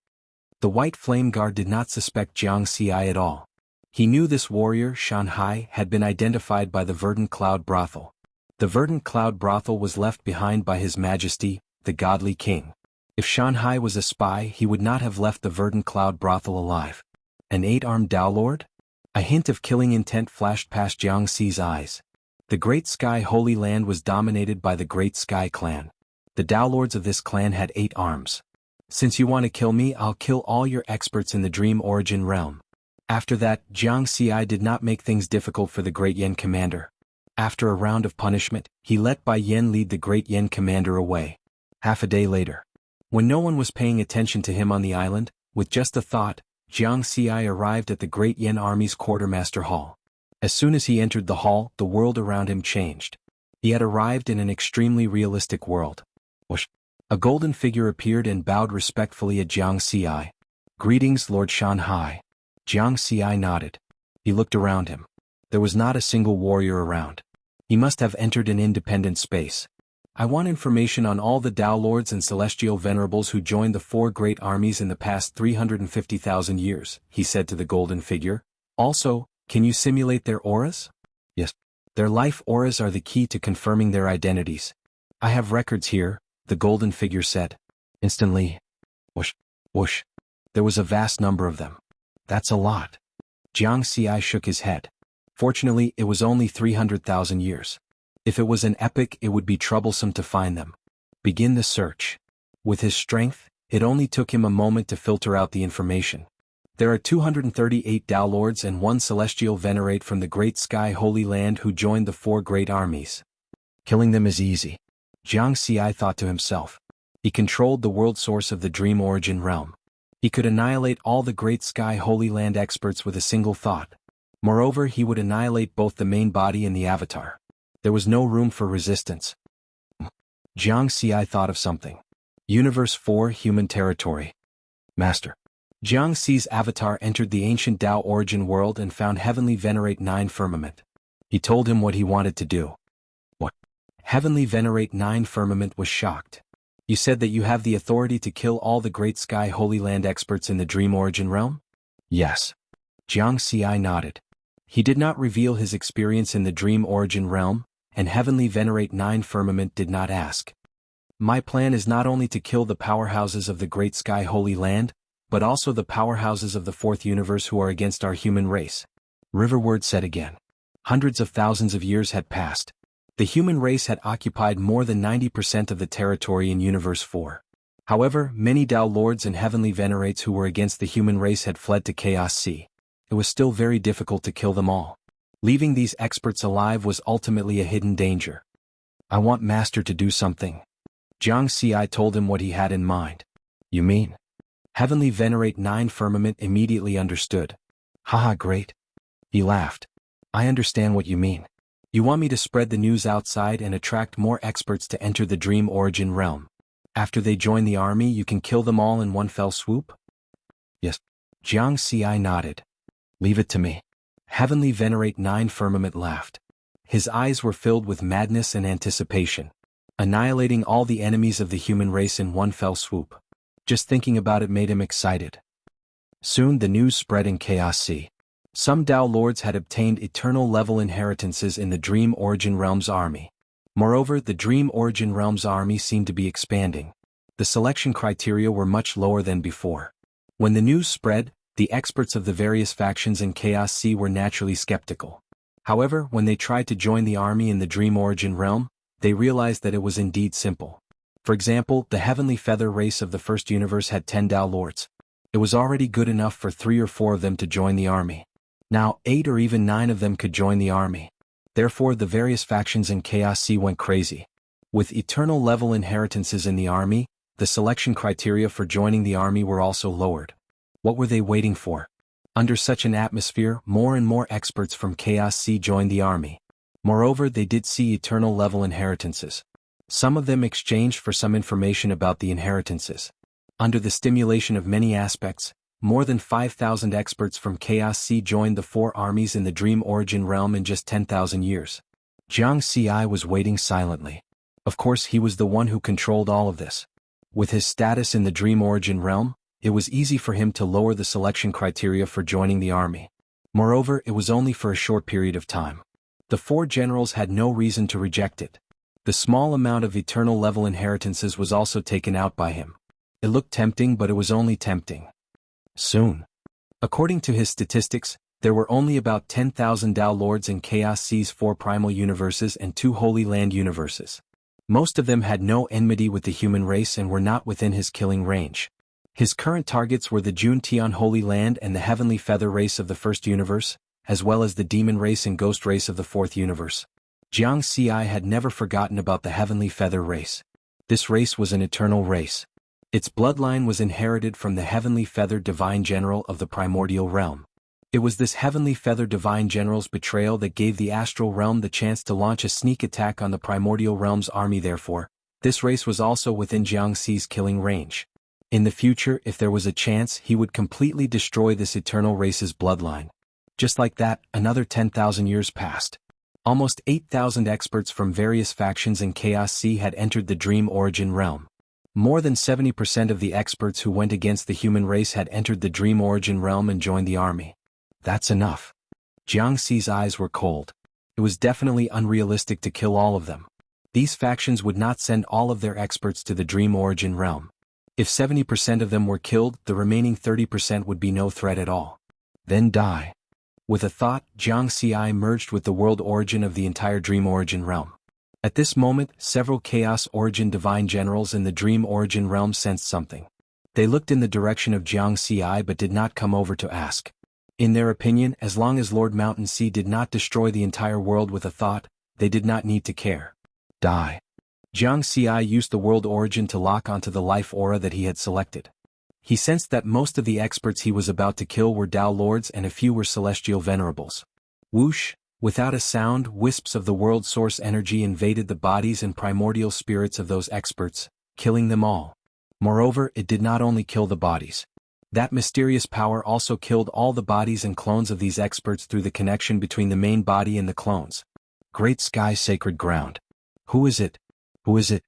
The White Flame Guard did not suspect Jiang Xi at all. He knew this warrior, Shanhai, had been identified by the Verdant Cloud Brothel. The Verdant Cloud Brothel was left behind by His Majesty, the Godly King. If Shanhai was a spy, he would not have left the Verdant Cloud Brothel alive. An 8-armed Daolord? A hint of killing intent flashed past Jiang Xi's eyes. The Great Sky Holy Land was dominated by the Great Sky Clan. The Daolords of this clan had 8 arms. Since you want to kill me, I'll kill all your experts in the Dream Origin realm. After that, Jiang Xi did not make things difficult for the Great Yen commander. After a round of punishment, he let Bai Yen lead the Great Yen commander away. Half a day later, when no one was paying attention to him on the island, with just a thought, Jiang Xi arrived at the Great Yen Army's quartermaster hall. As soon as he entered the hall, the world around him changed. He had arrived in an extremely realistic world. A golden figure appeared and bowed respectfully at Jiang Xi. Greetings, Lord Shanhai. Jiang Xi nodded. He looked around him. There was not a single warrior around. He must have entered an independent space. I want information on all the Daolords and Celestial Venerables who joined the 4 great armies in the past 350,000 years, he said to the golden figure. Also, can you simulate their auras? Yes. Their life auras are the key to confirming their identities. I have records here, the golden figure said. Instantly, whoosh, whoosh. There was a vast number of them. That's a lot. Jiang Xi shook his head. Fortunately, it was only 300,000 years. If it was an epoch, it would be troublesome to find them. Begin the search. With his strength, it only took him a moment to filter out the information. There are 238 Tao Lords and 1 Celestial Venerate from the Great Sky Holy Land who joined the 4 great armies. Killing them is easy. Jiang Xi thought to himself. He controlled the world source of the Dream Origin realm. He could annihilate all the Great Sky Holy Land experts with a single thought. Moreover, he would annihilate both the main body and the avatar. There was no room for resistance. Jiang Xi thought of something. Universe 4 Human Territory. Master. Jiang Xi's avatar entered the ancient Tao origin world and found Heavenly Venerate 9 Firmament. He told him what he wanted to do. What? Heavenly Venerate 9 Firmament was shocked. You said that you have the authority to kill all the Great Sky Holy Land experts in the Dream Origin realm? Yes. Jiang Xi nodded. He did not reveal his experience in the Dream Origin realm, and Heavenly Venerate 9 Firmament did not ask. My plan is not only to kill the powerhouses of the Great Sky Holy Land, but also the powerhouses of the 4th universe who are against our human race. Riverward said again. Hundreds of thousands of years had passed. The human race had occupied more than 90% of the territory in Universe 4. However, many Tao Lords and Heavenly Venerates who were against the human race had fled to Chaos Sea. It was still very difficult to kill them all. Leaving these experts alive was ultimately a hidden danger. I want Master to do something. Jiang Xi told him what he had in mind. You mean? Heavenly Venerate 9 Firmament immediately understood. Haha, great. He laughed. I understand what you mean. You want me to spread the news outside and attract more experts to enter the Dream Origin realm. After they join the army, you can kill them all in one fell swoop? Yes. Jiang Xi nodded. Leave it to me. Heavenly Venerate 9 Firmament laughed. His eyes were filled with madness and anticipation. Annihilating all the enemies of the human race in one fell swoop. Just thinking about it made him excited. Soon the news spread in Chaos Sea. Some Tao Lords had obtained eternal level inheritances in the Dream Origin Realm's army. Moreover, the Dream Origin Realm's army seemed to be expanding. The selection criteria were much lower than before. When the news spread, the experts of the various factions in Chaos Sea were naturally skeptical. However, when they tried to join the army in the Dream Origin Realm, they realized that it was indeed simple. For example, the Heavenly Feather race of the First Universe had 10 Tao Lords. It was already good enough for 3 or 4 of them to join the army. Now, 8 or even 9 of them could join the army. Therefore, the various factions in Chaos Sea went crazy. With eternal level inheritances in the army, the selection criteria for joining the army were also lowered. What were they waiting for? Under such an atmosphere, more and more experts from Chaos Sea joined the army. Moreover, they did see eternal level inheritances. Some of them exchanged for some information about the inheritances. Under the stimulation of many aspects, more than 5,000 experts from Chaos Sea joined the 4 armies in the Dream Origin realm in just 10,000 years. Jiang Xi was waiting silently. Of course, he was the one who controlled all of this. With his status in the Dream Origin realm, it was easy for him to lower the selection criteria for joining the army. Moreover, it was only for a short period of time. The 4 generals had no reason to reject it. The small amount of eternal level inheritances was also taken out by him. It looked tempting, but it was only tempting. Soon. According to his statistics, there were only about 10,000 Tao Lords in Chaos Sea's 4 primal universes and 2 Holy Land universes. Most of them had no enmity with the human race and were not within his killing range. His current targets were the Jun Tian Holy Land and the Heavenly Feather race of the First Universe, as well as the Demon race and Ghost race of the 4th Universe. Jiang Xi had never forgotten about the Heavenly Feather race. This race was an eternal race. Its bloodline was inherited from the Heavenly Feather Divine General of the Primordial Realm. It was this Heavenly Feather Divine General's betrayal that gave the Astral Realm the chance to launch a sneak attack on the Primordial Realm's army. Therefore, this race was also within Jiang Xi's killing range. In the future, if there was a chance, he would completely destroy this eternal race's bloodline. Just like that, another 10,000 years passed. Almost 8,000 experts from various factions in Chaos Sea had entered the Dream Origin realm. More than 70% of the experts who went against the human race had entered the Dream Origin realm and joined the army. That's enough. Jiang Xi's eyes were cold. It was definitely unrealistic to kill all of them. These factions would not send all of their experts to the Dream Origin realm. If 70% of them were killed, the remaining 30% would be no threat at all. Then die. With a thought, Jianghu merged with the world origin of the entire Dream Origin realm. At this moment, several Chaos Origin divine generals in the Dream Origin realm sensed something. They looked in the direction of Jianghu but did not come over to ask. In their opinion, as long as Lord Mountain Sea did not destroy the entire world with a thought, they did not need to care. Die. Jianghu used the world origin to lock onto the life aura that he had selected. He sensed that most of the experts he was about to kill were Tao Lords and a few were celestial venerables. Whoosh! Without a sound, wisps of the world source energy invaded the bodies and primordial spirits of those experts, killing them all. Moreover, it did not only kill the bodies. That mysterious power also killed all the bodies and clones of these experts through the connection between the main body and the clones. Great Sky Sacred Ground. Who is it? Who is it?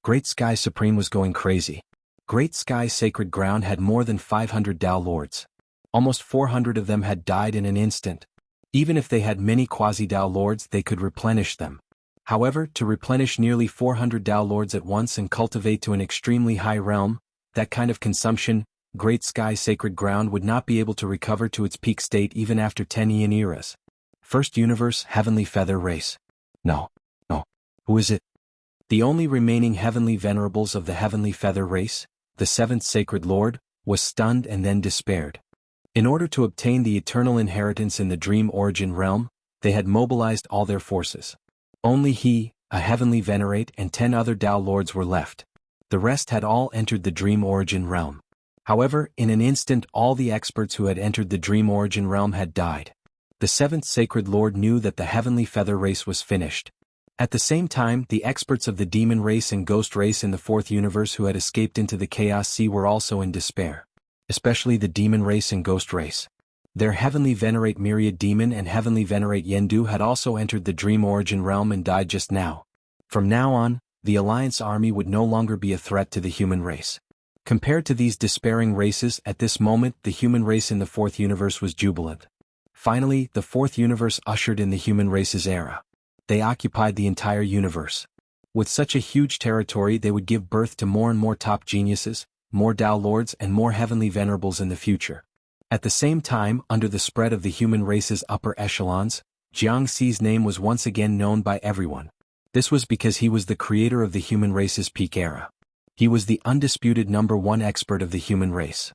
Great Sky Supreme was going crazy. Great Sky Sacred Ground had more than 500 Tao Lords. Almost 400 of them had died in an instant. Even if they had many quasi-Tao Lords, they could replenish them. However, to replenish nearly 400 Tao Lords at once and cultivate to an extremely high realm, that kind of consumption, Great Sky Sacred Ground would not be able to recover to its peak state even after 10 Aeon eras. First Universe Heavenly Feather Race. No. Who is it? The only remaining Heavenly Venerables of the Heavenly Feather Race, the Seventh Sacred Lord, was stunned and then despaired. In order to obtain the eternal inheritance in the Dream Origin realm, they had mobilized all their forces. Only he, a Heavenly Venerate and 10 other Tao Lords were left. The rest had all entered the Dream Origin realm. However, in an instant all the experts who had entered the Dream Origin realm had died. The Seventh Sacred Lord knew that the Heavenly Feather Race was finished. At the same time, the experts of the Demon Race and Ghost Race in the Fourth Universe who had escaped into the Chaos Sea were also in despair. Especially the Demon Race and Ghost Race. Their Heavenly Venerate Myriad Demon and Heavenly Venerate Yendu had also entered the Dream Origin realm and died just now. From now on, the Alliance army would no longer be a threat to the human race. Compared to these despairing races, at this moment the human race in the Fourth Universe was jubilant. Finally, the Fourth Universe ushered in the human race's era. They occupied the entire universe. With such a huge territory they would give birth to more and more top geniuses, more Tao Lords and more Heavenly Venerables in the future. At the same time, under the spread of the human race's upper echelons, Jianghu's name was once again known by everyone. This was because he was the creator of the human race's peak era. He was the undisputed #1 expert of the human race.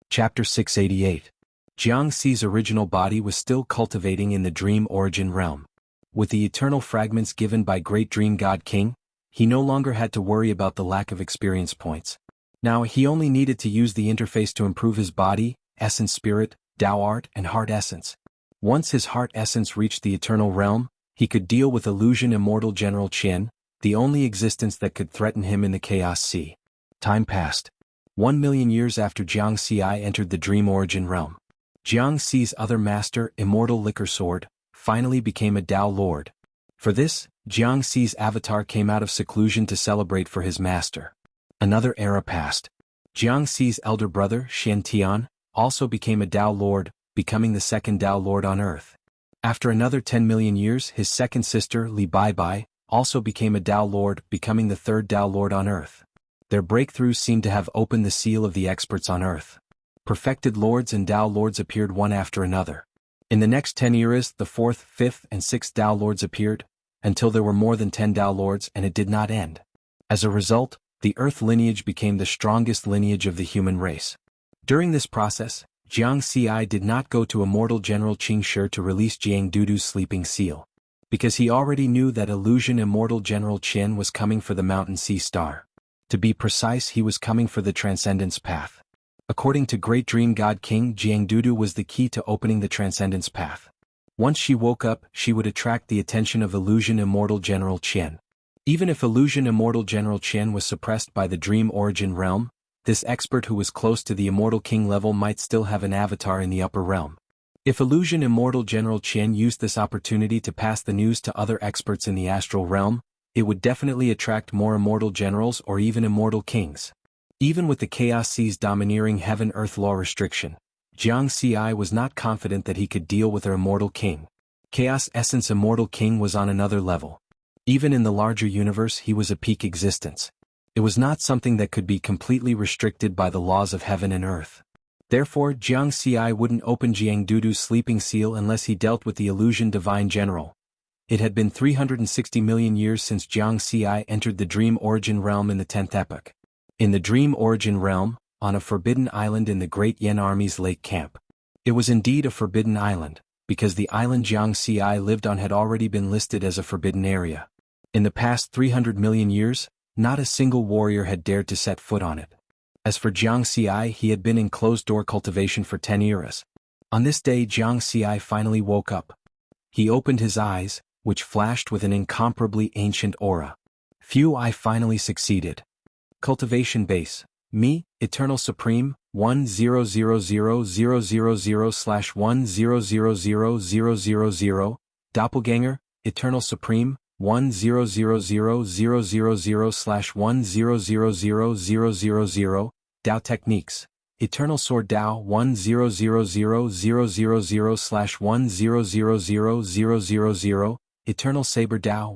Chapter 688. Jianghu's original body was still cultivating in the Dream Origin realm. With the eternal fragments given by Great Dream God King, he no longer had to worry about the lack of experience points. Now he only needed to use the interface to improve his body, essence spirit, Tao art and heart essence. Once his heart essence reached the eternal realm, he could deal with Illusion Immortal General Qin, the only existence that could threaten him in the Chaos Sea. Time passed. 1,000,000 years after Jianghu entered the Dream Origin realm. Jianghu's other master, Immortal Liquor Sword, finally became a Tao Lord. For this, Jianghu's avatar came out of seclusion to celebrate for his master. Another era passed. Jianghu's elder brother, Tian, also became a Tao Lord, becoming the second Tao Lord on Earth. After another 10,000,000 years, his second sister, Li Baibai, also became a Tao Lord, becoming the third Tao Lord on Earth. Their breakthroughs seemed to have opened the seal of the experts on Earth. Perfected Lords and Tao Lords appeared one after another. In the next 10 eras, the 4th, 5th, and 6th Tao Lords appeared, until there were more than 10 Tao Lords and it did not end. As a result, the Earth lineage became the strongest lineage of the human race. During this process, Jianghu did not go to Immortal General Qing Shi to release Jiangdudu's sleeping seal. Because he already knew that Illusion Immortal General Qin was coming for the Mountain Sea Star. To be precise, he was coming for the Transcendence Path. According to Great Dream God King, Jiangdudu was the key to opening the Transcendence Path. Once she woke up, she would attract the attention of Illusion Immortal General Qin. Even if Illusion Immortal General Qin was suppressed by the Dream Origin realm, this expert who was close to the Immortal King level might still have an avatar in the upper realm. If Illusion Immortal General Qin used this opportunity to pass the news to other experts in the astral realm, it would definitely attract more immortal generals or even immortal kings. Even with the Chaos Sea's domineering heaven-earth law restriction, Jianghu was not confident that he could deal with her immortal king. Chaos Essence Immortal King was on another level. Even in the larger universe he was a peak existence. It was not something that could be completely restricted by the laws of heaven and earth. Therefore Jianghu wouldn't open Jiangdudu's sleeping seal unless he dealt with the illusion divine general. It had been 360 million years since Jianghu entered the Dream Origin Realm in the 10th epoch. In the Dream Origin Realm, on a forbidden island in the Great Yen Army's lake camp. It was indeed a forbidden island, because the island Jianghu lived on had already been listed as a forbidden area. In the past 300 million years, not a single warrior had dared to set foot on it. As for Jianghu, he had been in closed-door cultivation for 10 eras. On this day Jianghu finally woke up. He opened his eyes, which flashed with an incomparably ancient aura. I finally succeeded. Cultivation base. Me, Eternal Supreme, 100000/10000000. Doppelganger, Eternal Supreme, 100000/10000000. Dao Techniques. Eternal Sword Dao 100000/10000000. Eternal Saber Dao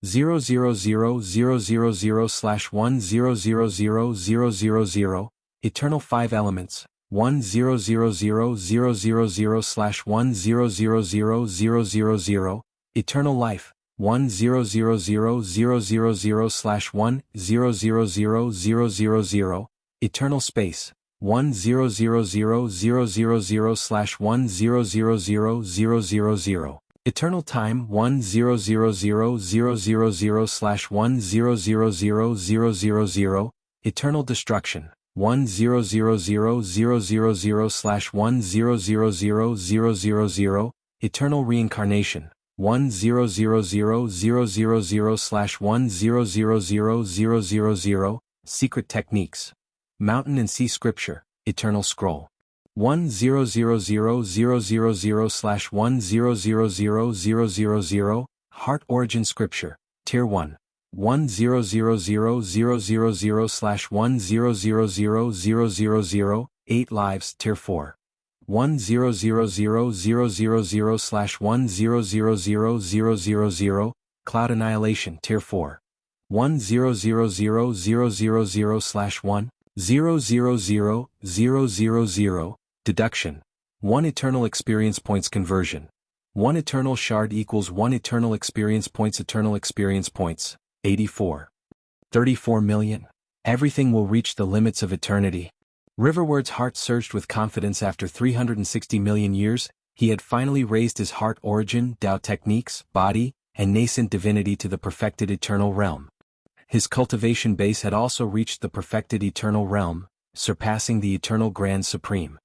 100000/10000000. Eternal Five Elements 100000/10000000. Eternal Life 100000/10000000. Eternal Space 100000/10000000. Eternal Time 100000/10000000. Eternal Destruction 100000/10000000. Eternal Reincarnation 100000/10000000. Secret Techniques. Mountain and Sea Scripture, Eternal Scroll. 100000/10000000. Heart Origin Scripture, Tier 1. 100000/10000000. 8 Lives, Tier 4. 100000/10000000. Cloud Annihilation, Tier 4. 100000/10000000. Deduction. 1 Eternal Experience Points Conversion. 1 Eternal Shard equals 1 Eternal Experience Points. Eternal Experience Points, 84. 34 million. Everything will reach the limits of eternity. Riverward's heart surged with confidence after 360 million years. He had finally raised his heart origin, Dao techniques, body, and nascent divinity to the perfected eternal realm. His cultivation base had also reached the perfected eternal realm, surpassing the eternal Grand Supreme.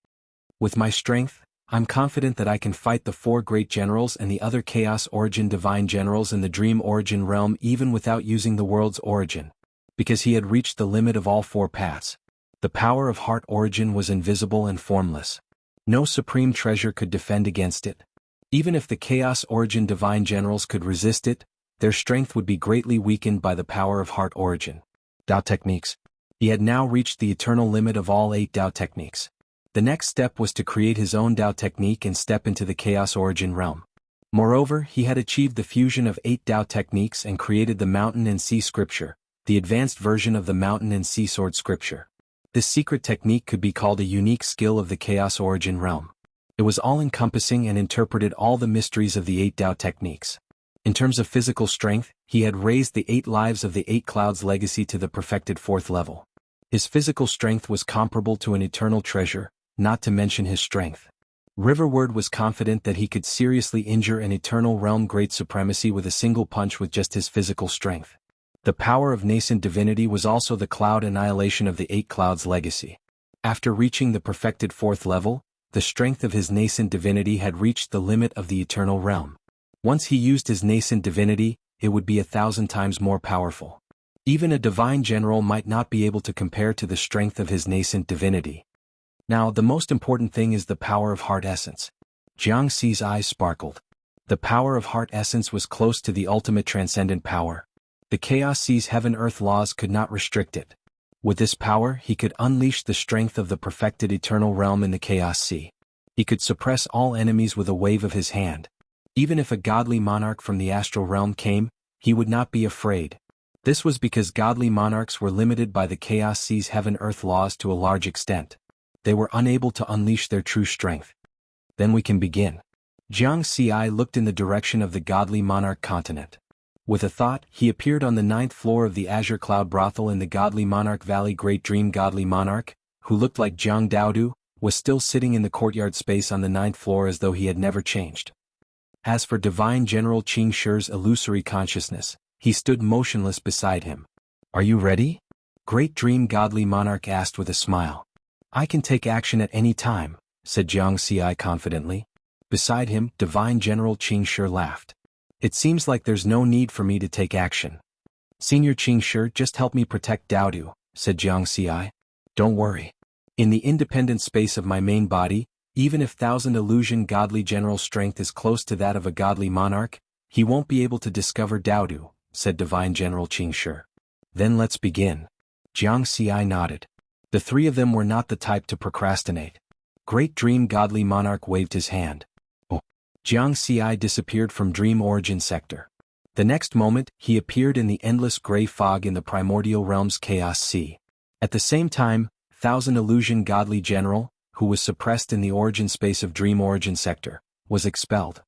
With my strength, I'm confident that I can fight the 4 great generals and the other Chaos Origin divine generals in the Dream Origin realm even without using the world's origin. Because he had reached the limit of all 4 paths. The power of Heart Origin was invisible and formless. No supreme treasure could defend against it. Even if the Chaos Origin divine generals could resist it, their strength would be greatly weakened by the power of Heart Origin. Dao Techniques. He had now reached the eternal limit of all 8 Dao Techniques. The next step was to create his own Dao technique and step into the Chaos Origin realm. Moreover, he had achieved the fusion of 8 Dao techniques and created the Mountain and Sea Scripture, the advanced version of the Mountain and Sea Sword Scripture. This secret technique could be called a unique skill of the Chaos Origin realm. It was all-encompassing and interpreted all the mysteries of the 8 Dao techniques. In terms of physical strength, he had raised the 8 lives of the 8 Clouds legacy to the perfected 4th level. His physical strength was comparable to an eternal treasure, not to mention his strength. Riverward was confident that he could seriously injure an eternal realm great supremacy with a single punch with just his physical strength. The power of nascent divinity was also the cloud annihilation of the 8 Clouds legacy. After reaching the perfected 4th level, the strength of his nascent divinity had reached the limit of the eternal realm. Once he used his nascent divinity, it would be 1,000 times more powerful. Even a divine general might not be able to compare to the strength of his nascent divinity. Now, the most important thing is the power of Heart Essence. Jiangxi's eyes sparkled. The power of Heart Essence was close to the ultimate transcendent power. The Chaos Sea's heaven-earth laws could not restrict it. With this power, he could unleash the strength of the perfected eternal realm in the Chaos Sea. He could suppress all enemies with a wave of his hand. Even if a godly monarch from the astral realm came, he would not be afraid. This was because godly monarchs were limited by the Chaos Sea's heaven-earth laws to a large extent. They were unable to unleash their true strength. Then we can begin. Jianghu looked in the direction of the godly monarch continent. With a thought, he appeared on the 9th floor of the Azure Cloud Brothel in the Godly Monarch Valley. Great Dream Godly Monarch, who looked like Jiang Daodu, was still sitting in the courtyard space on the 9th floor as though he had never changed. As for Divine General Qing Shi's illusory consciousness, he stood motionless beside him. Are you ready? Great Dream Godly Monarch asked with a smile. I can take action at any time, said Jianghu confidently. Beside him, Divine General Qing Shi laughed. It seems like there's no need for me to take action. Senior Qing Shi, just help me protect Daodu, said Jianghu. Don't worry. In the independent space of my main body, even if 1,000 illusion godly general strength is close to that of a godly monarch, he won't be able to discover Daodu, said Divine General Qing Shi. Then let's begin. Jianghu nodded. The three of them were not the type to procrastinate. Great Dream Godly Monarch waved his hand. Jianghu disappeared from Dream Origin Sector. The next moment, he appeared in the endless gray fog in the primordial realm's Chaos Sea. At the same time, 1,000 Illusion Godly General, who was suppressed in the origin space of Dream Origin Sector, was expelled.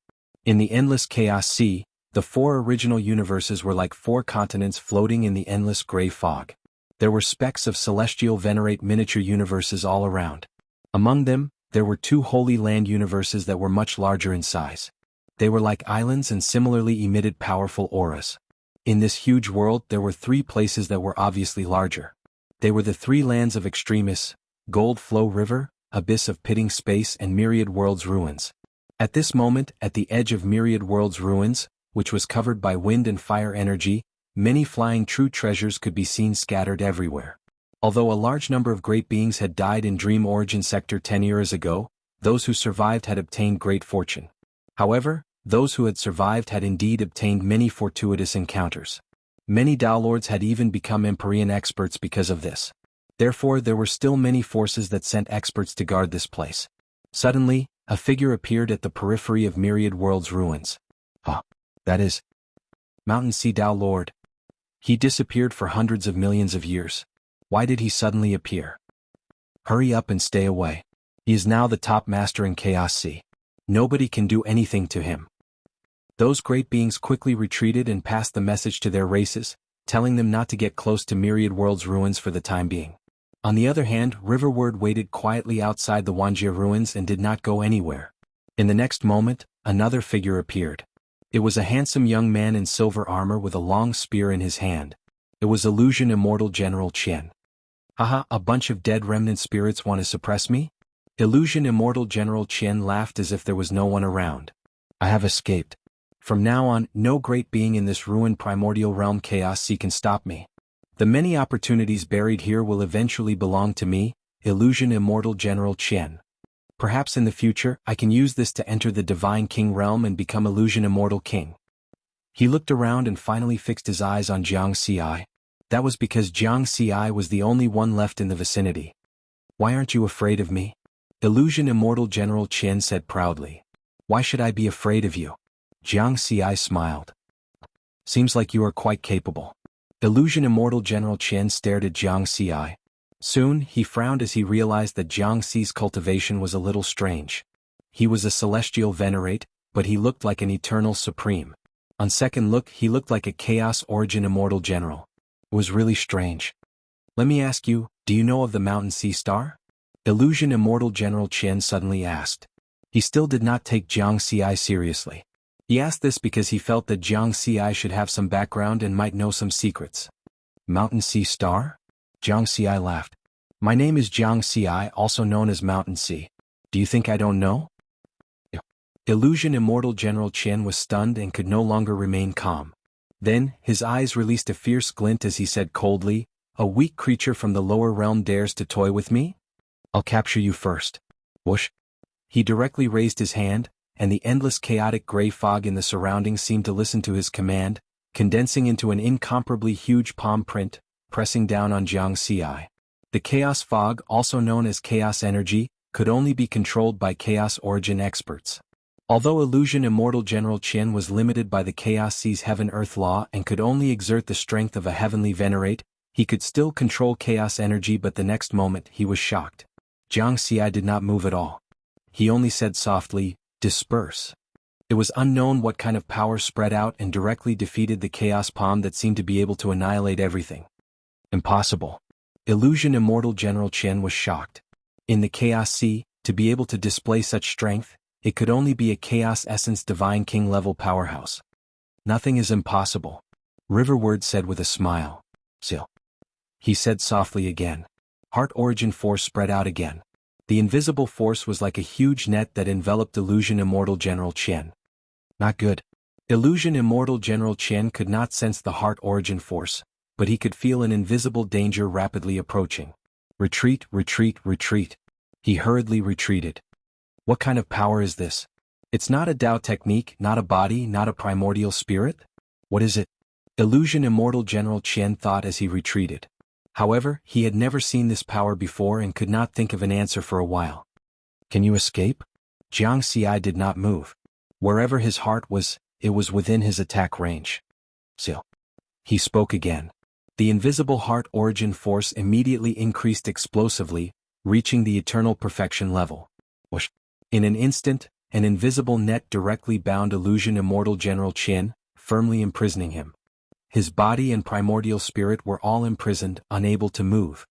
In the endless Chaos Sea, the 4 original universes were like 4 continents floating in the endless gray fog. There were specks of celestial venerate miniature universes all around. Among them, there were 2 Holy Land universes that were much larger in size. They were like islands and similarly emitted powerful auras. In this huge world there were 3 places that were obviously larger. They were the 3 lands of Extremis, Gold Flow River, Abyss of Pitting Space and Myriad Worlds Ruins. At this moment, at the edge of Myriad Worlds Ruins, which was covered by wind and fire energy, many flying true treasures could be seen scattered everywhere. Although a large number of great beings had died in Dream Origin Sector 10 years ago, those who survived had obtained great fortune. However, those who had survived had indeed obtained many fortuitous encounters. Many Dao Lords had even become Empyrean experts because of this. Therefore there were still many forces that sent experts to guard this place. Suddenly, a figure appeared at the periphery of Myriad Worlds Ruins. That is Mountain Sea Dao Lord. He disappeared for hundreds of millions of years. Why did he suddenly appear? Hurry up and stay away. He is now the top master in Chaos Sea. Nobody can do anything to him. Those great beings quickly retreated and passed the message to their races, telling them not to get close to Myriad Worlds Ruins for the time being. On the other hand, Riverward waited quietly outside the Wanjia ruins and did not go anywhere. In the next moment, another figure appeared. It was a handsome young man in silver armor with a long spear in his hand. It was Illusion Immortal General Qian. Haha, a bunch of dead remnant spirits want to suppress me? Illusion Immortal General Qian laughed as if there was no one around. I have escaped. From now on, no great being in this ruined primordial realm Chaos Sea can stop me. The many opportunities buried here will eventually belong to me, Illusion Immortal General Qian. Perhaps in the future, I can use this to enter the Divine King realm and become Illusion Immortal King. He looked around and finally fixed his eyes on Jianghu. That was because Jianghu was the only one left in the vicinity. Why aren't you afraid of me? Illusion Immortal General Qian said proudly. Why should I be afraid of you? Jianghu smiled. Seems like you are quite capable. Illusion Immortal General Qian stared at Jianghu. Soon, he frowned as he realized that Jianghu's cultivation was a little strange. He was a celestial venerate, but he looked like an eternal supreme. On second look, he looked like a Chaos Origin Immortal General. It was really strange. Let me ask you, do you know of the Mountain Sea Star? Illusion Immortal General Qian suddenly asked. He still did not take Jianghu seriously. He asked this because he felt that Jianghu should have some background and might know some secrets. Mountain Sea Star? Jianghu laughed. My name is Jianghu, also known as Mountain Sea. Do you think I don't know? Illusion Immortal General Qian was stunned and could no longer remain calm. Then, his eyes released a fierce glint as he said coldly, a weak creature from the lower realm dares to toy with me? I'll capture you first. Whoosh. He directly raised his hand, and the endless chaotic gray fog in the surroundings seemed to listen to his command, condensing into an incomparably huge palm print, pressing down on Jianghu. The chaos fog, also known as chaos energy, could only be controlled by chaos origin experts. Although Illusion Immortal General Qian was limited by the Chaos Sea's Heaven-Earth law and could only exert the strength of a heavenly venerate, he could still control chaos energy, but the next moment he was shocked. Jiang Xi did not move at all. He only said softly, "Disperse." It was unknown what kind of power spread out and directly defeated the chaos palm that seemed to be able to annihilate everything. Impossible. Illusion Immortal General Qian was shocked. In the Chaos Sea, to be able to display such strength, it could only be a Chaos Essence Divine King level powerhouse. Nothing is impossible, Riverward said with a smile. Still. He said softly again. Heart Origin Force spread out again. The invisible force was like a huge net that enveloped Illusion Immortal General Qian. Not good. Illusion Immortal General Qian could not sense the Heart Origin Force, but he could feel an invisible danger rapidly approaching. Retreat, retreat, retreat. He hurriedly retreated. What kind of power is this? It's not a Tao technique, not a body, not a primordial spirit? What is it? Illusion Immortal General Qian thought as he retreated. However, he had never seen this power before and could not think of an answer for a while. Can you escape? Jiang Xi did not move. Wherever his heart was, it was within his attack range. Still. He spoke again. The invisible Heart Origin Force immediately increased explosively, reaching the eternal perfection level. Whoosh. In an instant, an invisible net directly bound Illusion Immortal General Qian, firmly imprisoning him. His body and primordial spirit were all imprisoned, unable to move.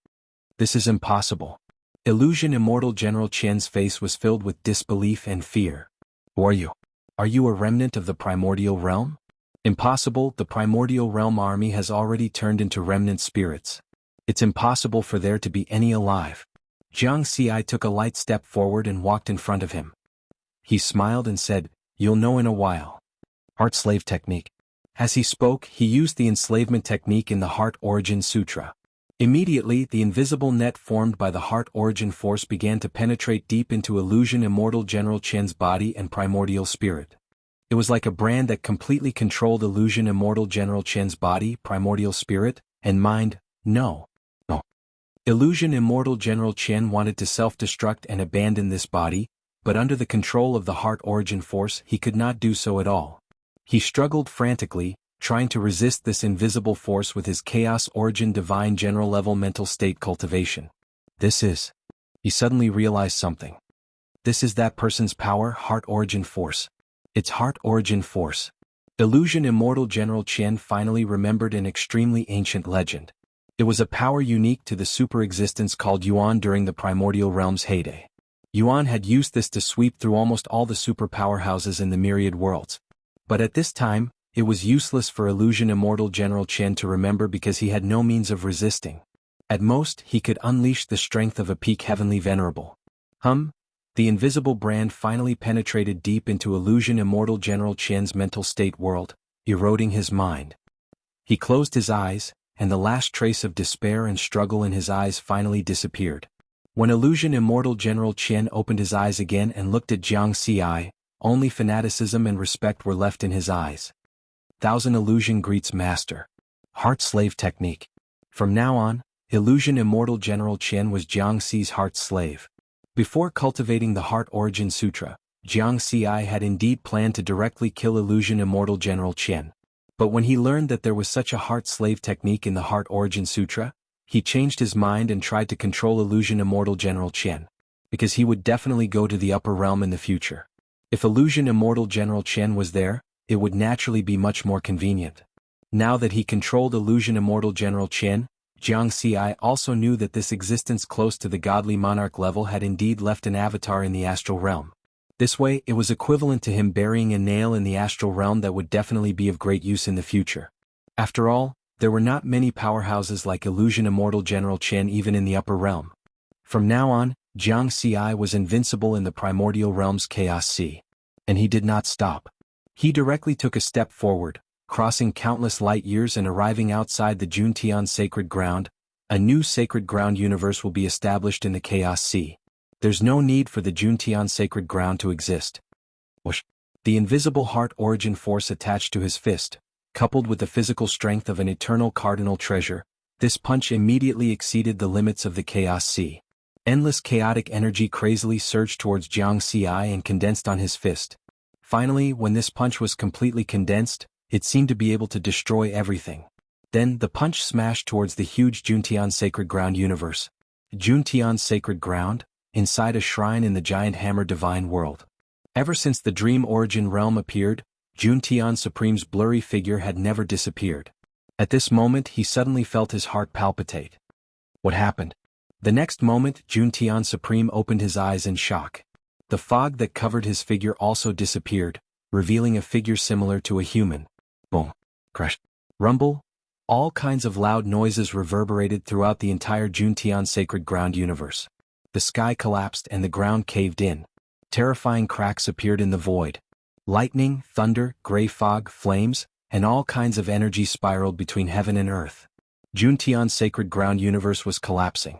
This is impossible. Illusion Immortal General Qian's face was filled with disbelief and fear. Who are you? Are you a remnant of the primordial realm? Impossible, the primordial realm army has already turned into remnant spirits. It's impossible for there to be any alive. Jiang Xi took a light step forward and walked in front of him. He smiled and said, "You'll know in a while." Heart Slave Technique. As he spoke, he used the enslavement technique in the Heart Origin Sutra. Immediately, the invisible net formed by the Heart Origin Force began to penetrate deep into Illusion Immortal General Qian's body and primordial spirit. It was like a brand that completely controlled Illusion Immortal General Qian's body, primordial spirit, and mind. No. Illusion Immortal General Qian wanted to self-destruct and abandon this body, but under the control of the Heart Origin Force he could not do so at all. He struggled frantically, trying to resist this invisible force with his Chaos Origin Divine General Level mental state cultivation. He suddenly realized something. This is that person's power, Heart Origin Force. It's Heart Origin Force. Illusion Immortal General Qian finally remembered an extremely ancient legend. It was a power unique to the super-existence called Yuan during the primordial realm's heyday. Yuan had used this to sweep through almost all the super powerhouses in the myriad worlds. But at this time, it was useless for Illusion Immortal General Qian to remember because he had no means of resisting. At most, he could unleash the strength of a peak heavenly venerable. The invisible brand finally penetrated deep into Illusion Immortal General Qian's mental state world, eroding his mind. He closed his eyes, and the last trace of despair and struggle in his eyes finally disappeared. When Illusion Immortal General Qian opened his eyes again and looked at Jiang Xi, only fanaticism and respect were left in his eyes. Thousand Illusion greets Master. Heart Slave Technique. From now on, Illusion Immortal General Qian was Jiang Xi's heart slave. Before cultivating the Heart Origin Sutra, Jiang Xi had indeed planned to directly kill Illusion Immortal General Qian. But when he learned that there was such a heart slave technique in the Heart Origin Sutra, he changed his mind and tried to control Illusion Immortal General Qian. Because he would definitely go to the upper realm in the future. If Illusion Immortal General Qian was there, it would naturally be much more convenient. Now that he controlled Illusion Immortal General Qian, Jiang Xi also knew that this existence close to the godly monarch level had indeed left an avatar in the astral realm. This way, it was equivalent to him burying a nail in the astral realm that would definitely be of great use in the future. After all, there were not many powerhouses like Illusion Immortal General Qian even in the upper realm. From now on, Jiang Xi was invincible in the primordial realm's Chaos Sea. And he did not stop. He directly took a step forward, crossing countless light years and arriving outside the Juntian sacred ground. A new sacred ground universe will be established in the Chaos Sea. There's no need for the Juntian sacred ground to exist. Whoosh. The invisible Heart Origin Force attached to his fist, coupled with the physical strength of an eternal cardinal treasure, this punch immediately exceeded the limits of the Chaos Sea. Endless chaotic energy crazily surged towards Jiang Xi and condensed on his fist. Finally, when this punch was completely condensed, it seemed to be able to destroy everything. Then, the punch smashed towards the huge Juntian Sacred Ground universe. Juntian's Sacred Ground, inside a shrine in the giant hammer divine world. Ever since the Dream Origin realm appeared, Juntian Supreme's blurry figure had never disappeared. At this moment he suddenly felt his heart palpitate. What happened? The next moment Juntian Supreme opened his eyes in shock. The fog that covered his figure also disappeared, revealing a figure similar to a human. Boom. Crash. Rumble. All kinds of loud noises reverberated throughout the entire Juntian Sacred Ground universe. The sky collapsed and the ground caved in. Terrifying cracks appeared in the void. Lightning, thunder, gray fog, flames, and all kinds of energy spiraled between heaven and earth. Juntian's Sacred Ground universe was collapsing.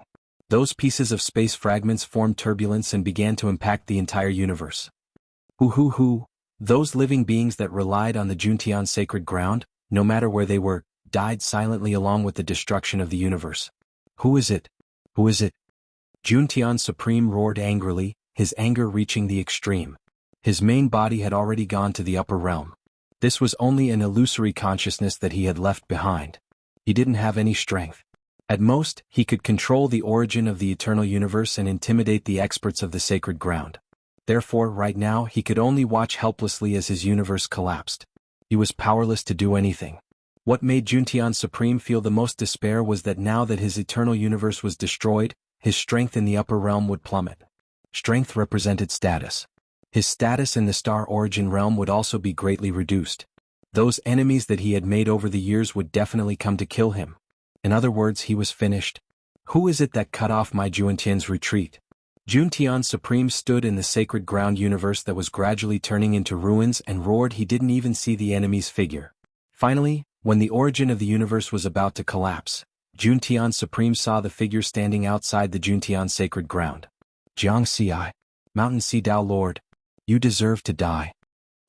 Those pieces of space fragments formed turbulence and began to impact the entire universe. Hoo. Those living beings that relied on the Juntian Sacred Ground, no matter where they were, died silently along with the destruction of the universe. Who is it? Who is it? Juntian Supreme roared angrily, his anger reaching the extreme. His main body had already gone to the upper realm. This was only an illusory consciousness that he had left behind. He didn't have any strength. At most, he could control the origin of the eternal universe and intimidate the experts of the sacred ground. Therefore, right now, he could only watch helplessly as his universe collapsed. He was powerless to do anything. What made Juntian Supreme feel the most despair was that now that his eternal universe was destroyed, his strength in the upper realm would plummet. Strength represented status. His status in the Star Origin realm would also be greatly reduced. Those enemies that he had made over the years would definitely come to kill him. In other words, he was finished. Who is it that cut off my Juntian's retreat? Juntian Supreme stood in the sacred ground universe that was gradually turning into ruins and roared. He didn't even see the enemy's figure. Finally, when the origin of the universe was about to collapse, Juntian Supreme saw the figure standing outside the Juntian sacred ground. Jianghu, Mountain Sea Dao Lord, you deserve to die.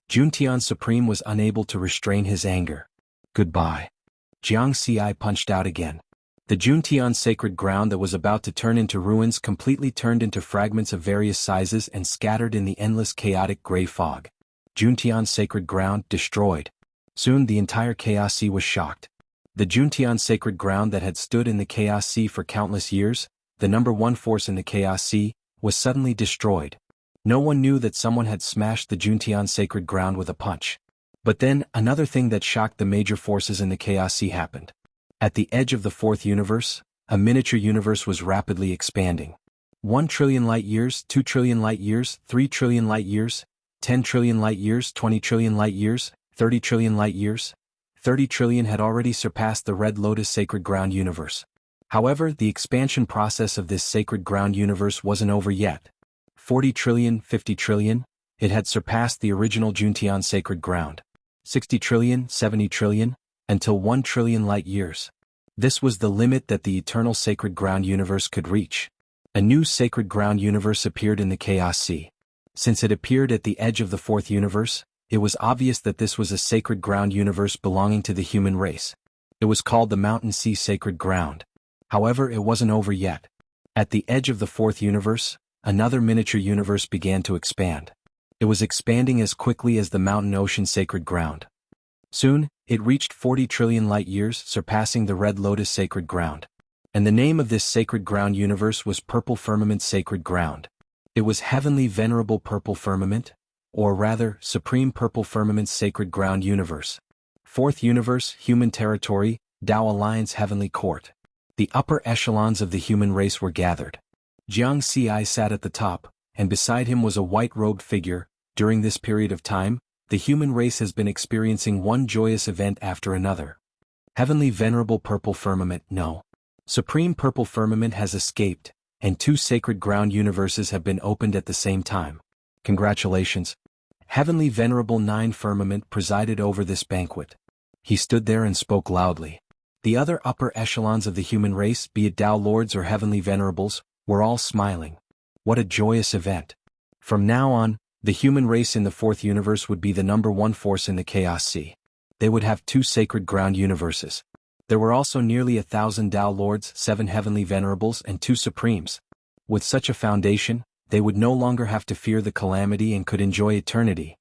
Juntian Supreme was unable to restrain his anger. Goodbye. Jianghu punched out again. The Juntian sacred ground that was about to turn into ruins completely turned into fragments of various sizes and scattered in the endless chaotic gray fog. Juntian sacred ground destroyed. Soon the entire Chaos Sea was shocked. The Juntian sacred ground that had stood in the Chaos Sea for countless years, the number one force in the Chaos Sea, was suddenly destroyed. No one knew that someone had smashed the Juntian sacred ground with a punch. But then, another thing that shocked the major forces in the Chaos Sea happened. At the edge of the fourth universe, a miniature universe was rapidly expanding. 1 trillion light-years, 2 trillion light-years, 3 trillion light-years, 10 trillion light-years, 20 trillion light-years, 30 trillion light-years. 30 trillion had already surpassed the Red Lotus Sacred Ground universe. However, the expansion process of this Sacred Ground universe wasn't over yet. 40 trillion, 50 trillion, it had surpassed the original Juntian Sacred Ground. 60 trillion, 70 trillion, until 1 trillion light-years. This was the limit that the eternal Sacred Ground universe could reach. A new Sacred Ground universe appeared in the Chaos Sea. Since it appeared at the edge of the fourth universe, it was obvious that this was a Sacred Ground universe belonging to the human race. It was called the Mountain Sea Sacred Ground. However, it wasn't over yet. At the edge of the fourth universe, another miniature universe began to expand. It was expanding as quickly as the Mountain Ocean Sacred Ground. Soon, it reached 40 trillion light-years, surpassing the Red Lotus Sacred Ground. And the name of this Sacred Ground universe was Purple Firmament Sacred Ground. It was Heavenly Venerable Purple Firmament, or rather, Supreme Purple Firmament Sacred Ground Universe. Fourth Universe, Human Territory, Tao Alliance Heavenly Court. The upper echelons of the human race were gathered. Jianghu sat at the top, and beside him was a white-robed figure. During this period of time, the human race has been experiencing one joyous event after another. Heavenly Venerable Purple Firmament, no. Supreme Purple Firmament has escaped, and 2 Sacred Ground universes have been opened at the same time. Congratulations. Heavenly Venerable 9 Firmament presided over this banquet. He stood there and spoke loudly. The other upper echelons of the human race, be it Tao Lords or Heavenly Venerables, were all smiling. What a joyous event. From now on, the human race in the fourth universe would be the number one force in the Chaos Sea. They would have 2 Sacred Ground universes. There were also nearly 1,000 Tao Lords, 7 Heavenly Venerables, and 2 Supremes. With such a foundation, they would no longer have to fear the calamity and could enjoy eternity.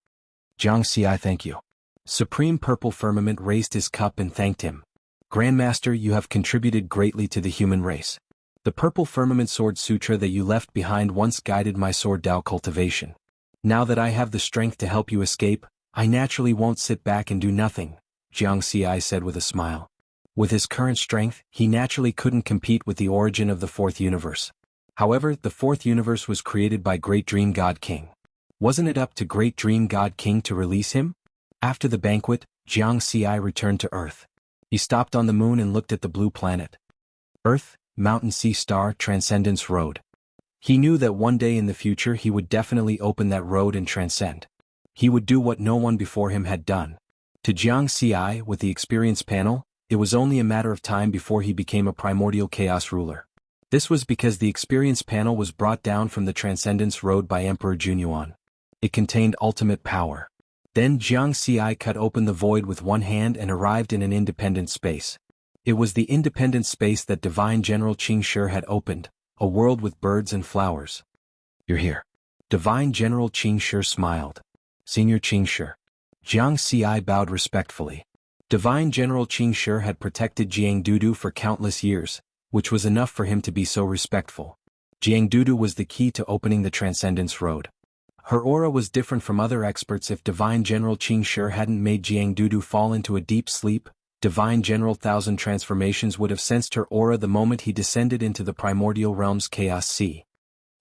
Jianghu, I thank you. Supreme Purple Firmament raised his cup and thanked him. Grandmaster, you have contributed greatly to the human race. The Purple Firmament Sword Sutra that you left behind once guided my sword Dao cultivation. Now that I have the strength to help you escape, I naturally won't sit back and do nothing, Jianghu said with a smile. With his current strength, he naturally couldn't compete with the origin of the fourth universe. However, the fourth universe was created by Great Dream God King. Wasn't it up to Great Dream God King to release him? After the banquet, Jianghu returned to Earth. He stopped on the moon and looked at the blue planet. Earth, Mountain Sea Star, Transcendence Road. He knew that one day in the future he would definitely open that road and transcend. He would do what no one before him had done. To Jianghu, with the experience panel, it was only a matter of time before he became a primordial chaos ruler. This was because the experience panel was brought down from the Transcendence Road by Emperor Junyuan. It contained ultimate power. Then Jianghu cut open the void with one hand and arrived in an independent space. It was the independent space that Divine General Qing Shi had opened, a world with birds and flowers. You're here. Divine General Qing Shi smiled. Senior Qing Shi. Jianghu bowed respectfully. Divine General Qing Shi had protected Jianghu for countless years, which was enough for him to be so respectful. Jianghu was the key to opening the Transcendence Road. Her aura was different from other experts. If Divine General Qing Shi hadn't made Jianghu fall into a deep sleep, Divine General Thousand Transformations would have sensed her aura the moment he descended into the primordial realm's chaos sea.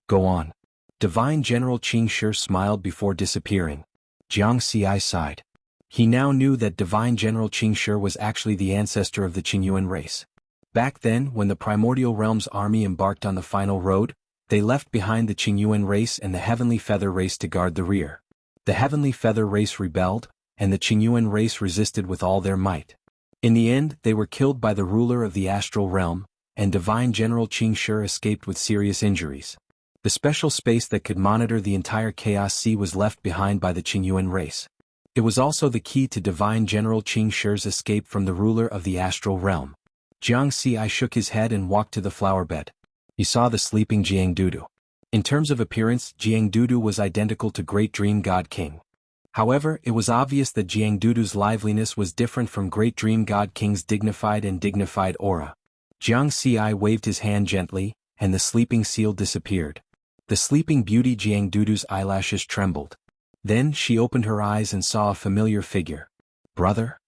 Go on. Divine General Qing Shi smiled before disappearing. Jianghu sighed. He now knew that Divine General Qing Shi was actually the ancestor of the Qingyuan race. Back then, when the primordial realm's army embarked on the final road, they left behind the Qingyuan race and the Heavenly Feather race to guard the rear. The Heavenly Feather race rebelled, and the Qingyuan race resisted with all their might. In the end, they were killed by the ruler of the astral realm, and Divine General Qing Shi escaped with serious injuries. The special space that could monitor the entire Chaos Sea was left behind by the Qingyuan race. It was also the key to Divine General Qing Shi's escape from the ruler of the astral realm. Jianghu shook his head and walked to the flower bed. He saw the sleeping Jianghu. In terms of appearance, Jianghu was identical to Great Dream God King. However, it was obvious that Jianghu's liveliness was different from Great Dream God King's dignified aura. Jianghu waved his hand gently, and the sleeping seal disappeared. The sleeping beauty Jianghu's eyelashes trembled. Then she opened her eyes and saw a familiar figure. Brother?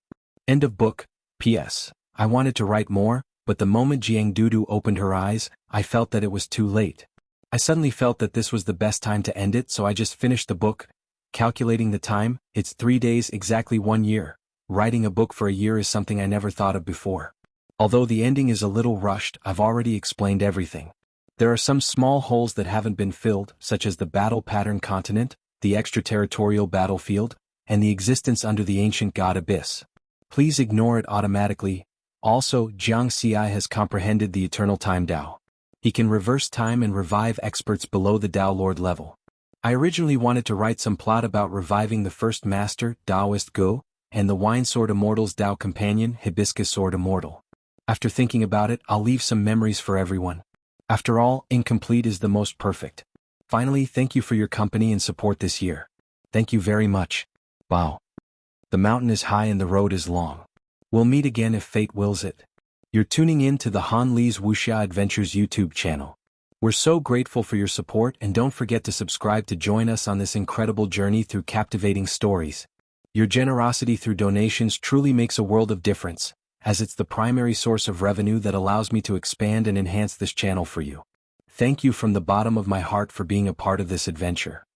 End of book. P.S. I wanted to write more, but the moment Jianghu opened her eyes, I felt that it was too late. I suddenly felt that this was the best time to end it, so I just finished the book. Calculating the time, it's 3 days, exactly 1 year. Writing a book for a year is something I never thought of before. Although the ending is a little rushed, I've already explained everything. There are some small holes that haven't been filled, such as the battle pattern continent, the extraterritorial battlefield, and the existence under the ancient god abyss. Please ignore it automatically. Also, Jianghu has comprehended the eternal time Dao. He can reverse time and revive experts below the Dao Lord level. I originally wanted to write some plot about reviving the first master, Daoist Go, and the Wine Sword Immortal's Dao companion, Hibiscus Sword Immortal. After thinking about it, I'll leave some memories for everyone. After all, incomplete is the most perfect. Finally, thank you for your company and support this year. Thank you very much. Wow. The mountain is high and the road is long. We'll meet again if fate wills it. You're tuning in to the Han Li's Wuxia Adventures YouTube channel. We're so grateful for your support, and don't forget to subscribe to join us on this incredible journey through captivating stories. Your generosity through donations truly makes a world of difference, as it's the primary source of revenue that allows me to expand and enhance this channel for you. Thank you from the bottom of my heart for being a part of this adventure.